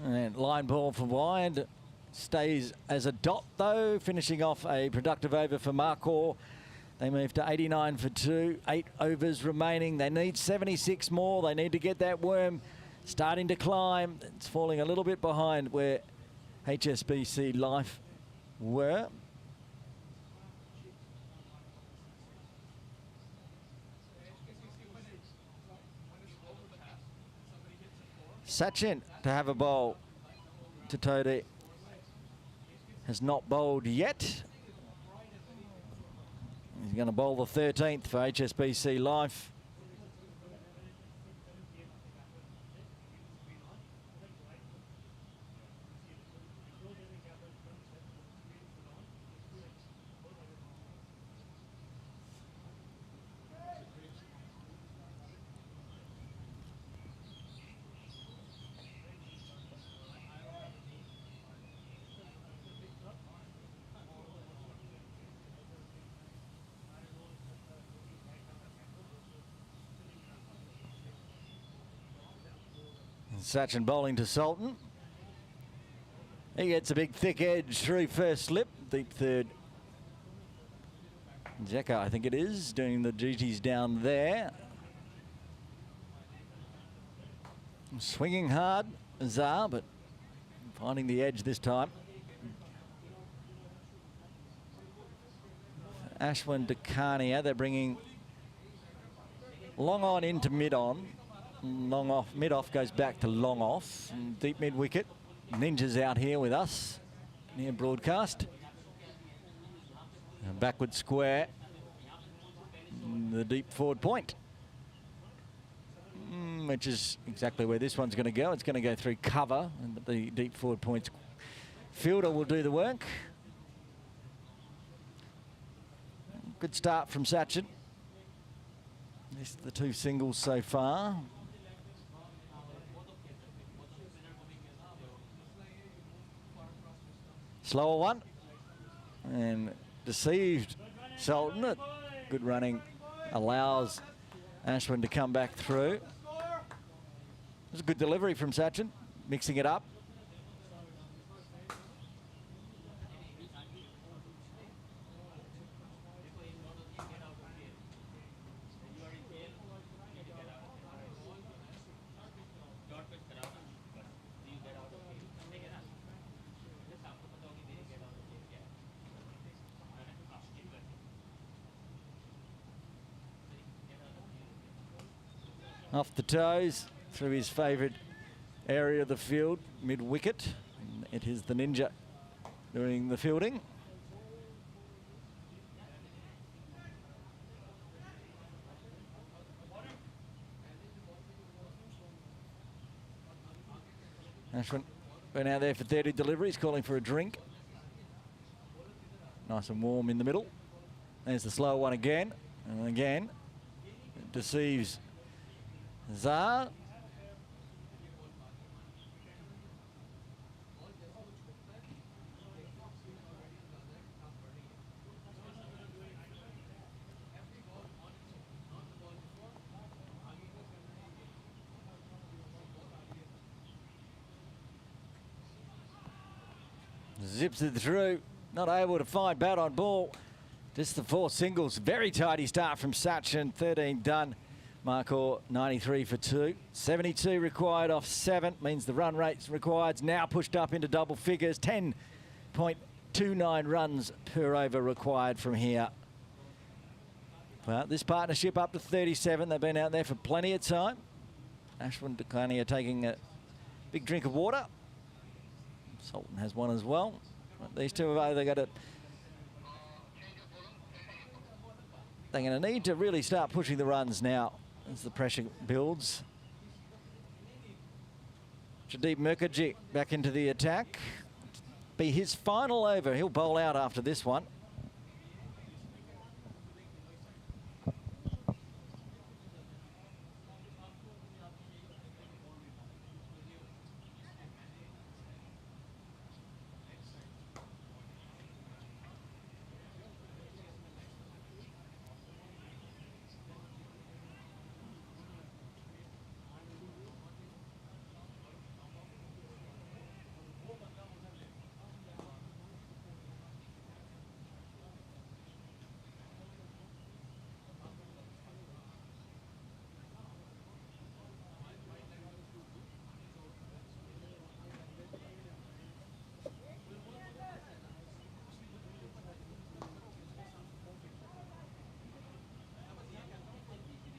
And line ball for wide. Stays as a dot, though, finishing off a productive over for Markhor. They move to 89 for 2, 8 overs remaining. They need 76 more. They need to get that worm starting to climb. It's falling a little bit behind where HSBC Life were. Sachin to have a bowl to Todi. Has not bowled yet. He's going to bowl the 13th for HSBC Life. Sachin bowling to Sultan. He gets a big thick edge through first slip, deep third. Jacka, I think it is, doing the duties down there. Swinging hard, Azar, but finding the edge this time. Ashwin Dakania, they're bringing long on into mid on. Long off, mid off goes back to long off. And deep mid wicket. Ninja's out here with us near broadcast. And backward square. The deep forward point. Which is exactly where this one's going to go. It's going to go through cover, but the deep forward points fielder will do the work. Good start from Sachin. Missed the 2 singles so far. Slower one. And deceived Sultan. Good running allows Ashwin to come back through. It was a good delivery from Sachin, mixing it up. Off the toes, through his favourite area of the field, mid-wicket. It is the Ninja doing the fielding. Ashwin been out there for 30 deliveries, calling for a drink. Nice and warm in the middle. There's the slow one again, and again, it deceives Zar. Zips it through, not able to find bat on ball. Just the 4 singles. Very tidy start from Sachin, 13 done. Markhor 93 for 2. 72 required off 7. Means the run rates required now pushed up into double figures. 10.29 runs per over required from here. Well, this partnership up to 37. They've been out there for plenty of time. Ashwin Dakania taking a big drink of water. Sultan has one as well. But these two have either got to... They're going to need to really start pushing the runs now as the pressure builds. Pradeep Mukherjee back into the attack. Be his final over. He'll bowl out after this one.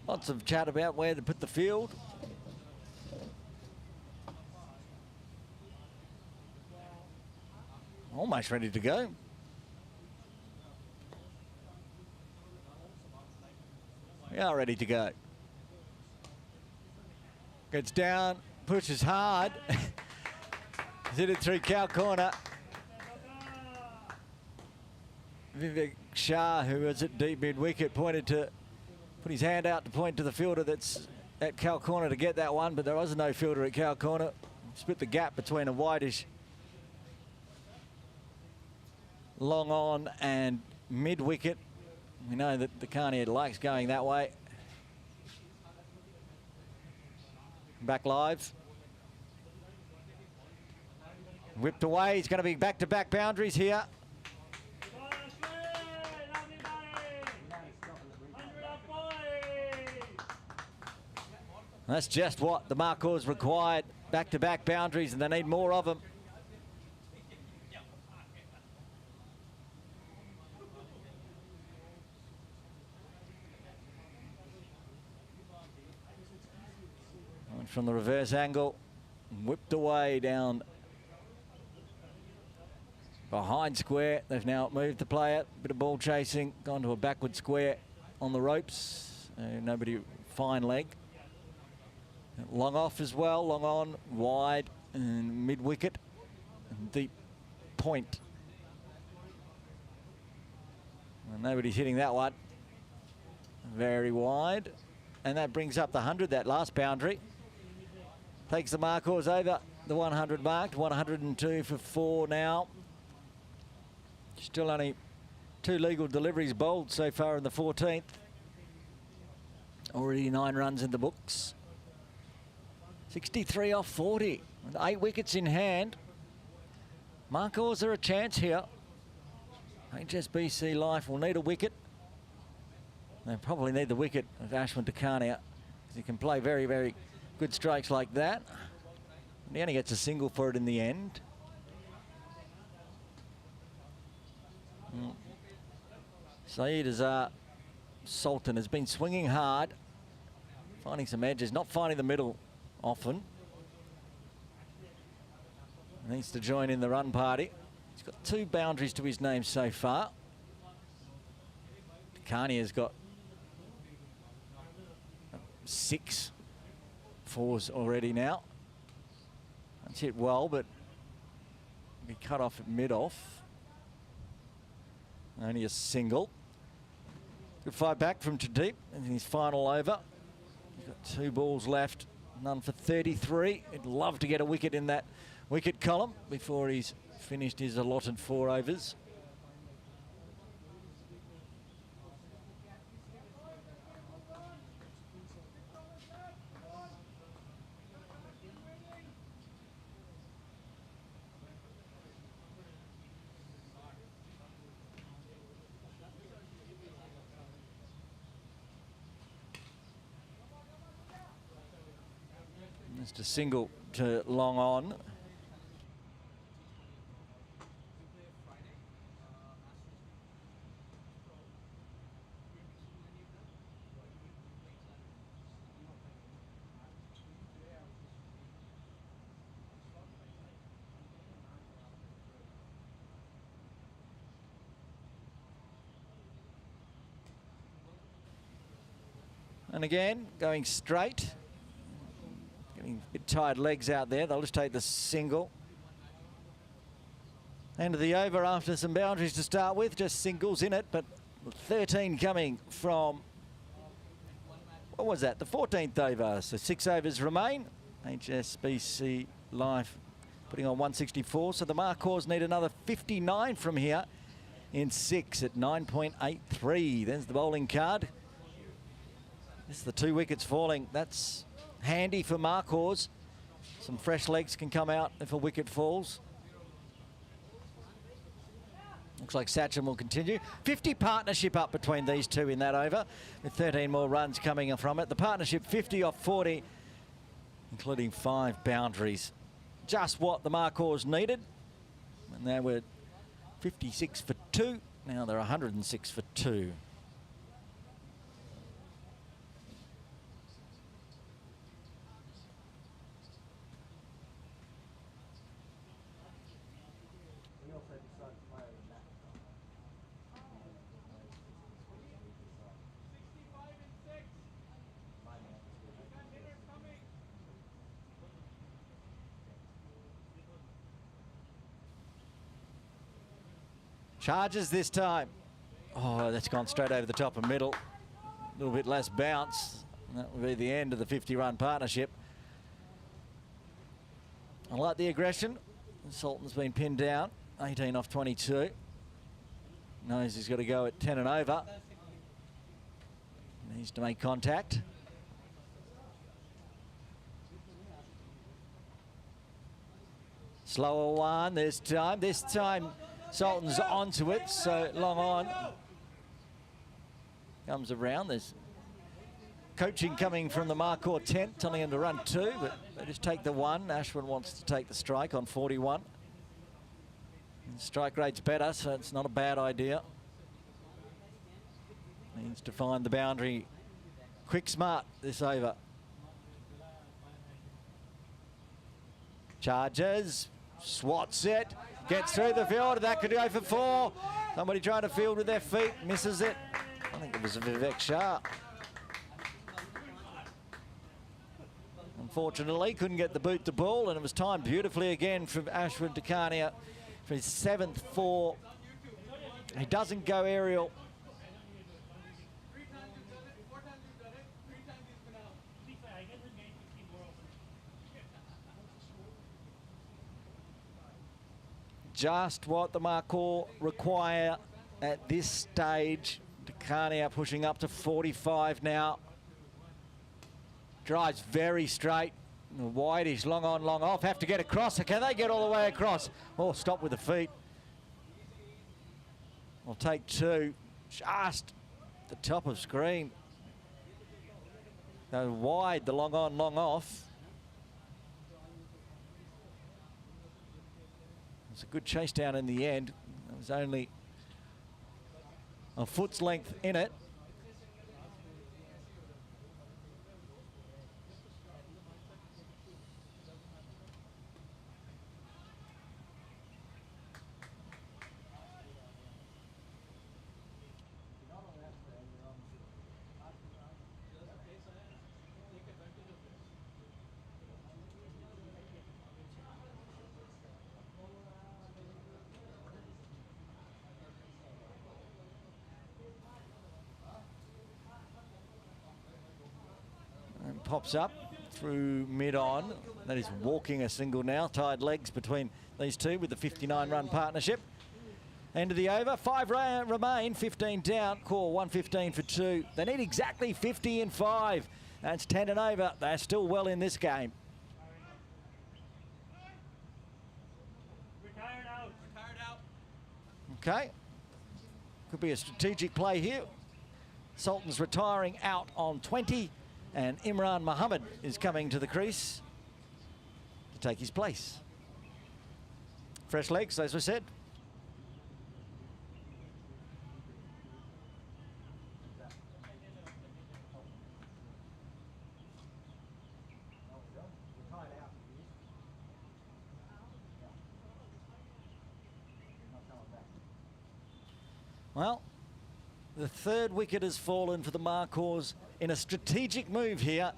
Lots of chat about where to put the field. Almost ready to go. We are ready to go. Gets down, pushes hard. Hit it through cow corner. Vivek Shah, who was at deep mid-wicket, put his hand out to point to the fielder that's at cow corner to get that one, but there was no fielder at cow corner. Split the gap between a wideish long on and mid-wicket. We know that the Carnier likes going that way. Back live. Whipped away. He's going to be back-to-back boundaries here. That's just what the Markhors required. Back-to-back boundaries, and they need more of them. And from the reverse angle, whipped away down behind square. They've now moved to play it. Bit of ball chasing, gone to a backward square on the ropes. Nobody, fine leg. Long off as well, long on, wide, and mid-wicket, and deep point. And nobody's hitting that one. Very wide. And that brings up the 100, that last boundary. Takes the Markhors over the 100 mark, 102 for 4 now. Still only 2 legal deliveries bowled so far in the 14th. Already 9 runs in the books. 63 off 40, with 8 wickets in hand. Markhors are a chance here. HSBC Life will need a wicket. They probably need the wicket of Ashwin Takania, because he can play very, very good strikes like that. And he only gets a single for it in the end. Saeed Azhar Sultan has been swinging hard, finding some edges, not finding the middle often. Needs to join in the run party. He's got 2 boundaries to his name so far. Takania's got 6 fours already now. That's hit well, but be cut off at mid-off. Only a single. Good fight back from Pradeep in his final over. He's got 2 balls left, none for 33. He'd love to get a wicket in that wicket column before he's finished his allotted 4 overs. Just a single to long on. And again, going straight. Getting a bit tired legs out there. They'll just take the single. End of the over after some boundaries to start with. Just singles in it, but 13 coming from, what was that? The 14th over. So 6 overs remain. HSBC Life putting on 164. So the Markhors need another 59 from here in 6 at 9.83. There's the bowling card. This is the 2 wickets falling. That's handy for Markhors. Some fresh legs can come out if a wicket falls. Looks like Sachin will continue. 50 partnership up between these 2 in that over, with 13 more runs coming from it. The partnership 50 off 40, including 5 boundaries. Just what the Markhors needed. And they were 56 for 2. Now they're 106 for 2. Charges this time. Oh, that's gone straight over the top and middle. A little bit less bounce. That will be the end of the 50-run partnership. I like the aggression. Sultan's been pinned down. 18 off 22. Knows he's got to go at 10 and over. Needs to make contact. Slower one this time. This time Sultan's onto it, so long on. Comes around. There's coaching coming from the Markhor tent, telling him to run 2, but they just take the 1. Ashwin wants to take the strike on 41. And strike rate's better, so it's not a bad idea. Needs to find the boundary quick, smart this over. Charges, swats it, gets through the field. That could go for 4. Somebody trying to field with their feet, misses it. I think it was Vivek Shah. Unfortunately, couldn't get the boot to ball, and it was timed beautifully again from Ashwin Takania for his 7th 4. He doesn't go aerial. Just what the Markhor require at this stage. Takania pushing up to 45 now. Drives very straight. Wideish, long on, long off. Have to get across. Can they get all the way across? Oh, stop with the feet. We'll take 2. Just the top of screen. Go wide, the long on, long off. It's a good chase down in the end. There was only a foot's length in it. Pops up through mid-on. That is walking a single now. Tied legs between these two with the 59-run partnership. End of the over. 5 remain. 15 down. Core 115 for 2. They need exactly 50 in 5. That's 10 and over. They're still well in this game. Retired out. Retired out. Okay. Could be a strategic play here. Sultan's retiring out on 20. And Imran Muhammad is coming to the crease to take his place. Fresh legs, as we said. Well, the 3rd wicket has fallen for the Markhors in a strategic move here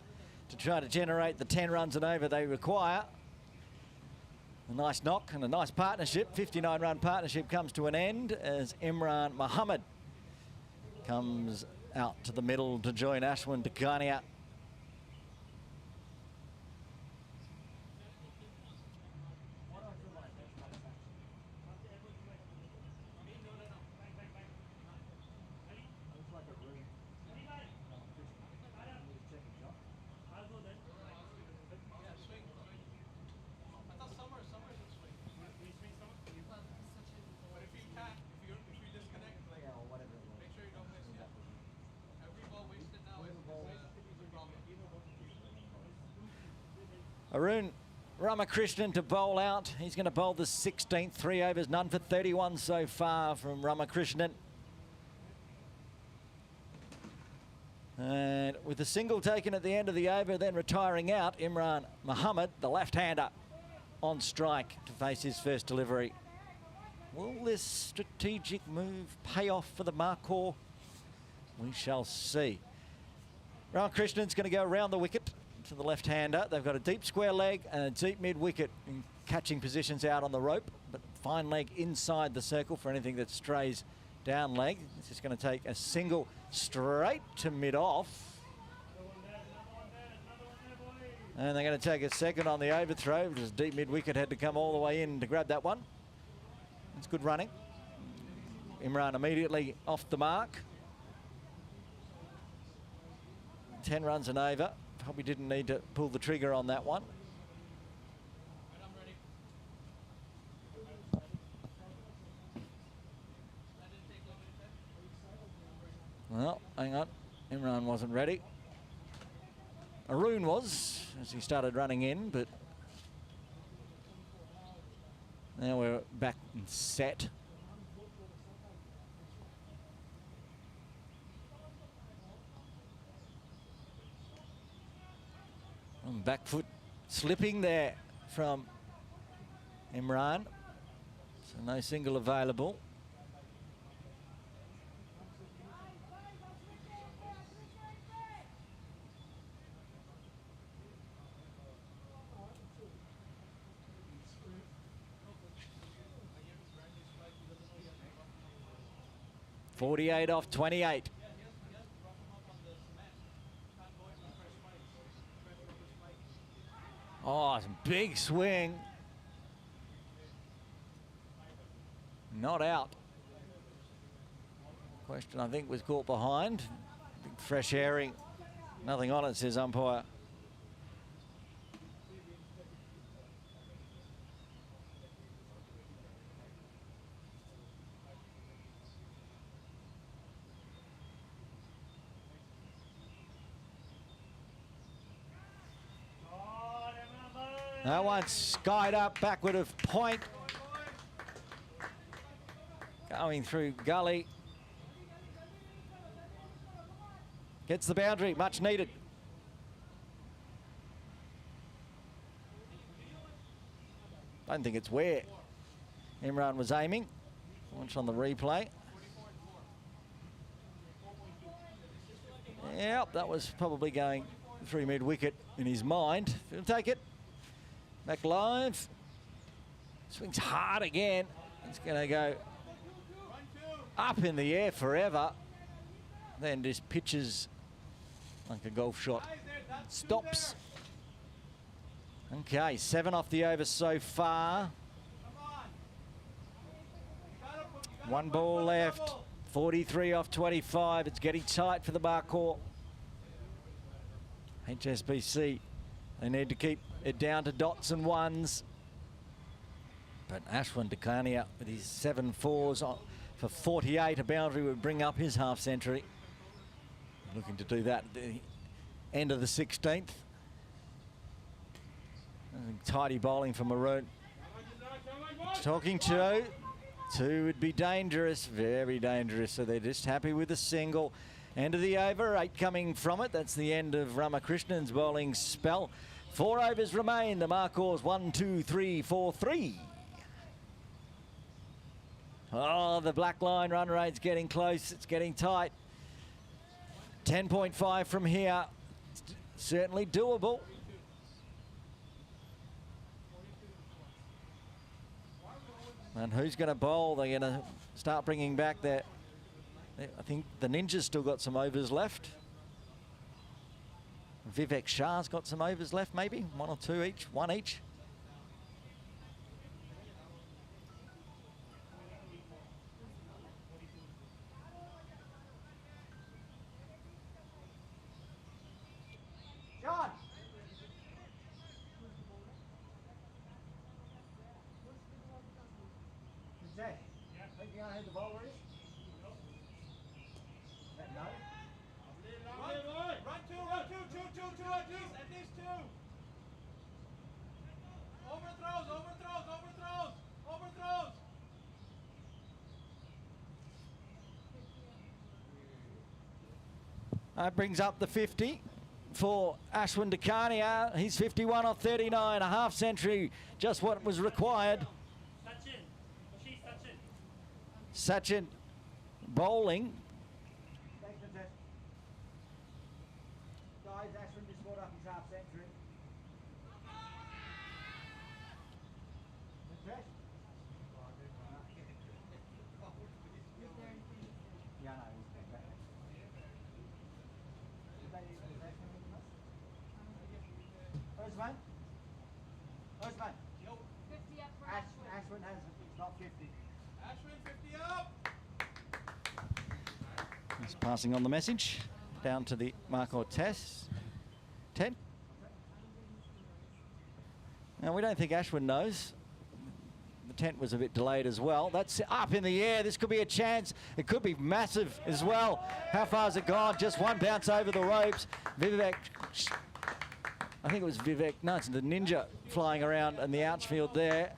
to try to generate the 10 runs and over they require. A nice knock and a nice partnership. 59-run partnership comes to an end as Imran Muhammad comes out to the middle to join Ashwin Takania. Arun Ramakrishnan to bowl out. He's going to bowl the 16th. 3 overs, none for 31 so far from Ramakrishnan. And with a single taken at the end of the over, then retiring out, Imran Muhammad, the left-hander, on strike to face his first delivery. Will this strategic move pay off for the Markhor? We shall see. Ramakrishnan's going to go around the wicket, to the left-hander. They've got a deep square leg and a deep mid-wicket in catching positions out on the rope, but fine leg inside the circle for anything that strays down leg. This is going to take a single straight to mid-off. And they're going to take a second on the overthrow, because deep mid-wicket had to come all the way in to grab that one. It's good running. Imran immediately off the mark. 10 runs and over. Probably didn't need to pull the trigger on that one. Well, hang on. Imran wasn't ready. Arun was, as he started running in, but now we're back and set. Back foot slipping there from Imran. So no single available. .48 off 28. Oh, some big swing. Not out. Question, I think, was caught behind. Big fresh airing. Nothing on it, says umpire. That one skied up backward of point. Going through gully. Gets the boundary, much needed. Don't think it's where Imran was aiming. Watch on the replay. Yep, that was probably going through mid-wicket in his mind. He'll take it. Back live. Swings hard again. It's going to go up in the air forever. Then just pitches like a golf shot. Stops. Okay, 7 off the over so far. 1 ball left. 43 off 25. It's getting tight for the Markhor. HSBC, they need to keep it down to dots and ones. But Ashwin Dakania with his 7 fours for 48, a boundary would bring up his half century. Looking to do that at the end of the 16th. Tidy bowling from Maroon. Talking to 2 would be dangerous, very dangerous. So they're just happy with a single. End of the over, 8 coming from it. That's the end of Ramakrishnan's bowling spell. 4 overs remain. The Markhor's 1, 2, 3, 4, 3. Oh, the black line run rate's getting close. It's getting tight. 10.5 from here. Certainly doable. And who's going to bowl? They're going to start bringing back their... I think the Ninjas still got some overs left. Vivek Shah's got some overs left, maybe 1 or 2 each, 1 each. John! Zach, think you know who the bowler is? No? Run two at least 2. Overthrows. That brings up the 50 for Ashwin Dakania. He's 51 off 39, a half century, just what was required. Sachin bowling. Thanks, Princess. Guys, Ashwin just scored up his half century. hasn't. It's not 50. Ashwin, 50 up. He's passing on the message down to the Markhor test. 10. Now, we don't think Ashwin knows. The tent was a bit delayed as well. That's up in the air. This could be a chance. It could be massive as well. How far has it gone? Just one bounce over the ropes. Vivek, I think it was Vivek. No, it's the Ninja flying around in the outfield there.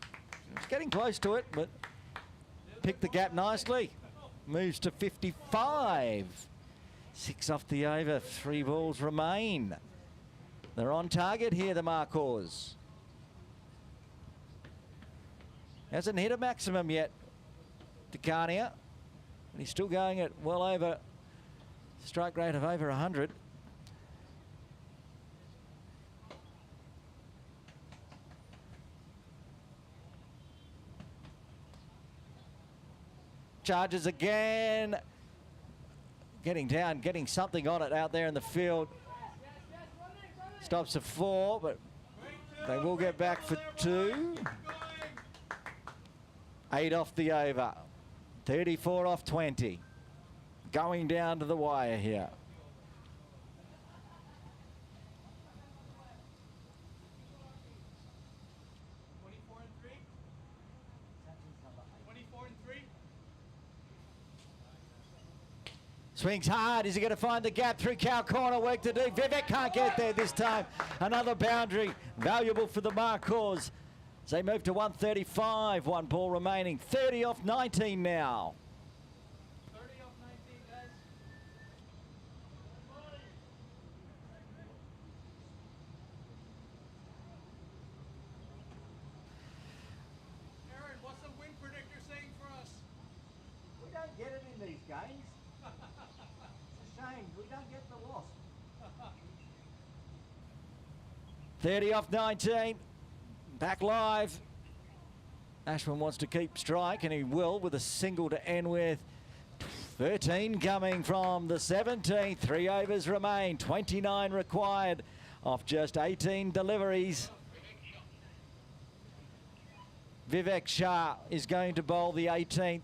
It's getting close to it, but picked the gap nicely. Moves to 55. 6 off the over. 3 balls remain. They're on target here, the Markhors. Hasn't hit a maximum yet, Decania. And he's still going at well over strike rate of over 100. Charges again. Getting down, getting something on it out there in the field. Stops at 4, but they will get back for 2. 8 off the over. 34 off 20. Going down to the wire here. Swings hard. Is he going to find the gap through cow corner? Work to do. Vivek can't get there this time. Another boundary. Valuable for the Markhors. As they move to 135. 1 ball remaining. 30 off 19 now. 30 off 19, guys. Aaron, what's the win predictor saying for us? We don't get it in these games. It's a shame. We don't get the loss. 30 off 19. Back live. Ashwin wants to keep strike, and he will with a single to end with. 13 coming from the 17th. 3 overs remain. 29 required off just 18 deliveries. Vivek Shah is going to bowl the 18th.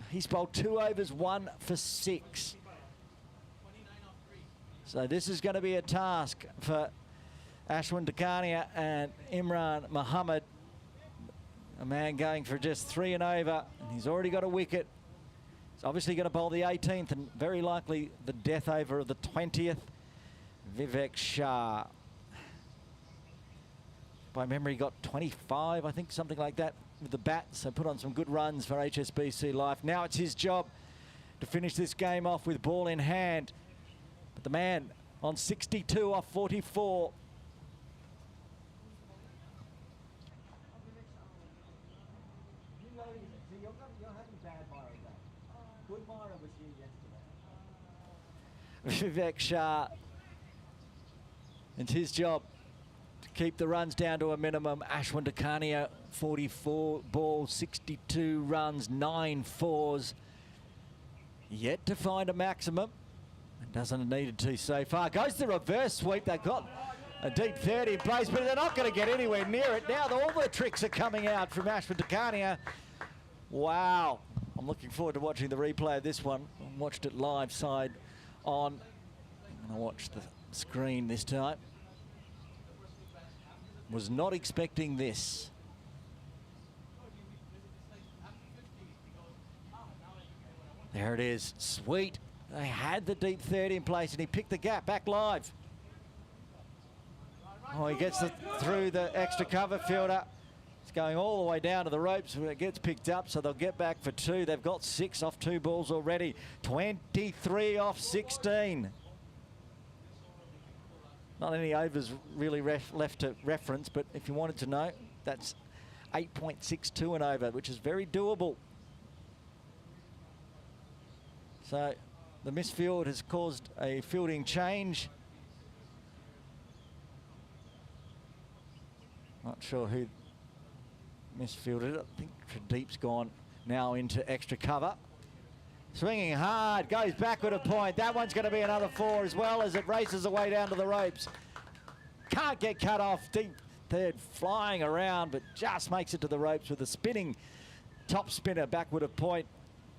He's bowled 2 overs, 1 for 6. So this is going to be a task for Ashwin Decania and Imran Muhammad. A man going for just 3 and over, and he's already got a wicket. He's obviously going to bowl the 18th and very likely the death over of the 20th. Vivek Shah. By memory, got 25, I think, something like that with the bat. So put on some good runs for HSBC Life. Now it's his job to finish this game off with ball in hand. But the man on 62 off 44. You're having bad Myra day. Good Myra was here yesterday. Vivek Shah. It's his job to keep the runs down to a minimum. Ashwin Decania, 44 balls, 62 runs, 9 fours. Yet to find a maximum. It doesn't need it to so far. Goes the reverse sweep. They've got a deep 30 in place, but they're not going to get anywhere near it. Now all the tricks are coming out from Ashwin Decania. Wow. I'm looking forward to watching the replay of this one. I watched it live side on. And I watched the screen this time. Was not expecting this. There it is. Sweet. They had the deep 30 in place, and he picked the gap back live. Oh, he gets through the extra cover fielder. It's going all the way down to the ropes where it gets picked up, so they'll get back for 2. They've got 6 off 2 balls already. 23 off 16. Not any overs really left to reference, but if you wanted to know, that's 8.62 and over, which is very doable. So the misfield has caused a fielding change. Not sure who misfielded it. I think Pradeep's gone now into extra cover. Swinging hard, goes backward a point. That one's going to be another 4 as well as it races away down to the ropes. Can't get cut off. Deep Third flying around, but just makes it to the ropes with a spinning top spinner backward of point.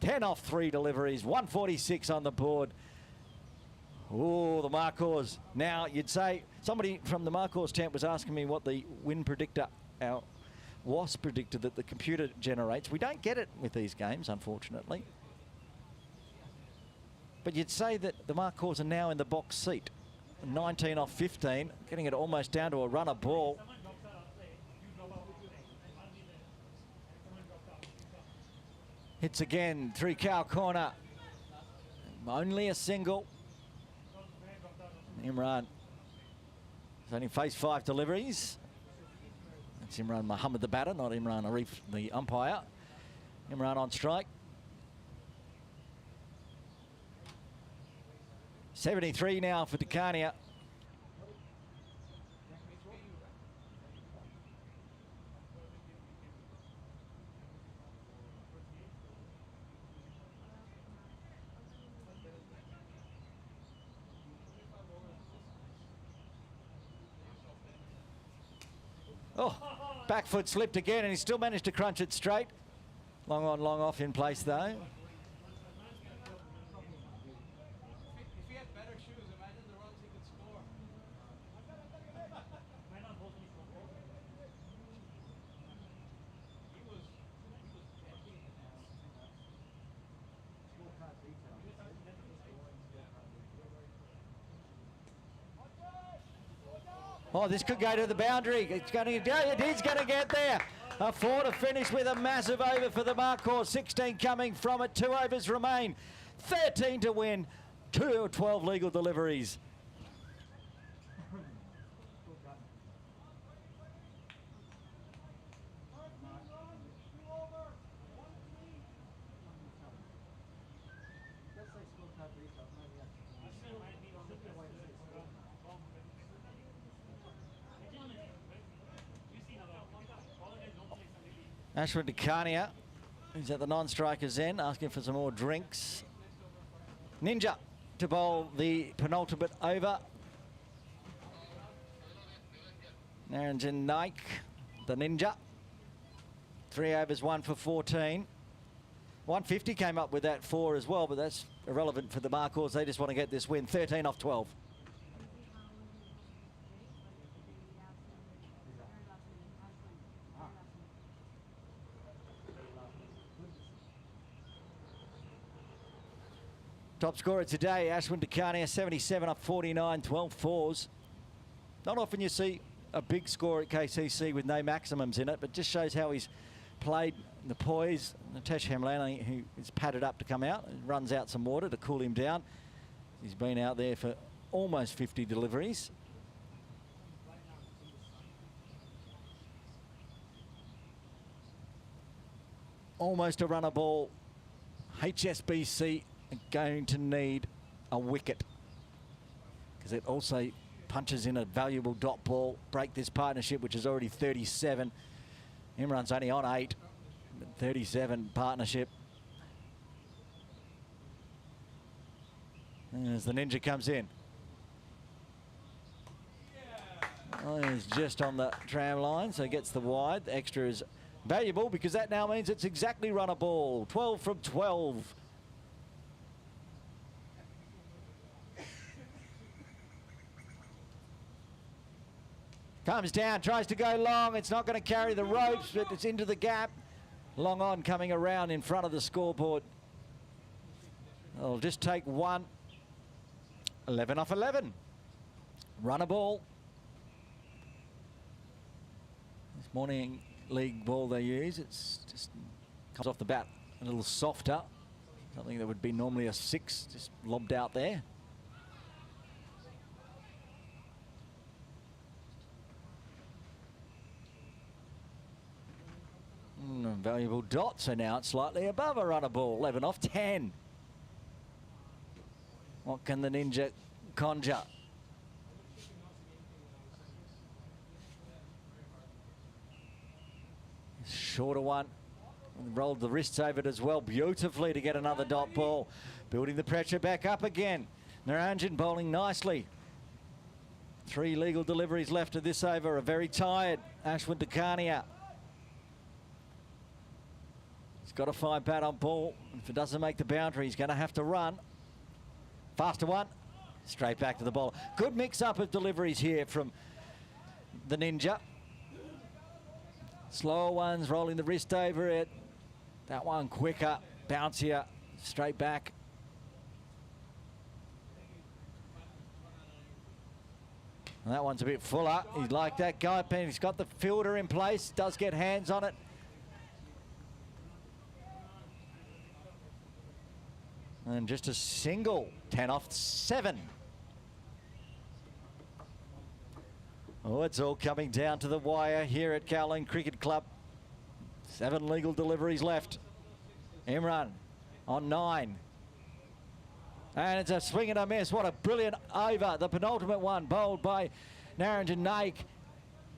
10 off 3 deliveries, 146 on the board. Oh, the Markhors. Now, you'd say, somebody from the Markhors tent was asking me what the win predictor, our WASP predictor that the computer generates. We don't get it with these games, unfortunately. But you'd say that the Markhors are now in the box seat. 19 off 15, getting it almost down to a runner ball. Hits again, 3 cow corner. Only a single. Imran has only faced 5 deliveries. That's Imran Muhammad, the batter, not Imran Arif, the umpire. Imran on strike. 73 now for Decania. Oh, back foot slipped again, and he still managed to crunch it straight. Long on, long off in place, though. If he had better shoes, imagine the runs he could score. Oh, this could go to the boundary. It's going to go. It is going to get there. A 4 to finish with a massive over for the Markhor. 16 coming from it. 2 overs remain. 13 to win. 12 legal deliveries. Ashwin Decania, who's at the non-striker's end, asking for some more drinks. Ninja to bowl the penultimate over. Naranjan Naik, the Ninja. 3 overs, 1 for 14. 150 came up with that 4 as well, but that's irrelevant for the Markhors. They just want to get this win. 13 off 12. Top scorer today, Ashwin Decania, 77 up 49, 12 fours. Not often you see a big score at KCC with no maximums in it, but just shows how he's played the poise. Natesh Hamlani, who is padded up to come out, runs out some water to cool him down. He's been out there for almost 50 deliveries. Almost a runner ball. HSBC are going to need a wicket because it also punches in a valuable dot ball. Break this partnership, which is already 37. Imran's only on 8. 37 partnership. As the Ninja comes in. Oh, he's just on the tram line, so gets the wide. The extra is valuable because that now means it's exactly run a ball. 12 from 12. Comes down, tries to go long. It's not going to carry the ropes, but it's into the gap. Long on coming around in front of the scoreboard. It'll just take 1. 11 off 11. Run a ball. This morning league ball they use, it's just comes off the bat a little softer. Something that would be normally a 6, just lobbed out there. Valuable dot, so now it's slightly above a runner ball. 11 off 10. What can the Ninja conjure? Shorter one. Rolled the wrists over it as well beautifully to get another dot ball. Building the pressure back up again. Naranjan bowling nicely. 3 legal deliveries left of this over. A very tired Ashwin Dakania. He's got a 5 bat on ball. If it doesn't make the boundary, he's going to have to run. Faster one. Straight back to the ball. Good mix-up of deliveries here from the Ninja. Slower ones, rolling the wrist over it. That one quicker, bouncier, straight back. And that one's a bit fuller. He'd like that guy. He's got the fielder in place. Does get hands on it. And just a single. 10 off 7. Oh, it's all coming down to the wire here at Kowloon Cricket Club. 7 legal deliveries left. Imran on 9. And it's a swing and a miss. What a brilliant over. The penultimate one bowled by Narendra Naik.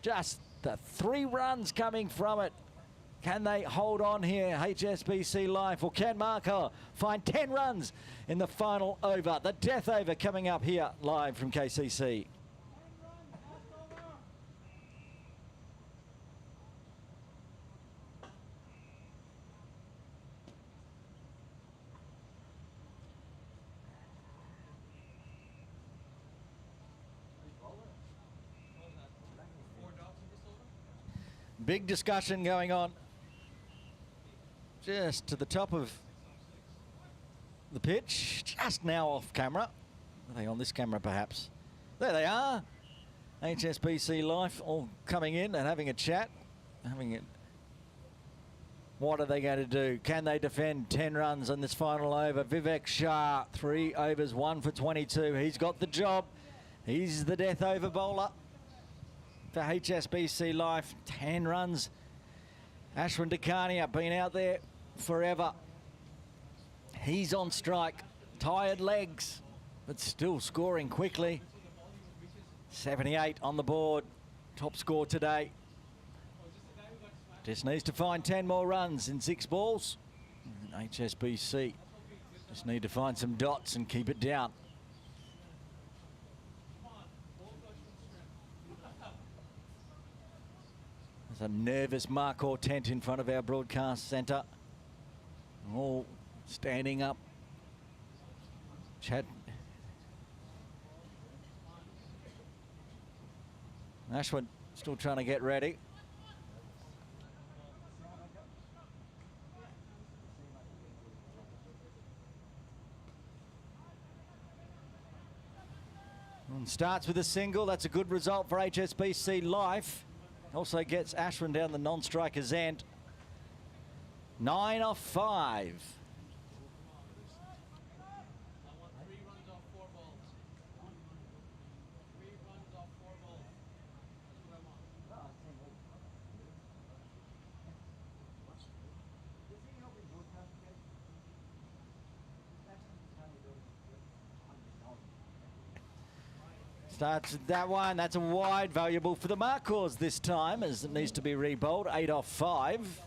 Just the 3 runs coming from it. Can they hold on here, HSBC Life, or can Markhor find 10 runs in the final over? The death over coming up here live from KCC. Big discussion going on just to the top of the pitch, just now off camera. Are they on this camera perhaps? There they are. HSBC Life all coming in and having a chat. What are they going to do? Can they defend 10 runs on this final over? Vivek Shah, 3 overs, 1 for 22. He's got the job. He's the death over bowler for HSBC Life. 10 runs. Ashwin Dakania been out there forever. He's on strike. Tired legs, but still scoring quickly. 78 on the board. Top score today. Just needs to find 10 more runs in 6 balls. And HSBC just need to find some dots and keep it down. There's a nervous Markhor tent in front of our broadcast centre. All standing up. Chat. Ashwin still trying to get ready. And starts with a single. That's a good result for HSBC Life. Also gets Ashwin down the non-striker's end. 9 off 5. Starts that one. That's a wide, valuable for the Markhors this time, as it needs to be rebowled. 8 off 5.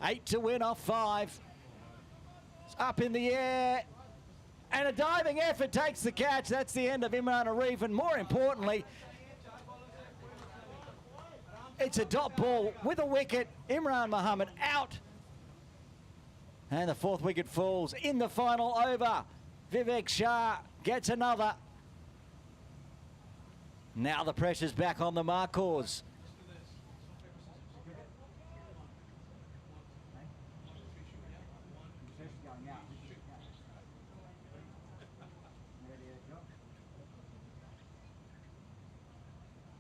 Eight to win off 5. It's up in the air. And a diving effort takes the catch. That's the end of Imran Arif. And more importantly, it's a dot ball with a wicket. Imran Mohammed out. And the 4th wicket falls in the final over. Vivek Shah gets another. Now the pressure's back on the Markhors.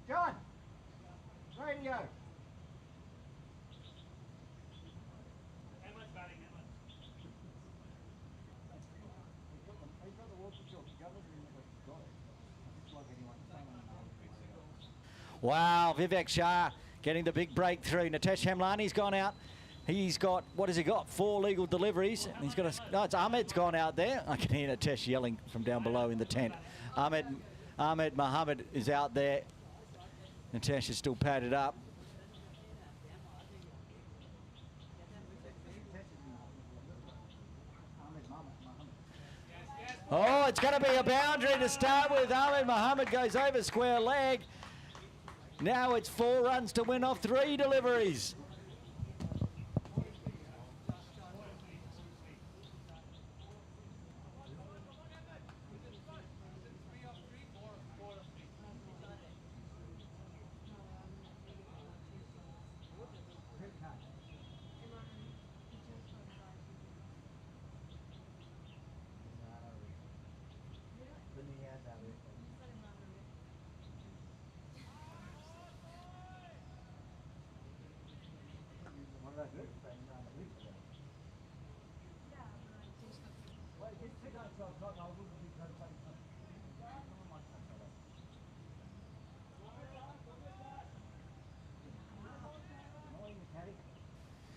John! Radio! How much batting, how much? He's got the walkie-talkie. Wow, Vivek Shah getting the big breakthrough. Nitesh Hemlani's gone out. He's got, what has he got? 4 legal deliveries. He's got a, no, it's Ahmed's gone out there. I can hear Nitesh yelling from down below in the tent. Ahmed Mohammed is out there. Nitesh is still padded up. Oh, it's going to be a boundary to start with. Ahmed Mohammed goes over square leg. Now it's 4 runs to win off 3 deliveries.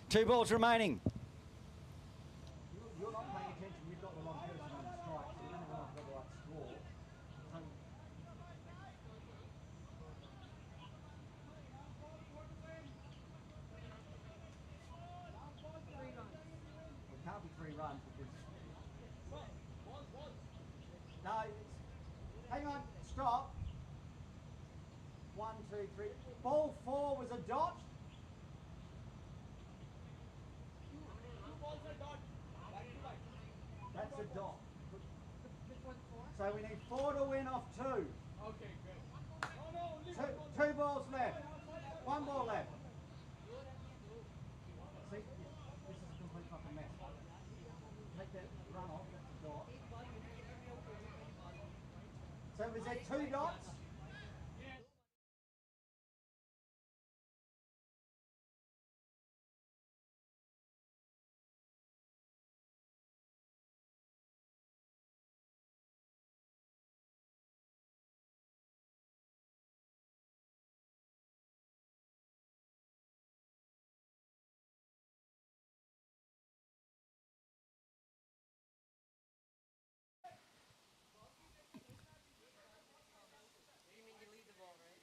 Two balls remaining. You're not paying attention. You've got the wrong person on the strike, so you don't have the right score. It can't be 3 runs because. No, hang on, stop. 1, 2, 3. Ball 4 was a dot. That's a dot. So we need 4 to win off 2. Okay, good. Two balls left. 1 ball left. See, this is a complete fucking mess. Take that run off, that's a dot. So was there 2 dots?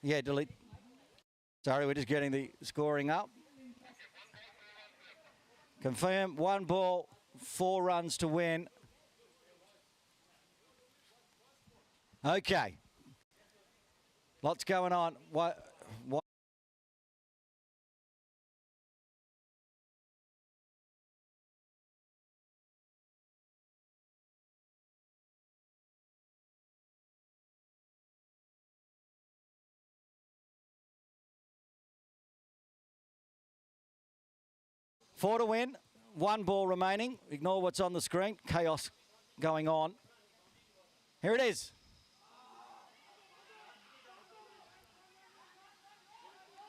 Yeah, delete. Sorry, we're just getting the scoring up. Confirm, 1 ball, 4 runs to win. Okay. Lots going on. What? Four to win, 1 ball remaining. Ignore what's on the screen. Chaos going on. Here it is.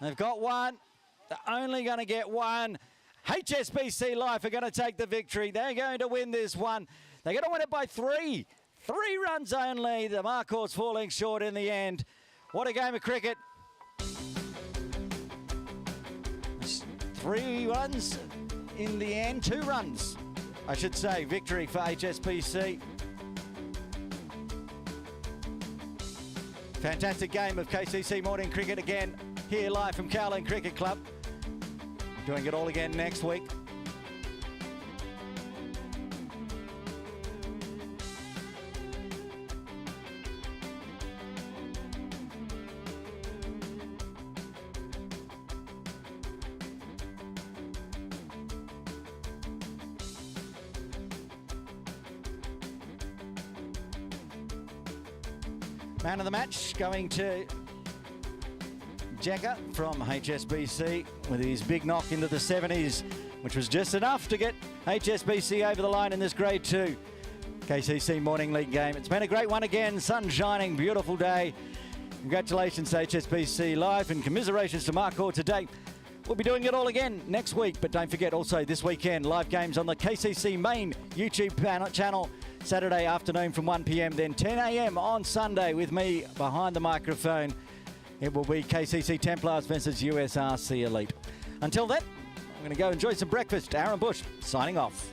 They've got 1. They're only going to get 1. HSBC Life are going to take the victory. They're going to win this one. They're going to win it by 3. 3 runs only. The Markhor's falling short in the end. What a game of cricket. 3 runs in the end. 2 runs, I should say. Victory for HSBC. Fantastic game of KCC Morning Cricket again, here live from Kowloon Cricket Club. Doing it all again next week. Man of the match going to Jagger from HSBC with his big knock into the 70s, which was just enough to get HSBC over the line in this Grade 2 KCC Morning League game. It's been a great one again. Sun shining, beautiful day. Congratulations to HSBC Life and commiserations to Markhor today. We'll be doing it all again next week, but don't forget also this weekend, live games on the KCC main YouTube channel, Saturday afternoon from 1 p.m, then 10 a.m. on Sunday with me behind the microphone. It will be KCC Templars versus USRC Elite. Until then, I'm going to go enjoy some breakfast. Aaron Bush signing off.